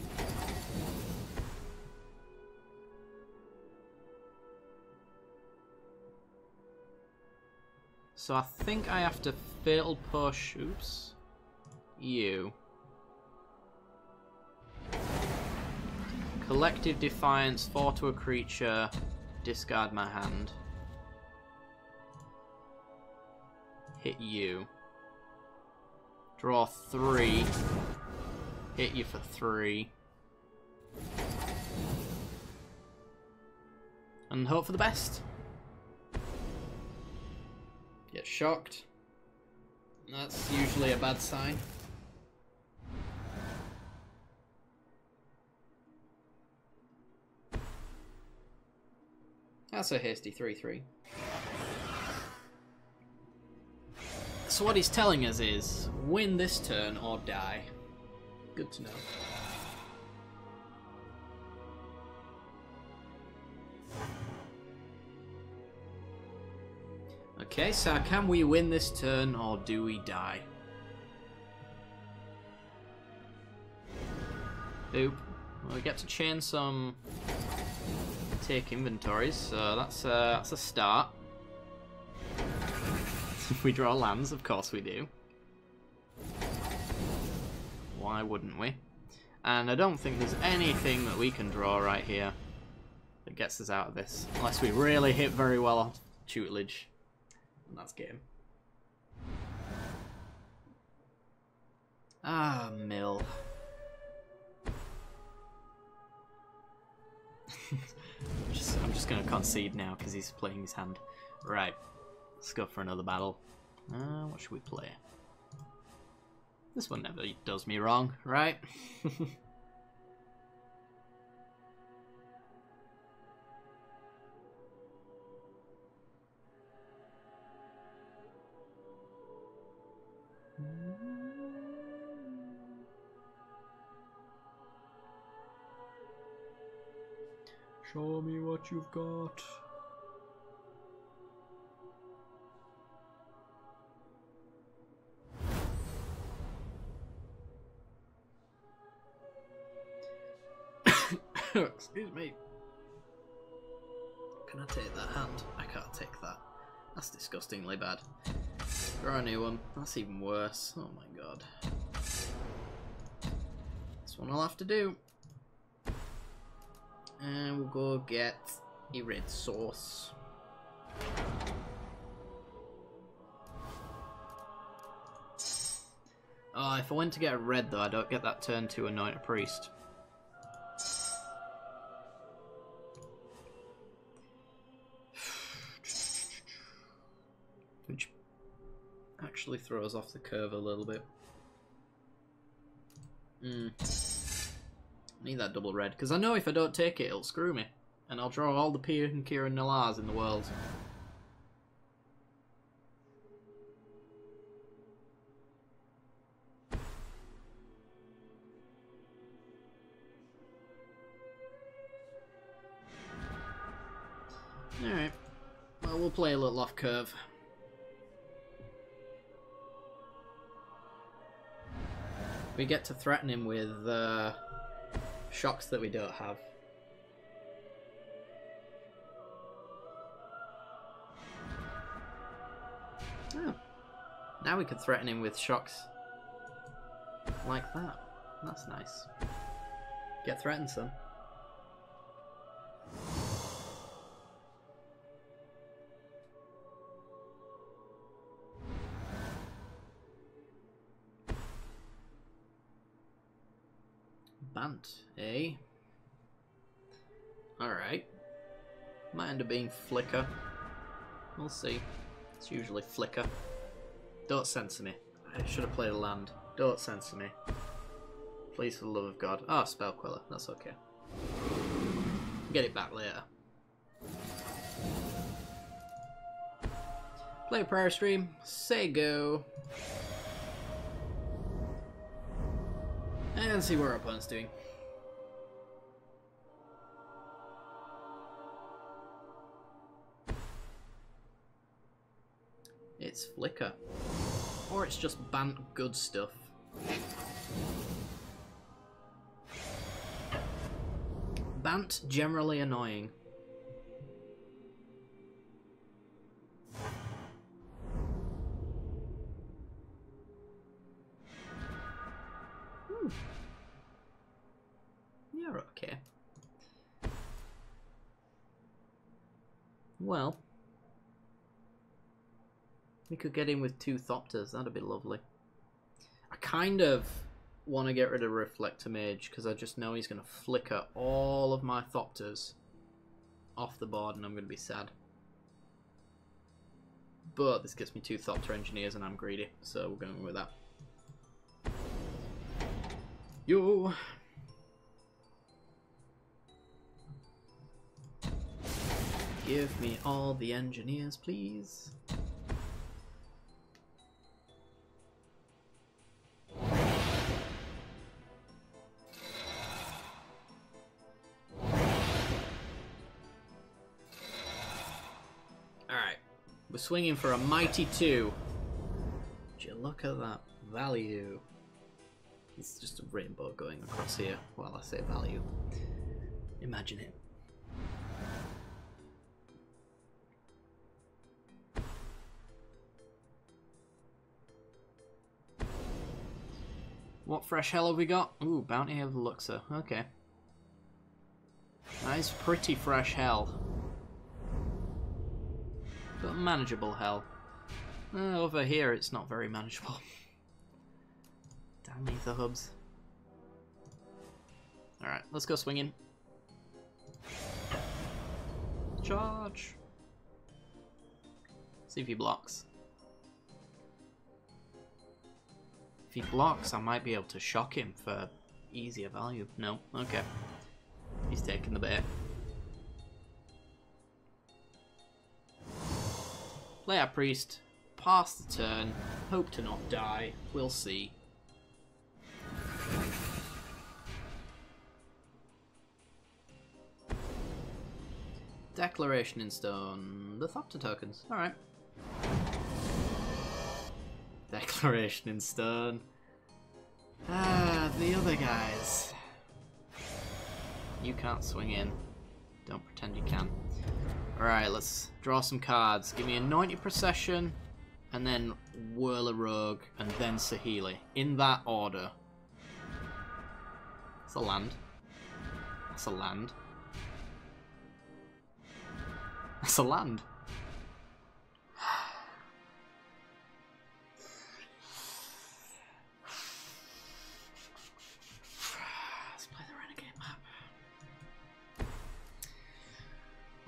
So I think I have to Fatal Push, oops, you. Collective Defiance, 4 to a creature, discard my hand. Hit you. Draw 3. Hit you for 3. And hope for the best. Get shocked. That's usually a bad sign. That's a hasty 3-3. So what he's telling us is, win this turn or die. Good to know. Okay, so can we win this turn or do we die? Oop. Well, we get to chain some take inventories, so that's a start. We draw lands, of course we do. Why wouldn't we? And I don't think there's anything that we can draw right here that gets us out of this. Unless we really hit very well on tutelage. And that's game. Ah, mill. I'm just going to concede now because he's playing his hand. Right. Let's go for another battle. What should we play? This one never does me wrong, right? Show me what you've got. Excuse me. Can I take that hand? I can't take that. That's disgustingly bad. Draw a new one. That's even worse. Oh my god. This one I'll have to do. And we'll go get a red sauce. Oh, if I went to get a red though, I don't get that turn to anoint a priest. Which actually throws off the curve a little bit. I need that double red, because I know if I don't take it, it'll screw me. and I'll draw all the Pia and Kira Nalars in the world. Alright, well, we'll play a little off curve. We get to threaten him with shocks that we don't have. Oh. Now we can threaten him with shocks like that. That's nice. Get threatened, son. Bant, eh? Alright. Might end up being Flicker. We'll see. It's usually Flicker. Don't censor me. I should have played a land. Don't censor me. Please, for the love of God. Oh, Spell Queller. That's okay. Get it back later. Play a prayer stream. Say go. And see what our opponent's doing. It's Flicker. Or it's just Bant good stuff. Bant generally annoying. You're okay. Well, we could get in with 2 Thopters, that'd be lovely. I kind of want to get rid of Reflector Mage because I just know he's going to flicker all of my Thopters off the board and I'm going to be sad. But this gets me 2 Thopter Engineers and I'm greedy, so we're going with that. Yo! Give me all the engineers, please. Alright, we're swinging for a mighty 2. Would you look at that value? It's just a rainbow going across here while I say value. Imagine it. What fresh hell have we got? Ooh, Bounty of the Luxor. Okay. That is pretty fresh hell. But manageable hell. Over here it's not very manageable. Damn Ether Hubs. Alright, let's go swinging. Charge! See if he blocks. If he blocks, I might be able to shock him for easier value. No? Okay. He's taking the bait. Play our priest. Pass the turn. Hope to not die. We'll see. Declaration in stone. The Thopter tokens. Alright. Declaration in stone. Ah, the other guys. You can't swing in. Don't pretend you can. Alright, let's draw some cards. Give me a 90 Procession, and then Whirl a Rogue, and then Saheeli. In that order. That's a land. That's a land. That's a land. Let's play the Renegade map.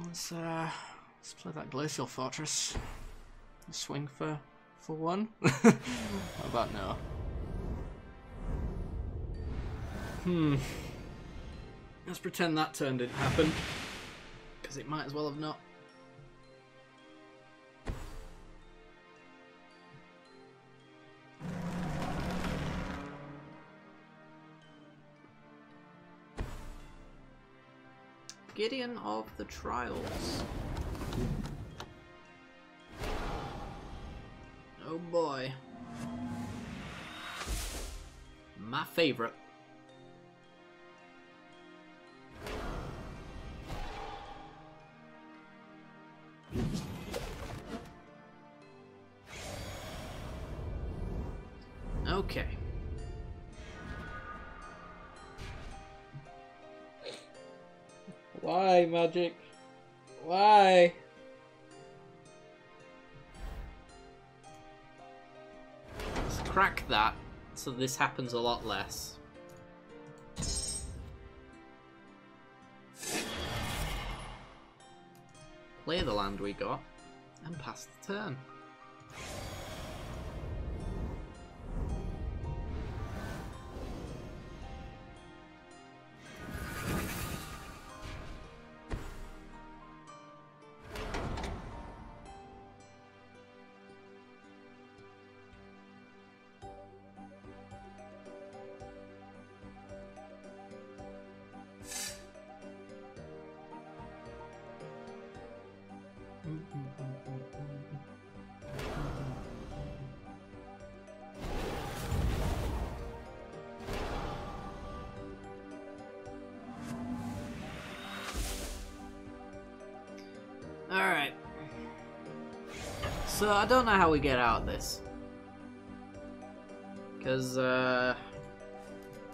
Let's play that Glacial Fortress. Swing for 1. How about no? Let's pretend that turn didn't happen. Because it might as well have not. Gideon of the Trials. Oh boy. My favourite. Okay. Why, Magic? Why? Let's crack that so this happens a lot less. Play the land we got and pass the turn. Alright. So I don't know how we get out of this. Because our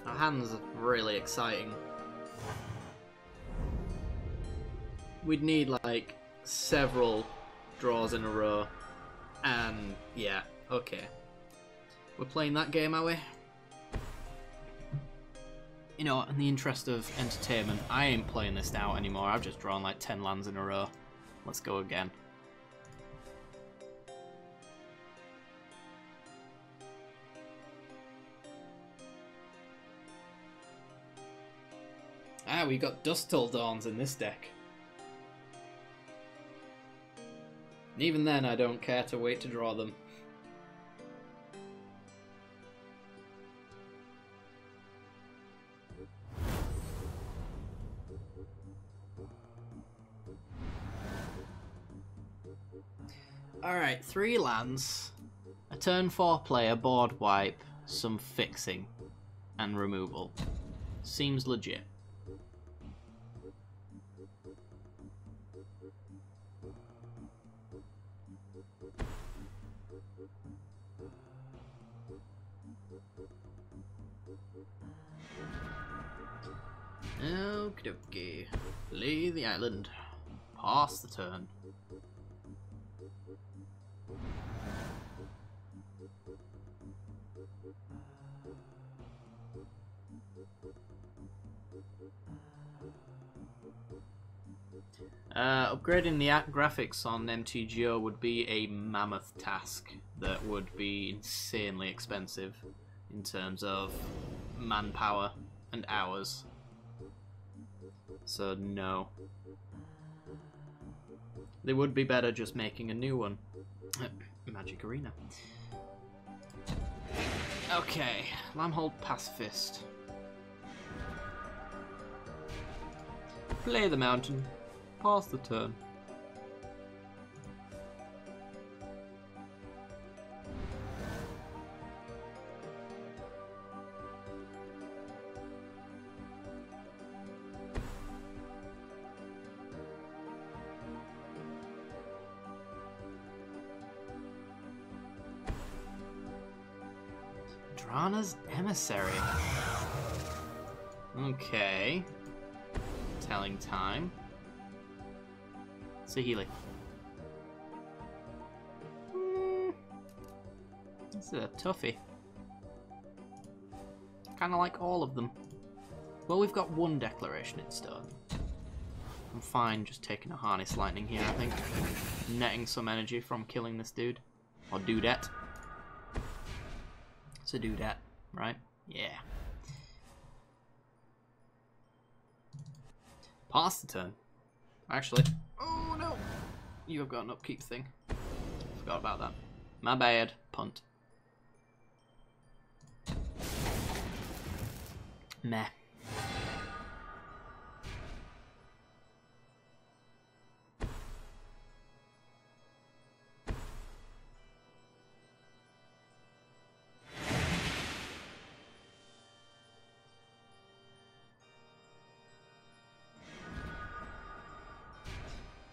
hands are really exciting. We'd need like several draws in a row. And yeah, okay. We're playing that game, are we? You know, in the interest of entertainment, I ain't playing this out anymore. I've just drawn like 10 lands in a row. Let's go again. Ah, we got Dust Till Dawns in this deck. And even then, I don't care to wait to draw them. Alright, 3 lands, a turn 4 player, board wipe, some fixing, and removal. Seems legit. Okie dokie. Play the island. Pass the turn. Upgrading the graphics on MTGO would be a mammoth task that would be insanely expensive in terms of manpower and hours. So no. They would be better just making a new one. Magic Arena. Okay, Lambhold Pacifist. Play the mountain. Pass the turn. Drana's Emissary. Okay. Telling time. Sahili. This is a toughie. Kinda like all of them. Well, we've got one Declaration in Stone. I'm fine just taking a Harness Lightning here, I think. Netting some energy from killing this dude. Or dudette. It's a dudette, right? Yeah. Pass the turn. actually. Oh no! You've got an upkeep thing. Forgot about that. My bad. Punt. Meh.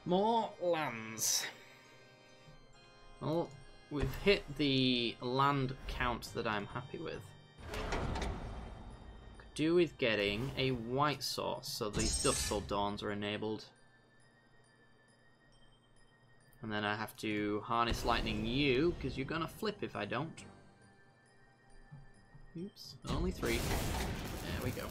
More lands. Well, we've hit the land count that I'm happy with. Could do with getting a white source, so these Duskfall Dawns are enabled. And then I have to harness lightning you, because you're gonna flip if I don't. Oops, only 3. There we go.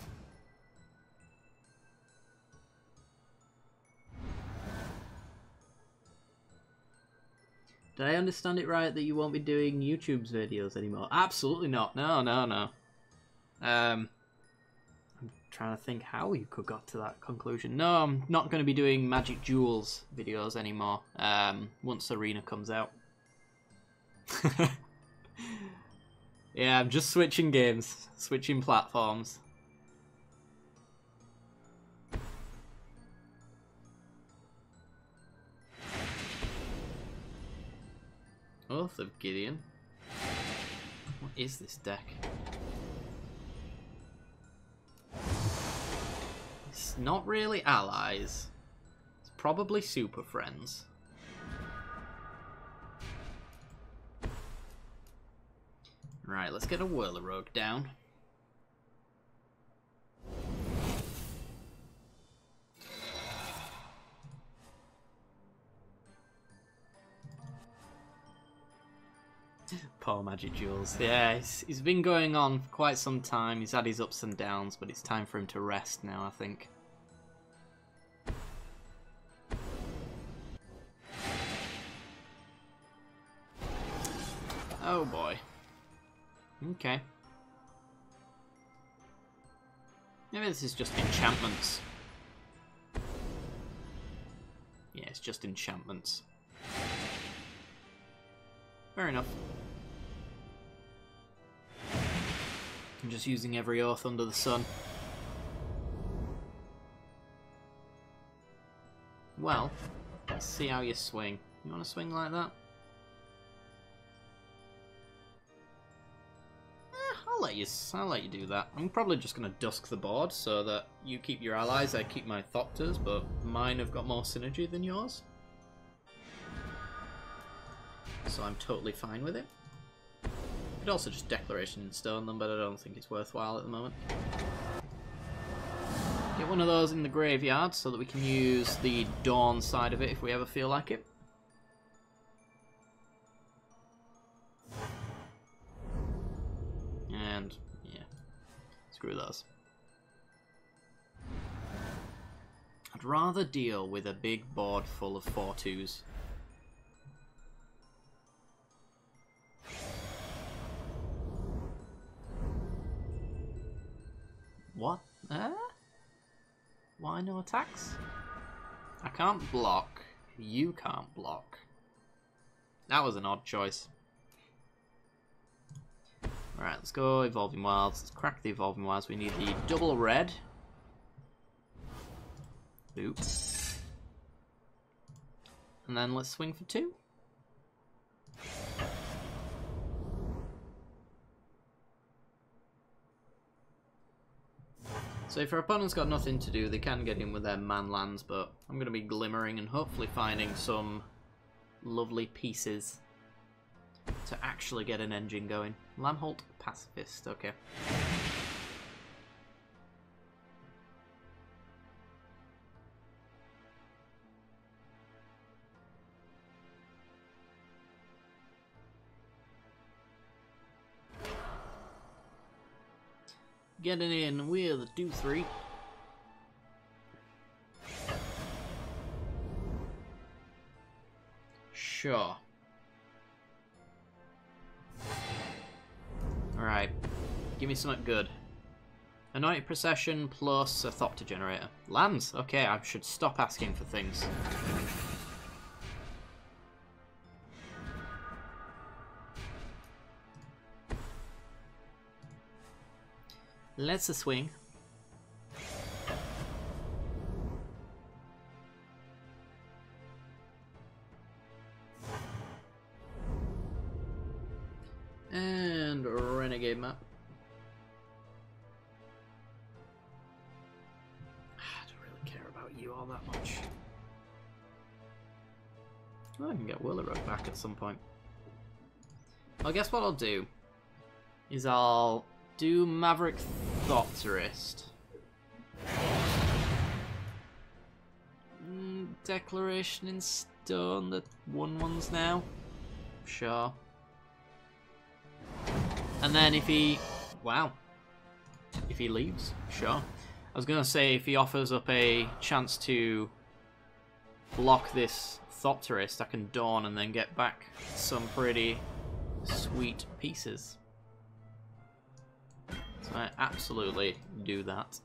Did I understand it right that you won't be doing YouTube's videos anymore? Absolutely not. No, no, no. I'm trying to think how you could got to that conclusion. No, I'm not going to be doing Magic Duels videos anymore. Once Arena comes out. Yeah, I'm just switching games, switching platforms. Oath of Gideon. What is this deck? It's not really allies. It's probably super friends. Right, let's get a Whirler Rogue down. Poor Magic Duels. Yeah, he's been going on for quite some time. He's had his ups and downs, but it's time for him to rest now, I think. Oh boy. Okay. Maybe this is just enchantments. Yeah, it's just enchantments. Fair enough. I'm just using every oath under the sun. Well, let's see how you swing. You want to swing like that? I'll let you do that. I'm probably just going to dusk the board so that you keep your allies, I keep my Thopters, but mine have got more synergy than yours. So I'm totally fine with it. Could also just Declaration in Stone them, but I don't think it's worthwhile at the moment. Get one of those in the graveyard so that we can use the Dawn side of it if we ever feel like it. And, yeah, screw those. I'd rather deal with a big board full of 4/2s. What? Why no attacks? I can't block. You can't block. That was an odd choice. Alright, let's go Evolving Wilds. Let's crack the Evolving Wilds. We need the double red. Oops. And then let's swing for 2. So if our opponent's got nothing to do, they can get in with their man lands, but I'm going to be glimmering and hopefully finding some lovely pieces to actually get an engine going. Lamholt Pacifist, okay. Getting in with a 2/3. Sure. Alright. Give me something good. Anointed Procession plus a Thopter Generator. Lands! Okay, I should stop asking for things. Let's swing. And Renegade Map. I don't really care about you all that much. Oh, I can get Willerog back at some point. I guess what I'll do is I'll do Maverick Thopterist. Declaration in Stone, the 1/1s now. Sure. And then if he... Wow. If he leaves, sure. I was going to say if he offers up a chance to block this Thopterist, I can Dawn and then get back some pretty sweet pieces. So I absolutely do that.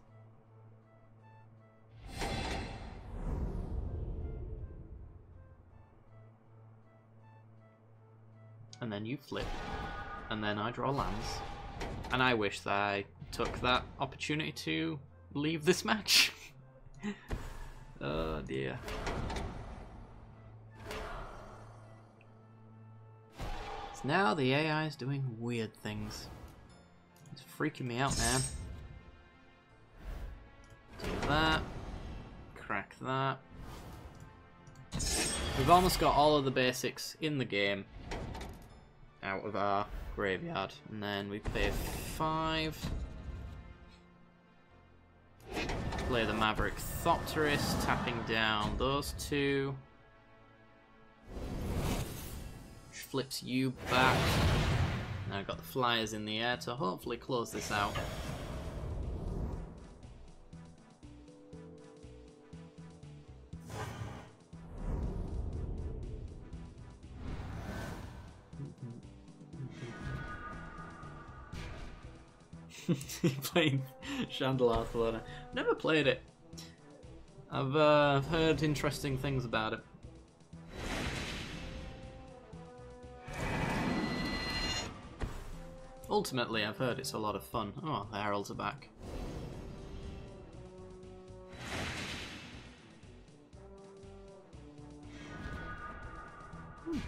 And then you flip. And then I draw lands. And I wish that I took that opportunity to leave this match. Oh dear. So now the AI is doing weird things. It's freaking me out, man. Do that. Crack that. We've almost got all of the basics in the game out of our graveyard. And then we pay 5. Play the Maverick Thopterist, tapping down those 2. Which flips you back. Now I've got the flyers in the air to hopefully close this out. Playing Chandelier Thelona. Never played it. I've heard interesting things about it. Ultimately, I've heard it's a lot of fun. Oh, the Heralds are back.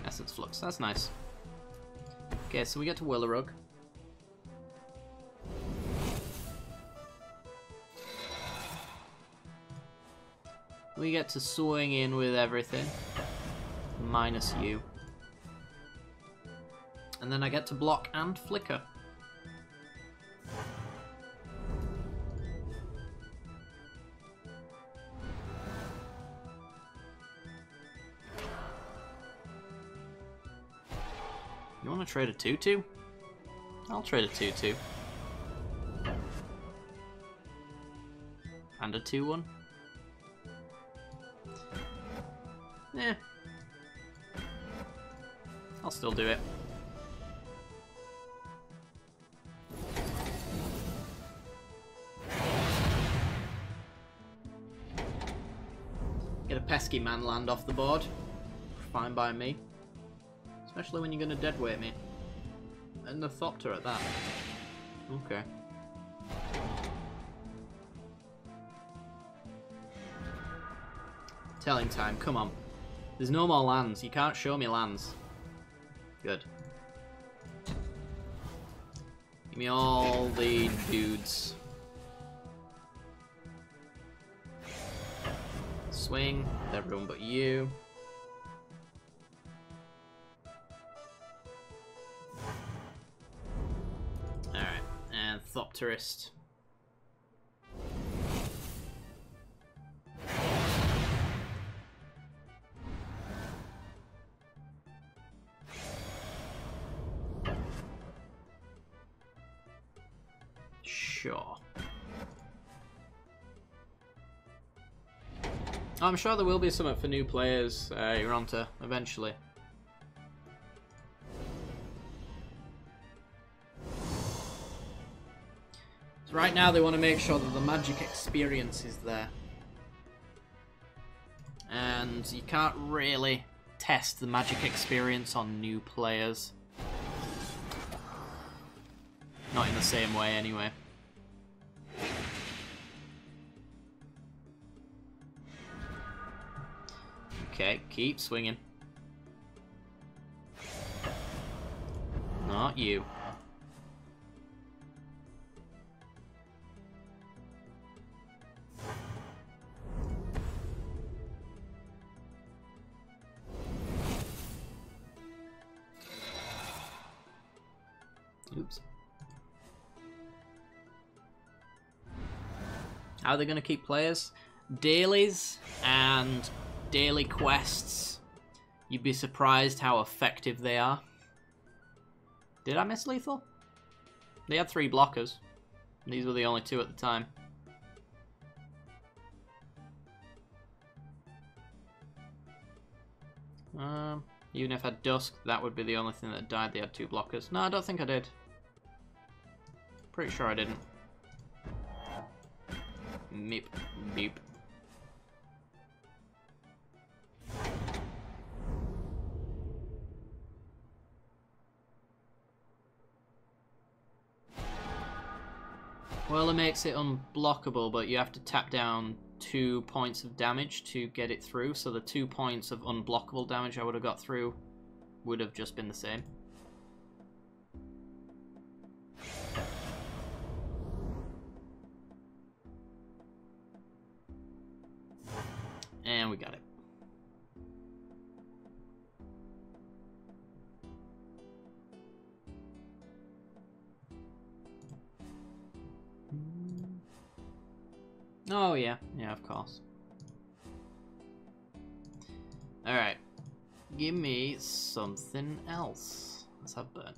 Essence Flux, that's nice. Okay, so we get to Willerug. We get to swing in with everything, minus you. And then I get to block and flicker. You want to trade a 2/2? I'll trade a 2/2. And a 2/1. Eh. I'll still do it. Get a pesky man land off the board. Fine by me. Especially when you're going to deadweight me. And the Thopter at that. Okay. Telling time, come on. There's no more lands. You can't show me lands. Good. Give me all the dudes. Swing with everyone but you. Alright, and Thopterist. Sure. I'm sure there will be something for new players you're onto eventually. Right now they want to make sure that the magic experience is there. And you can't really test the magic experience on new players. Not in the same way, anyway. Okay, keep swinging. Not you. Oops. How are they going to keep players? Dailies and daily quests. You'd be surprised how effective they are. Did I miss lethal? They had 3 blockers. These were the only 2 at the time. Even if I had Dusk, that would be the only thing that died. They had 2 blockers. No, I don't think I did. Pretty sure I didn't. Meep. Beep. Well, it makes it unblockable, but you have to tap down 2 points of damage to get it through, so the 2 points of unblockable damage I would have got through would have just been the same. And we got it. Oh, yeah. Yeah, of course. Alright. Give me something else. Let's have Burn.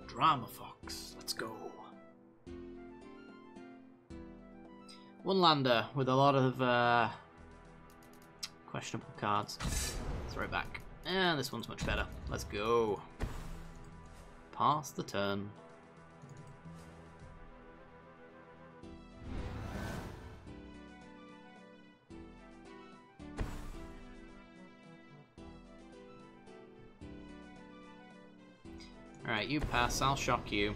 Drama Fox, let's go. One lander with a lot of questionable cards. Throw it back. And this one's much better. Let's go. Pass the turn. Alright, you pass, I'll shock you.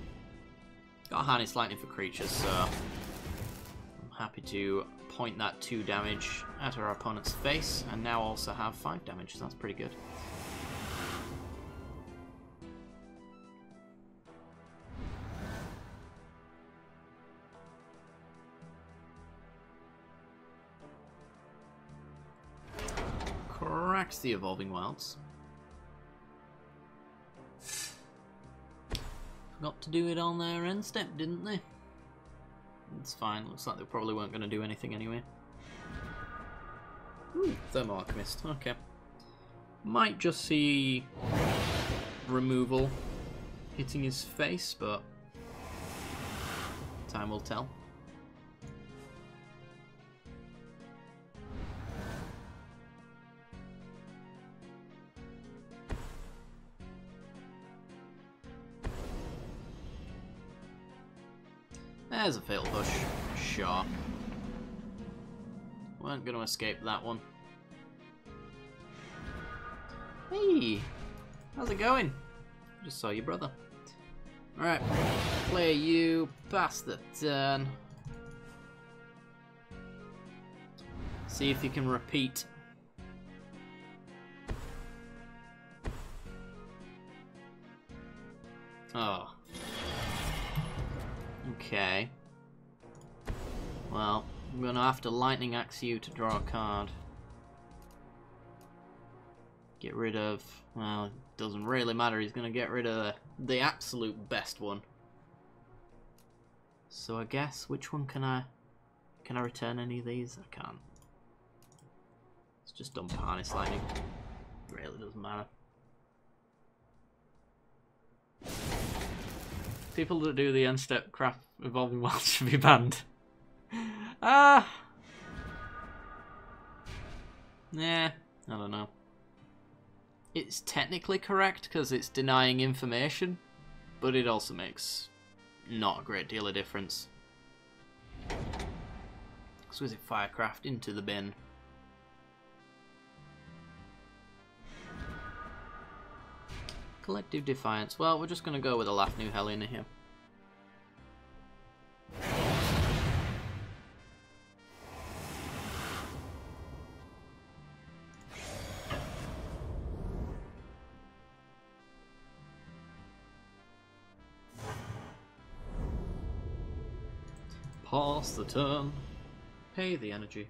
Got Harness Lightning for creatures, so I'm happy to point that 2 damage at our opponent's face, and now also have 5 damage, so that's pretty good. Cracks the Evolving Wilds. Forgot to do it on their end step, didn't they? It's fine, looks like they probably weren't going to do anything anyway. Ooh, Thermo Alchemist, okay. Might just see removal hitting his face, but time will tell. There's a Fatal Push. Sure. Weren't going to escape that one. Hey! How's it going? Just saw your brother. Alright. Play you. Pass the turn. See if you can repeat. Oh. Okay. Well, I'm gonna have to Lightning Axe you to draw a card. Get rid of... well, it doesn't really matter. He's gonna get rid of the absolute best one. So I guess, which one can I return any of these? I can't. It's just dump harness lightning. It really doesn't matter. People that do the end-step crap involving wild should be banned. Ah! Nah, I don't know. It's technically correct because it's denying information, but it also makes not a great deal of difference. Exquisite Firecraft into the bin. Collective Defiance. Well, we're just going to go with a Laugh New Helena here. Pass the turn. Pay the energy.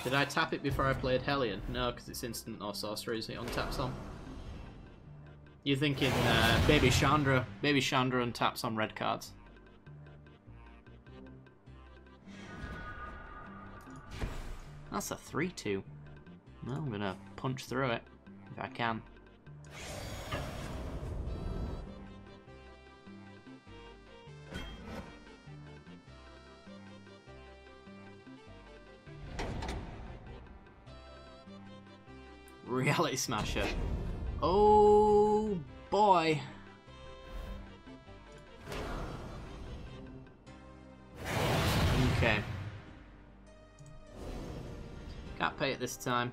Did I tap it before I played Hellion? No, because it's instant or sorceries it untaps on. You're thinking Baby Chandra. Baby Chandra untaps on red cards. That's a 3-2. Well, I'm gonna punch through it if I can. Reality Smasher. Oh boy. Okay. Can't pay it this time.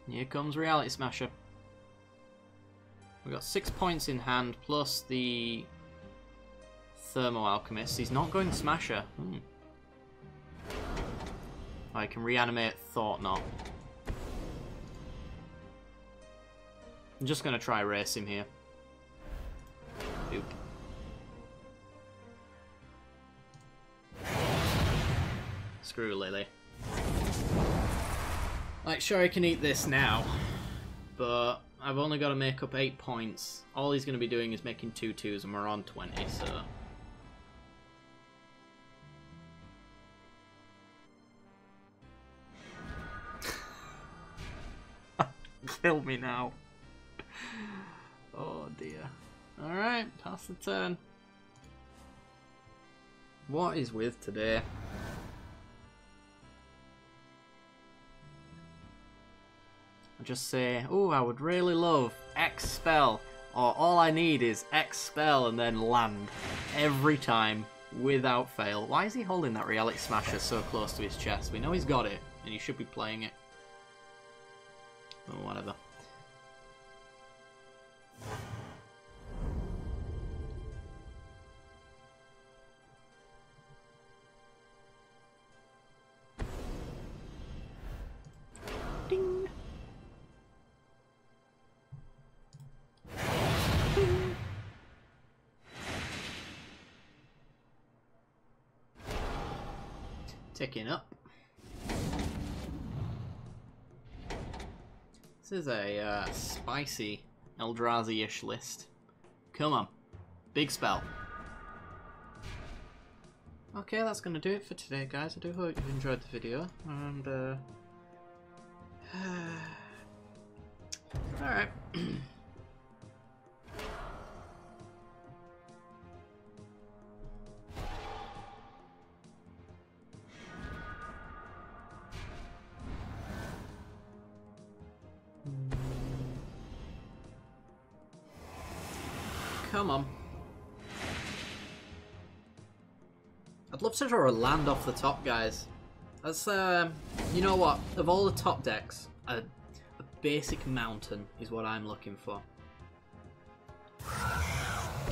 Here comes Reality Smasher. We've got 6 points in hand plus the Thermo Alchemist. He's not going Smasher. I can reanimate Thought Knot. I'm just going to try race him here. Oop. Screw Lily. Like, sure, I can eat this now, but I've only got to make up 8 points. All he's going to be doing is making 2 2s, and we're on 20, so... Kill me now. Oh dear. Alright, pass the turn. What is with today? I just say, oh, I would really love X spell, or all I need is X spell and then land every time without fail. Why is he holding that Reality Smasher so close to his chest? We know he's got it and he should be playing it. Oh, whatever. Ding. Ding. Ticking up. This is a spicy Eldrazi-ish list. Come on. Big spell. Okay, that's going to do it for today, guys. I do hope you enjoyed the video. And, alright. Come on. I'd love to draw a land off the top, guys. That's, you know what? Of all the top decks, a basic mountain is what I'm looking for.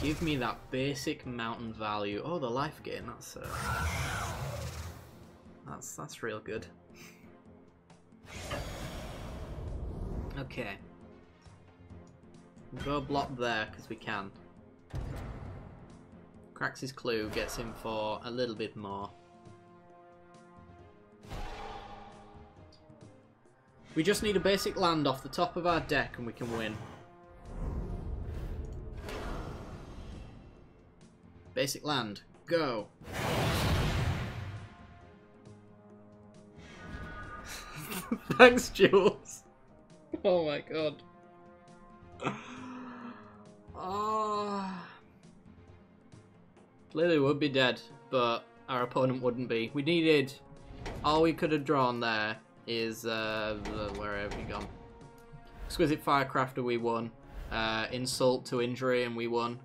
Give me that basic mountain value. Oh, the life gain. That's real good. Okay. We'll go block there, because we can. Cracks his clue, gets him for a little bit more. We just need a basic land off the top of our deck and we can win. Basic land, go! Thanks, Jules! Oh my god. Oh. Lily would be dead, but our opponent wouldn't be. We needed... All we could have drawn there is... where have we gone? Exquisite Firecrafter, we won. Insult to Injury, and we won.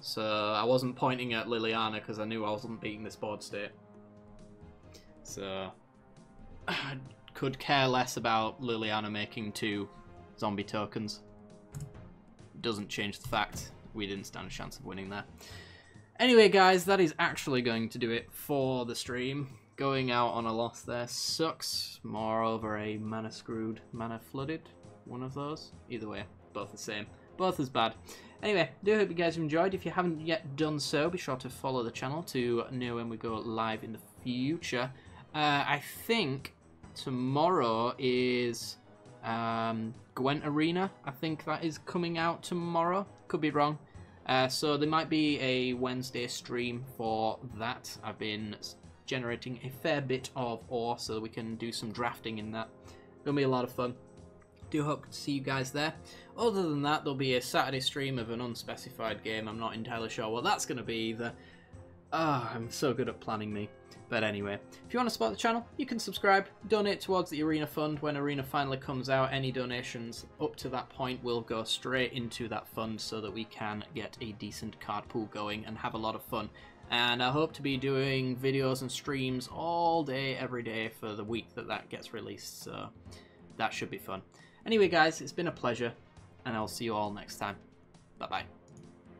So I wasn't pointing at Liliana because I knew I wasn't beating this board state. So I could care less about Liliana making 2 zombie tokens. Doesn't change the fact we didn't stand a chance of winning there. Anyway, guys, that is actually going to do it for the stream. Going out on a loss there sucks. Moreover, a mana screwed, mana flooded. One of those. Either way, both the same. Both as bad. Anyway, do hope you guys have enjoyed. If you haven't yet done so, be sure to follow the channel to know when we go live in the future. I think tomorrow is Gwent Arena. I think that is coming out tomorrow. Could be wrong. So there might be a Wednesday stream for that. I've been generating a fair bit of ore so that we can do some drafting in that. Gonna be a lot of fun. Do hope to see you guys there. Other than that, there'll be a Saturday stream of an unspecified game. I'm not entirely sure what that's going to be either. I'm so good at planning me. But anyway, if you want to support the channel, you can subscribe, donate towards the Arena Fund. When Arena finally comes out, any donations up to that point will go straight into that fund so that we can get a decent card pool going and have a lot of fun. And I hope to be doing videos and streams all day, every day for the week that gets released. So that should be fun. Anyway, guys, it's been a pleasure, and I'll see you all next time. Bye-bye.